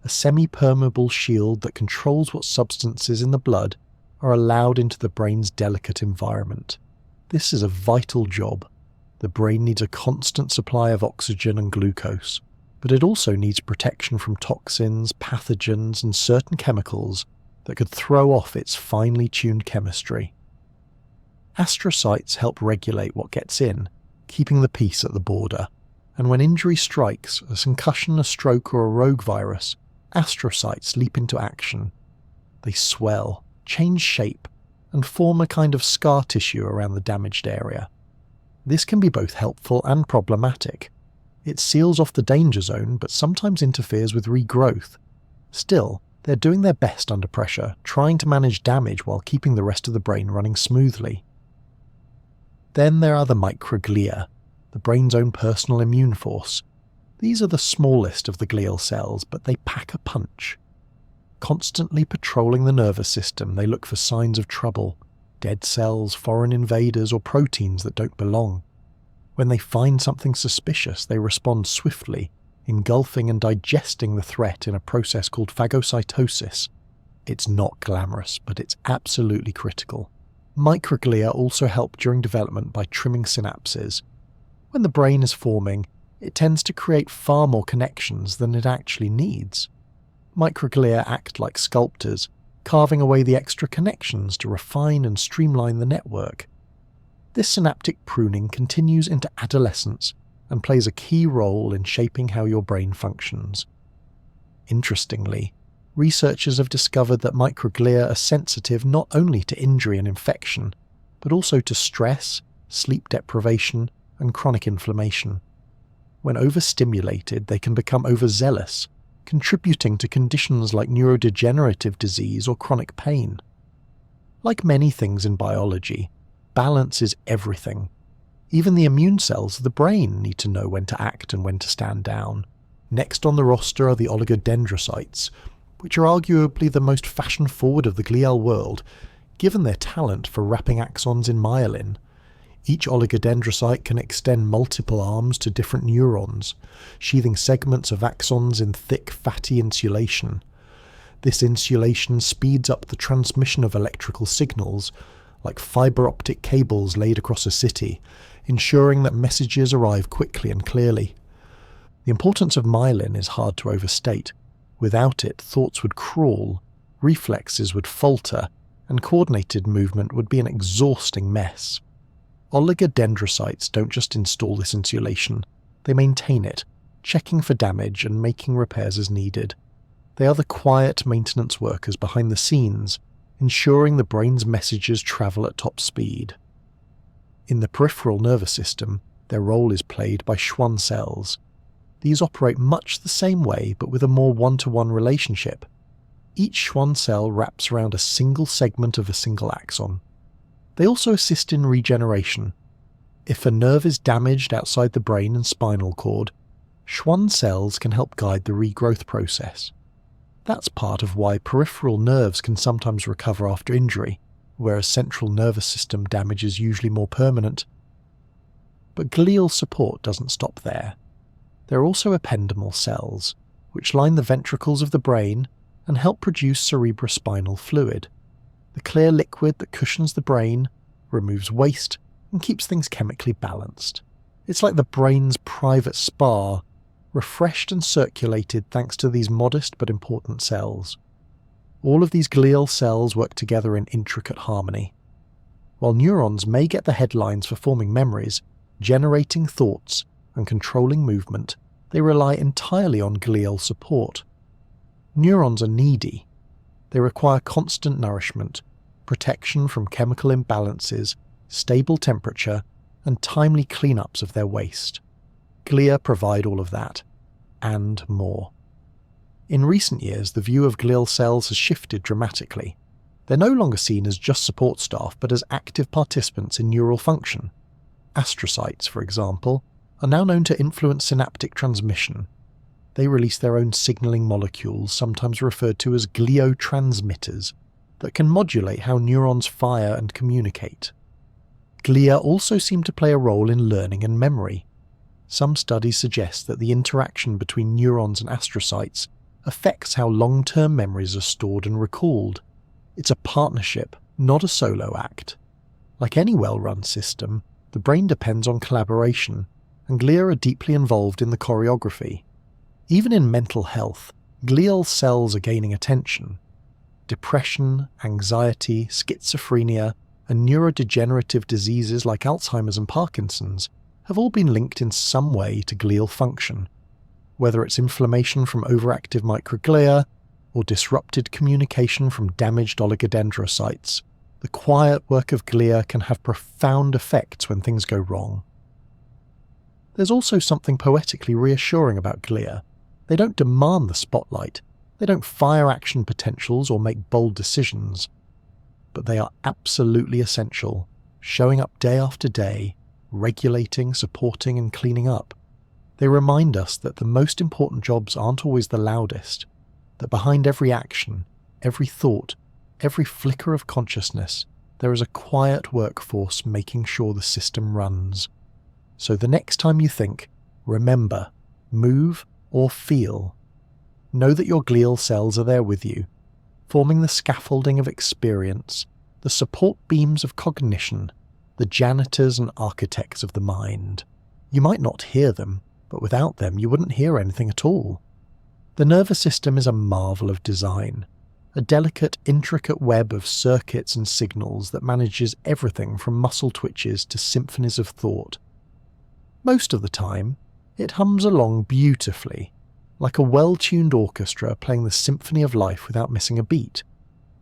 a semi-permeable shield that controls what substances in the blood are allowed into the brain's delicate environment. This is a vital job. The brain needs a constant supply of oxygen and glucose, but it also needs protection from toxins, pathogens, and certain chemicals that could throw off its finely tuned chemistry. Astrocytes help regulate what gets in, keeping the peace at the border. And when injury strikes, a concussion, a stroke, or a rogue virus, astrocytes leap into action. They swell, change shape, and form a kind of scar tissue around the damaged area. This can be both helpful and problematic. It seals off the danger zone, but sometimes interferes with regrowth. Still, they're doing their best under pressure, trying to manage damage while keeping the rest of the brain running smoothly. Then there are the microglia, the brain's own personal immune force. These are the smallest of the glial cells, but they pack a punch. Constantly patrolling the nervous system, they look for signs of trouble, dead cells, foreign invaders, or proteins that don't belong. When they find something suspicious, they respond swiftly, engulfing and digesting the threat in a process called phagocytosis. It's not glamorous, but it's absolutely critical. Microglia also help during development by trimming synapses. When the brain is forming, it tends to create far more connections than it actually needs. Microglia act like sculptors, carving away the extra connections to refine and streamline the network. This synaptic pruning continues into adolescence and plays a key role in shaping how your brain functions. Interestingly, researchers have discovered that microglia are sensitive not only to injury and infection, but also to stress, sleep deprivation, and chronic inflammation. When overstimulated, they can become overzealous, contributing to conditions like neurodegenerative disease or chronic pain. Like many things in biology, balance is everything. Even the immune cells of the brain need to know when to act and when to stand down. Next on the roster are the oligodendrocytes, which are arguably the most fashion-forward of the glial world, given their talent for wrapping axons in myelin. Each oligodendrocyte can extend multiple arms to different neurons, sheathing segments of axons in thick, fatty insulation. This insulation speeds up the transmission of electrical signals, like fiber optic cables laid across a city, ensuring that messages arrive quickly and clearly. The importance of myelin is hard to overstate. Without it, thoughts would crawl, reflexes would falter, and coordinated movement would be an exhausting mess. Oligodendrocytes don't just install this insulation, they maintain it, checking for damage and making repairs as needed. They are the quiet maintenance workers behind the scenes, ensuring the brain's messages travel at top speed. In the peripheral nervous system, their role is played by Schwann cells. These operate much the same way, but with a more one-to-one relationship. Each Schwann cell wraps around a single segment of a single axon. They also assist in regeneration. If a nerve is damaged outside the brain and spinal cord, Schwann cells can help guide the regrowth process. That's part of why peripheral nerves can sometimes recover after injury, whereas central nervous system damage is usually more permanent. But glial support doesn't stop there. There are also ependymal cells, which line the ventricles of the brain and help produce cerebrospinal fluid, the clear liquid that cushions the brain, removes waste, and keeps things chemically balanced. It's like the brain's private spa, refreshed and circulated thanks to these modest but important cells. All of these glial cells work together in intricate harmony. While neurons may get the headlines for forming memories, generating thoughts, and controlling movement, they rely entirely on glial support. Neurons are needy. They require constant nourishment, protection from chemical imbalances, stable temperature, and timely cleanups of their waste. Glia provide all of that, and more. In recent years, the view of glial cells has shifted dramatically. They're no longer seen as just support staff, but as active participants in neural function. Astrocytes, for example, are now known to influence synaptic transmission. They release their own signaling molecules, sometimes referred to as gliotransmitters, that can modulate how neurons fire and communicate. Glia also seem to play a role in learning and memory. Some studies suggest that the interaction between neurons and astrocytes affects how long-term memories are stored and recalled. It's a partnership, not a solo act. Like any well-run system, the brain depends on collaboration, and glia are deeply involved in the choreography. Even in mental health, glial cells are gaining attention. Depression, anxiety, schizophrenia, and neurodegenerative diseases like Alzheimer's and Parkinson's have all been linked in some way to glial function. Whether it's inflammation from overactive microglia or disrupted communication from damaged oligodendrocytes, the quiet work of glia can have profound effects when things go wrong. There's also something poetically reassuring about glia. They don't demand the spotlight, they don't fire action potentials or make bold decisions, but they are absolutely essential, showing up day after day, regulating, supporting, and cleaning up. They remind us that the most important jobs aren't always the loudest, that behind every action, every thought, every flicker of consciousness, there is a quiet workforce making sure the system runs. So the next time you think, remember, move, or feel, know that your glial cells are there with you, forming the scaffolding of experience, the support beams of cognition, the janitors and architects of the mind. You might not hear them, but without them you wouldn't hear anything at all. The nervous system is a marvel of design, a delicate, intricate web of circuits and signals that manages everything from muscle twitches to symphonies of thought. Most of the time, it hums along beautifully, like a well-tuned orchestra playing the symphony of life without missing a beat.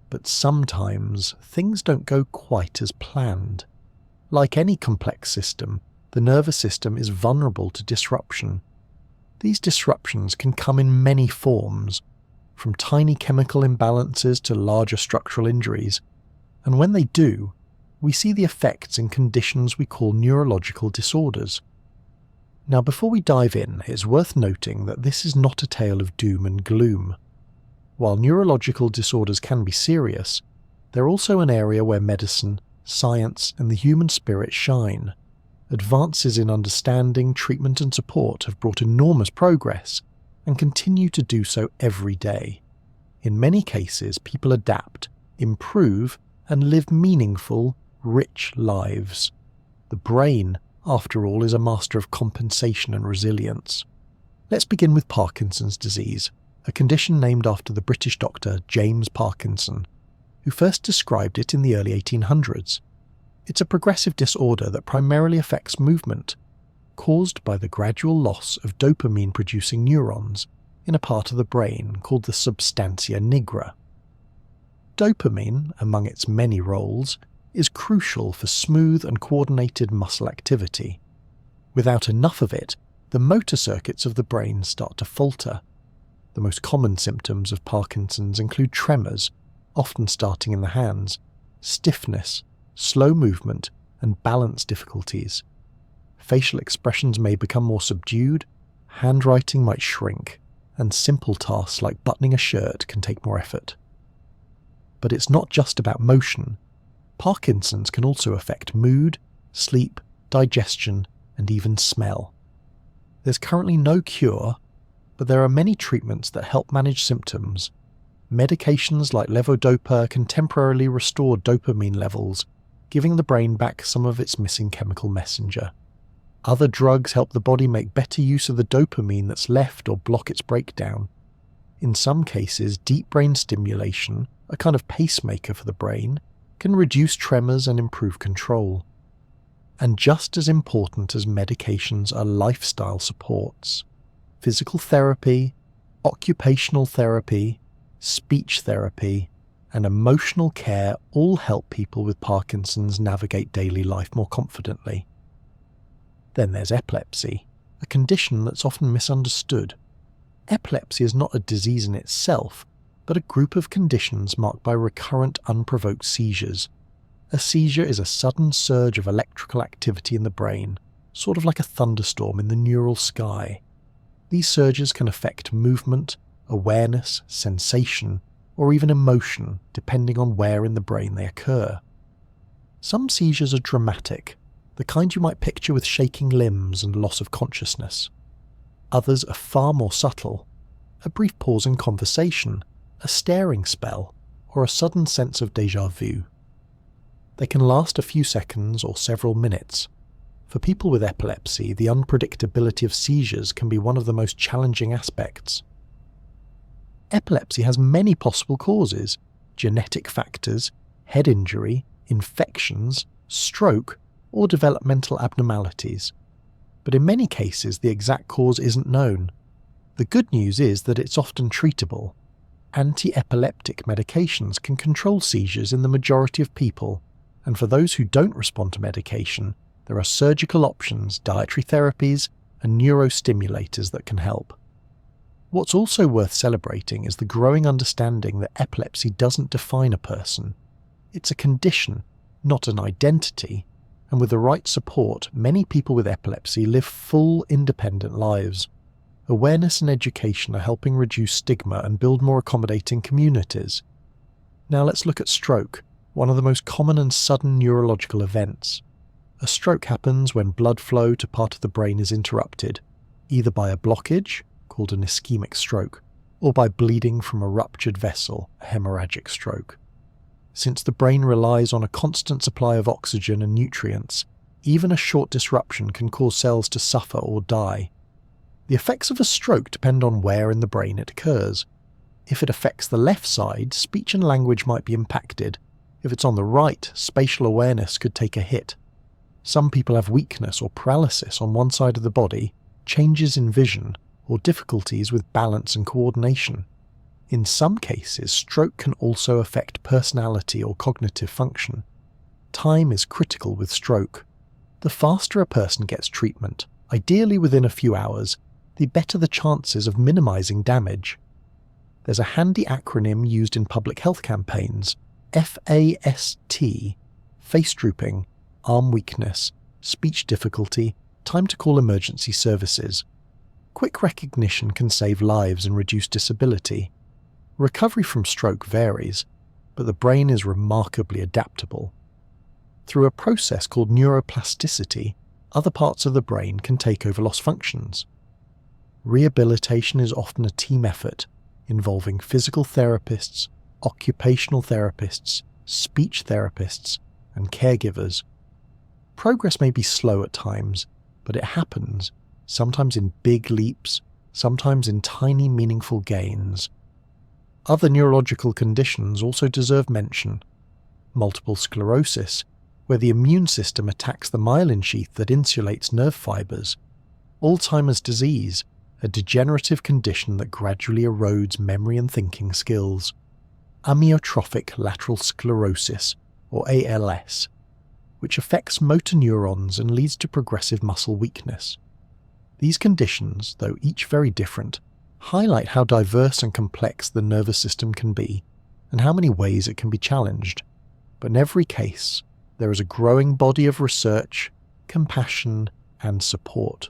But sometimes things don't go quite as planned. Like any complex system, the nervous system is vulnerable to disruption. These disruptions can come in many forms, from tiny chemical imbalances to larger structural injuries, and when they do, we see the effects in conditions we call neurological disorders. Now, before we dive in, it's worth noting that this is not a tale of doom and gloom. While neurological disorders can be serious, they're also an area where medicine, science, and the human spirit shine. Advances in understanding, treatment, and support have brought enormous progress and continue to do so every day. In many cases, people adapt, improve, and live meaningful, rich lives. The brain, after all, is a master of compensation and resilience. Let's begin with Parkinson's disease, a condition named after the British doctor James Parkinson, who first described it in the early 1800s. It's a progressive disorder that primarily affects movement, caused by the gradual loss of dopamine-producing neurons in a part of the brain called the substantia nigra. Dopamine, among its many roles, is crucial for smooth and coordinated muscle activity. Without enough of it, the motor circuits of the brain start to falter. The most common symptoms of Parkinson's include tremors, often starting in the hands, stiffness, slow movement, and balance difficulties. Facial expressions may become more subdued, handwriting might shrink, and simple tasks like buttoning a shirt can take more effort. But it's not just about motion. Parkinson's can also affect mood, sleep, digestion, and even smell. There's currently no cure, but there are many treatments that help manage symptoms. Medications like levodopa can temporarily restore dopamine levels, giving the brain back some of its missing chemical messenger. Other drugs help the body make better use of the dopamine that's left or block its breakdown. In some cases, deep brain stimulation, a kind of pacemaker for the brain, can reduce tremors and improve control. And just as important as medications are lifestyle supports. physical therapy, occupational therapy, speech therapy, and emotional care all help people with Parkinson's navigate daily life more confidently. Then there's epilepsy, a condition that's often misunderstood. Epilepsy is not a disease in itself, but a group of conditions marked by recurrent unprovoked seizures. A seizure is a sudden surge of electrical activity in the brain, sort of like a thunderstorm in the neural sky. These surges can affect movement, awareness, sensation, or even emotion, depending on where in the brain they occur. Some seizures are dramatic, the kind you might picture with shaking limbs and loss of consciousness. Others are far more subtle, a brief pause in conversation, a staring spell, or a sudden sense of déjà vu. They can last a few seconds or several minutes. For people with epilepsy, the unpredictability of seizures can be one of the most challenging aspects. Epilepsy has many possible causes: genetic factors, head injury, infections, stroke, or developmental abnormalities. But in many cases, the exact cause isn't known. The good news is that it's often treatable. Anti-epileptic medications can control seizures in the majority of people, and for those who don't respond to medication, there are surgical options, dietary therapies, and neurostimulators that can help. What's also worth celebrating is the growing understanding that epilepsy doesn't define a person. It's a condition, not an identity, and with the right support, many people with epilepsy live full, independent lives. Awareness and education are helping reduce stigma and build more accommodating communities. Now let's look at stroke, one of the most common and sudden neurological events. A stroke happens when blood flow to part of the brain is interrupted, either by a blockage, called an ischemic stroke, or by bleeding from a ruptured vessel, a hemorrhagic stroke. Since the brain relies on a constant supply of oxygen and nutrients, even a short disruption can cause cells to suffer or die. The effects of a stroke depend on where in the brain it occurs. If it affects the left side, speech and language might be impacted. If it's on the right, spatial awareness could take a hit. Some people have weakness or paralysis on one side of the body, changes in vision, or difficulties with balance and coordination. In some cases, stroke can also affect personality or cognitive function. Time is critical with stroke. The faster a person gets treatment, ideally within a few hours, the better the chances of minimizing damage. There's a handy acronym used in public health campaigns: FAST, face drooping, arm weakness, speech difficulty, time to call emergency services. Quick recognition can save lives and reduce disability. Recovery from stroke varies, but the brain is remarkably adaptable. Through a process called neuroplasticity, other parts of the brain can take over lost functions. Rehabilitation is often a team effort, involving physical therapists, occupational therapists, speech therapists, and caregivers. Progress may be slow at times, but it happens, sometimes in big leaps, sometimes in tiny meaningful gains. Other neurological conditions also deserve mention. Multiple sclerosis, where the immune system attacks the myelin sheath that insulates nerve fibers. Alzheimer's disease, a degenerative condition that gradually erodes memory and thinking skills. Amyotrophic lateral sclerosis, or ALS, which affects motor neurons and leads to progressive muscle weakness. These conditions, though each very different, highlight how diverse and complex the nervous system can be, and how many ways it can be challenged. But in every case, there is a growing body of research, compassion, and support.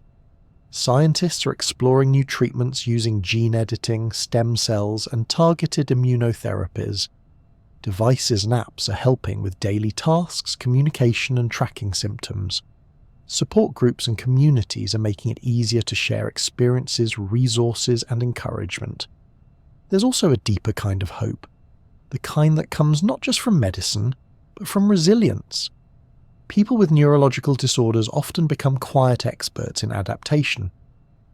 Scientists are exploring new treatments using gene editing, stem cells, and targeted immunotherapies. Devices and apps are helping with daily tasks, communication, and tracking symptoms. Support groups and communities are making it easier to share experiences, resources, and encouragement. There's also a deeper kind of hope, the kind that comes not just from medicine, but from resilience. People with neurological disorders often become quiet experts in adaptation.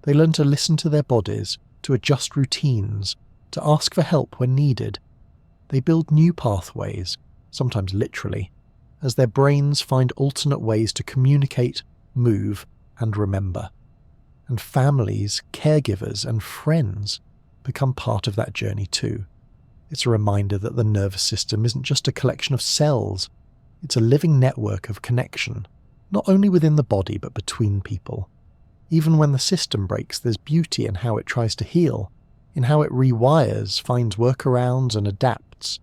They learn to listen to their bodies, to adjust routines, to ask for help when needed. They build new pathways, sometimes literally, as their brains find alternate ways to communicate, move, and remember. and families, caregivers, and friends become part of that journey too. It's a reminder that the nervous system isn't just a collection of cells, it's a living network of connection, not only within the body but between people. Even when the system breaks, there's beauty in how it tries to heal, in how it rewires, finds workarounds, and adapts.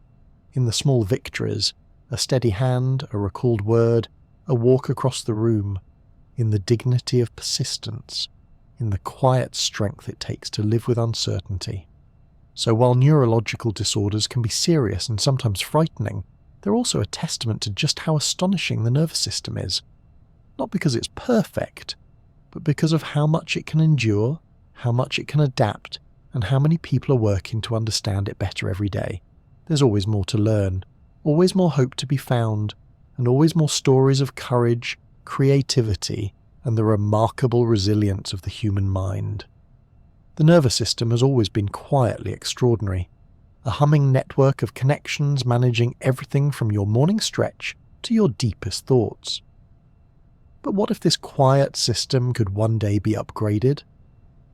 In the small victories, a steady hand, a recalled word, a walk across the room, in the dignity of persistence, in the quiet strength it takes to live with uncertainty. So while neurological disorders can be serious and sometimes frightening, they're also a testament to just how astonishing the nervous system is. Not because it's perfect, but because of how much it can endure, how much it can adapt, and how many people are working to understand it better every day. There's always more to learn, always more hope to be found, and always more stories of courage, creativity, and the remarkable resilience of the human mind. The nervous system has always been quietly extraordinary, a humming network of connections managing everything from your morning stretch to your deepest thoughts. But what if this quiet system could one day be upgraded?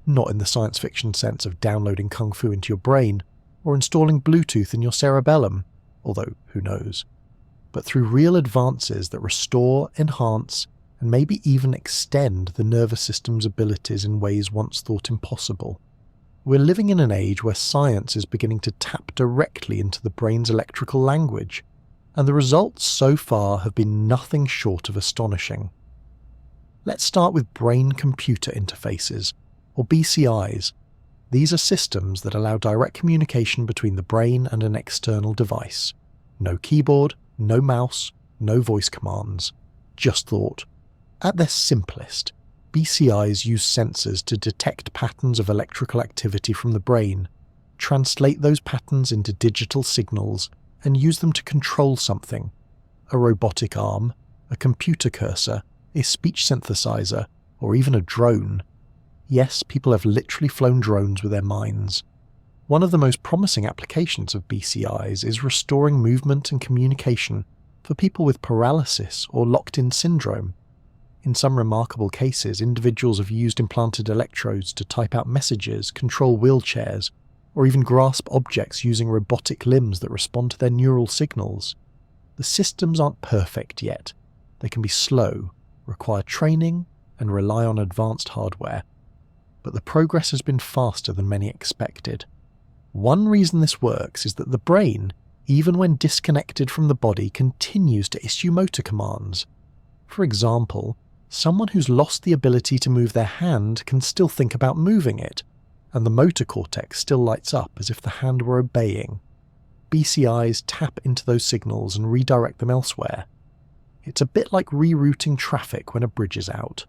Not in the science fiction sense of downloading kung fu into your brain or installing Bluetooth in your cerebellum, although who knows, but through real advances that restore, enhance, and maybe even extend the nervous system's abilities in ways once thought impossible. We're living in an age where science is beginning to tap directly into the brain's electrical language, and the results so far have been nothing short of astonishing. Let's start with brain-computer interfaces, or BCIs. These are systems that allow direct communication between the brain and an external device. No keyboard, no mouse, no voice commands, just thought. At their simplest, BCIs use sensors to detect patterns of electrical activity from the brain, translate those patterns into digital signals, and use them to control something: a robotic arm, a computer cursor, a speech synthesizer, or even a drone. Yes, people have literally flown drones with their minds. One of the most promising applications of BCIs is restoring movement and communication for people with paralysis or locked-in syndrome. In some remarkable cases, individuals have used implanted electrodes to type out messages, control wheelchairs, or even grasp objects using robotic limbs that respond to their neural signals. The systems aren't perfect yet. They can be slow, require training, and rely on advanced hardware. But the progress has been faster than many expected. One reason this works is that the brain, even when disconnected from the body, continues to issue motor commands. For example, someone who's lost the ability to move their hand can still think about moving it, and the motor cortex still lights up as if the hand were obeying. BCIs tap into those signals and redirect them elsewhere. It's a bit like rerouting traffic when a bridge is out.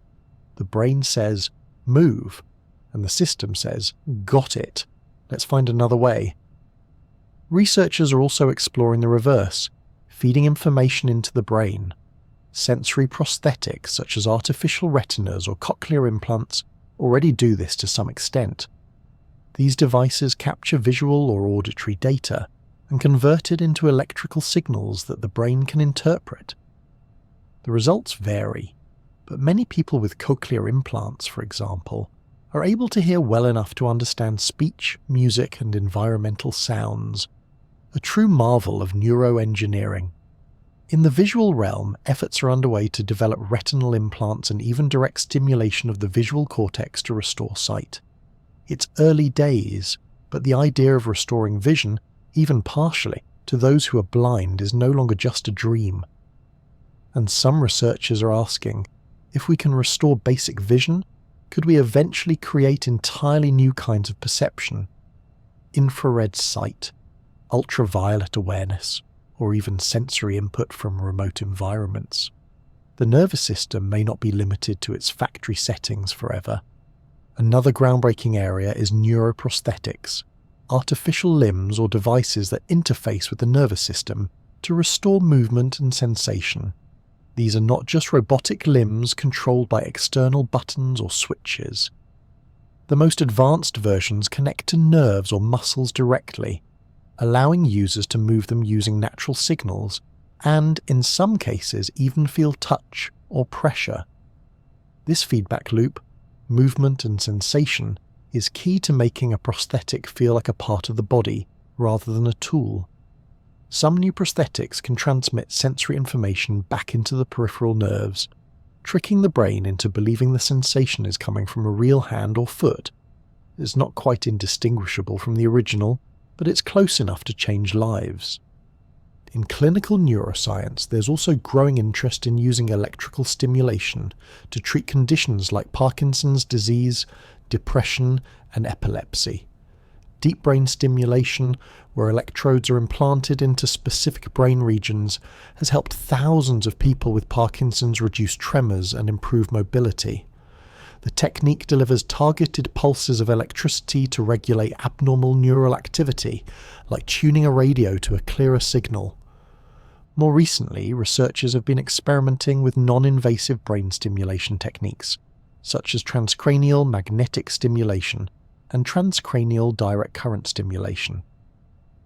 The brain says, "Move," and the system says, "Got it. Let's find another way." Researchers are also exploring the reverse, feeding information into the brain. Sensory prosthetics such as artificial retinas or cochlear implants already do this to some extent. These devices capture visual or auditory data and convert it into electrical signals that the brain can interpret. The results vary, but many people with cochlear implants, for example, are able to hear well enough to understand speech, music, and environmental sounds. A true marvel of neuroengineering. In the visual realm, efforts are underway to develop retinal implants and even direct stimulation of the visual cortex to restore sight. It's early days, but the idea of restoring vision, even partially, to those who are blind is no longer just a dream. And some researchers are asking, if we can restore basic vision, could we eventually create entirely new kinds of perception? Infrared sight, ultraviolet awareness, or even sensory input from remote environments. The nervous system may not be limited to its factory settings forever. Another groundbreaking area is neuroprosthetics, artificial limbs or devices that interface with the nervous system to restore movement and sensation. These are not just robotic limbs controlled by external buttons or switches. The most advanced versions connect to nerves or muscles directly, allowing users to move them using natural signals and, in some cases, even feel touch or pressure. This feedback loop, movement and sensation is key to making a prosthetic feel like a part of the body rather than a tool. Some new prosthetics can transmit sensory information back into the peripheral nerves, tricking the brain into believing the sensation is coming from a real hand or foot. It's not quite indistinguishable from the original, but it's close enough to change lives. In clinical neuroscience, there's also growing interest in using electrical stimulation to treat conditions like Parkinson's disease, depression, and epilepsy. Deep brain stimulation, where electrodes are implanted into specific brain regions, has helped thousands of people with Parkinson's reduce tremors and improve mobility. The technique delivers targeted pulses of electricity to regulate abnormal neural activity, like tuning a radio to a clearer signal. More recently, researchers have been experimenting with non-invasive brain stimulation techniques, such as transcranial magnetic stimulation and transcranial direct current stimulation.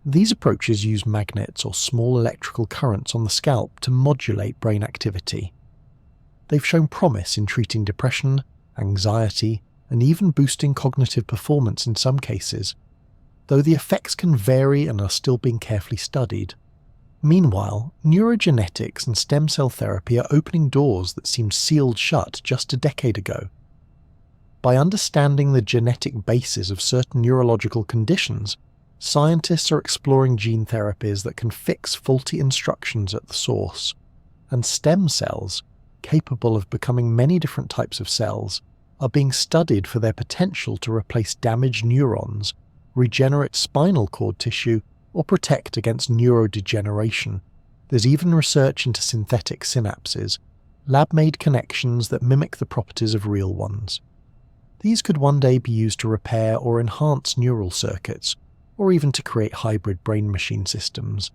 These approaches use magnets or small electrical currents on the scalp to modulate brain activity. They've shown promise in treating depression, anxiety, and even boosting cognitive performance in some cases, though the effects can vary and are still being carefully studied. Meanwhile, neurogenetics and stem cell therapy are opening doors that seemed sealed shut just a decade ago. By understanding the genetic basis of certain neurological conditions, scientists are exploring gene therapies that can fix faulty instructions at the source, and stem cells, capable of becoming many different types of cells, are being studied for their potential to replace damaged neurons, regenerate spinal cord tissue, or protect against neurodegeneration. There's even research into synthetic synapses, lab-made connections that mimic the properties of real ones. These could one day be used to repair or enhance neural circuits, or even to create hybrid brain-machine systems.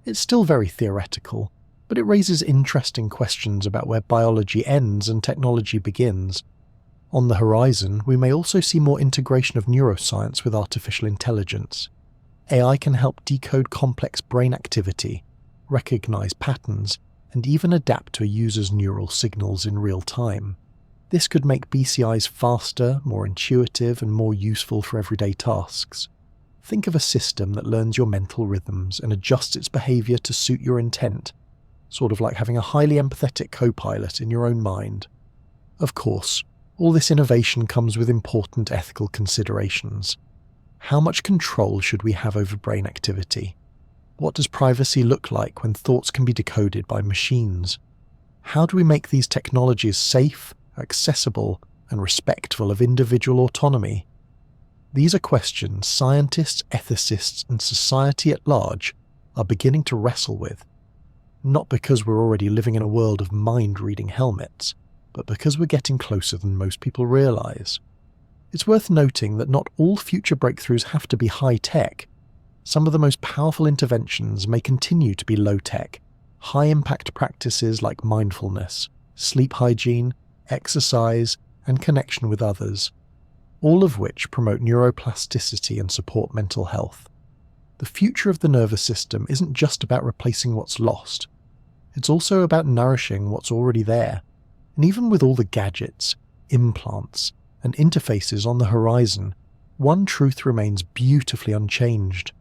It's still very theoretical, but it raises interesting questions about where biology ends and technology begins. On the horizon, we may also see more integration of neuroscience with artificial intelligence. AI can help decode complex brain activity, recognize patterns, and even adapt to a user's neural signals in real time. This could make BCIs faster, more intuitive, and more useful for everyday tasks. Think of a system that learns your mental rhythms and adjusts its behavior to suit your intent, sort of like having a highly empathetic co-pilot in your own mind. Of course, all this innovation comes with important ethical considerations. How much control should we have over brain activity? What does privacy look like when thoughts can be decoded by machines? How do we make these technologies safe, accessible, and respectful of individual autonomy? These are questions scientists, ethicists, and society at large are beginning to wrestle with. Not because we're already living in a world of mind-reading helmets, but because we're getting closer than most people realize. It's worth noting that not all future breakthroughs have to be high-tech. Some of the most powerful interventions may continue to be low-tech, high-impact practices like mindfulness, sleep hygiene, exercise, and connection with others, all of which promote neuroplasticity and support mental health. The future of the nervous system isn't just about replacing what's lost. It's also about nourishing what's already there. And even with all the gadgets, implants, and interfaces on the horizon, one truth remains beautifully unchanged.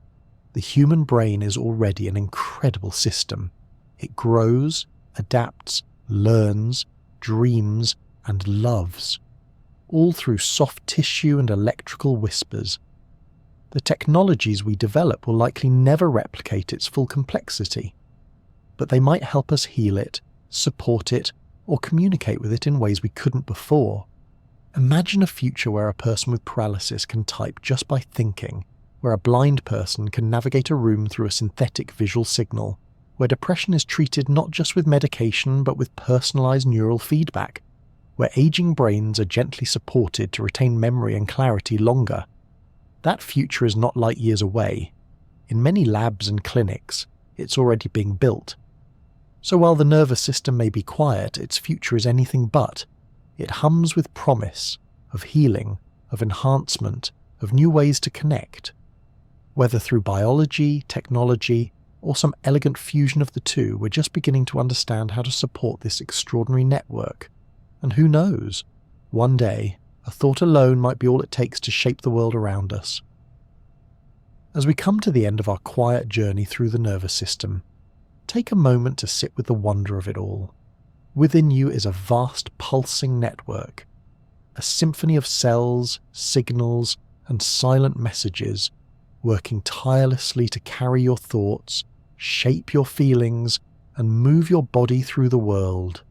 The human brain is already an incredible system. It grows, adapts, learns, dreams, and loves, all through soft tissue and electrical whispers. The technologies we develop will likely never replicate its full complexity, but they might help us heal it, support it, or communicate with it in ways we couldn't before. Imagine a future where a person with paralysis can type just by thinking, where a blind person can navigate a room through a synthetic visual signal, where depression is treated not just with medication but with personalized neural feedback, where aging brains are gently supported to retain memory and clarity longer. That future is not light years away. In many labs and clinics, it's already being built. So while the nervous system may be quiet, its future is anything but. It hums with promise, of healing, of enhancement, of new ways to connect. Whether through biology, technology, or some elegant fusion of the two, we're just beginning to understand how to support this extraordinary network. And who knows, one day, A thought alone might be all it takes to shape the world around us. As we come to the end of our quiet journey through the nervous system, take a moment to sit with the wonder of it all. Within you is a vast pulsing network, a symphony of cells, signals, and silent messages working tirelessly to carry your thoughts, shape your feelings, and move your body through the world.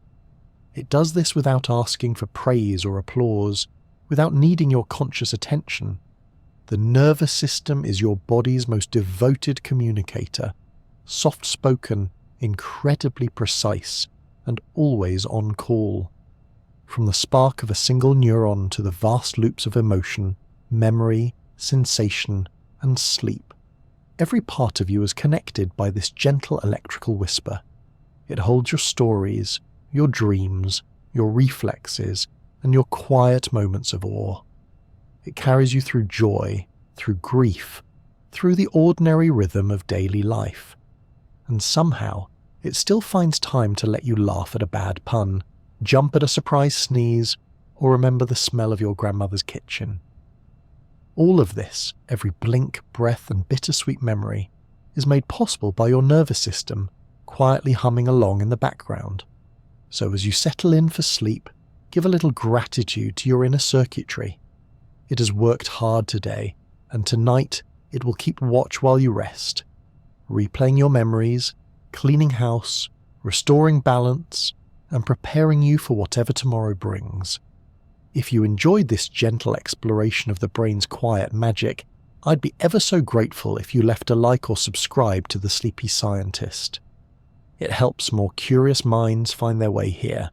It does this without asking for praise or applause, without needing your conscious attention. The nervous system is your body's most devoted communicator, soft-spoken, incredibly precise, and always on call. From the spark of a single neuron to the vast loops of emotion, memory, sensation, and sleep, every part of you is connected by this gentle electrical whisper. It holds your stories, your dreams, your reflexes, and your quiet moments of awe. It carries you through joy, through grief, through the ordinary rhythm of daily life. And somehow, it still finds time to let you laugh at a bad pun, jump at a surprise sneeze, or remember the smell of your grandmother's kitchen. All of this, every blink, breath, and bittersweet memory, is made possible by your nervous system quietly humming along in the background. So as you settle in for sleep, give a little gratitude to your inner circuitry. It has worked hard today, and tonight it will keep watch while you rest, replaying your memories, cleaning house, restoring balance, and preparing you for whatever tomorrow brings. If you enjoyed this gentle exploration of the brain's quiet magic, I'd be ever so grateful if you left a like or subscribe to The Sleepy Scientist. It helps more curious minds find their way here.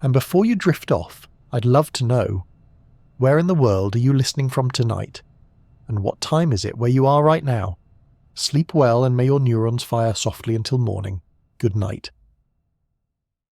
And before you drift off, I'd love to know, where in the world are you listening from tonight? And what time is it where you are right now? Sleep well and may your neurons fire softly until morning. Good night.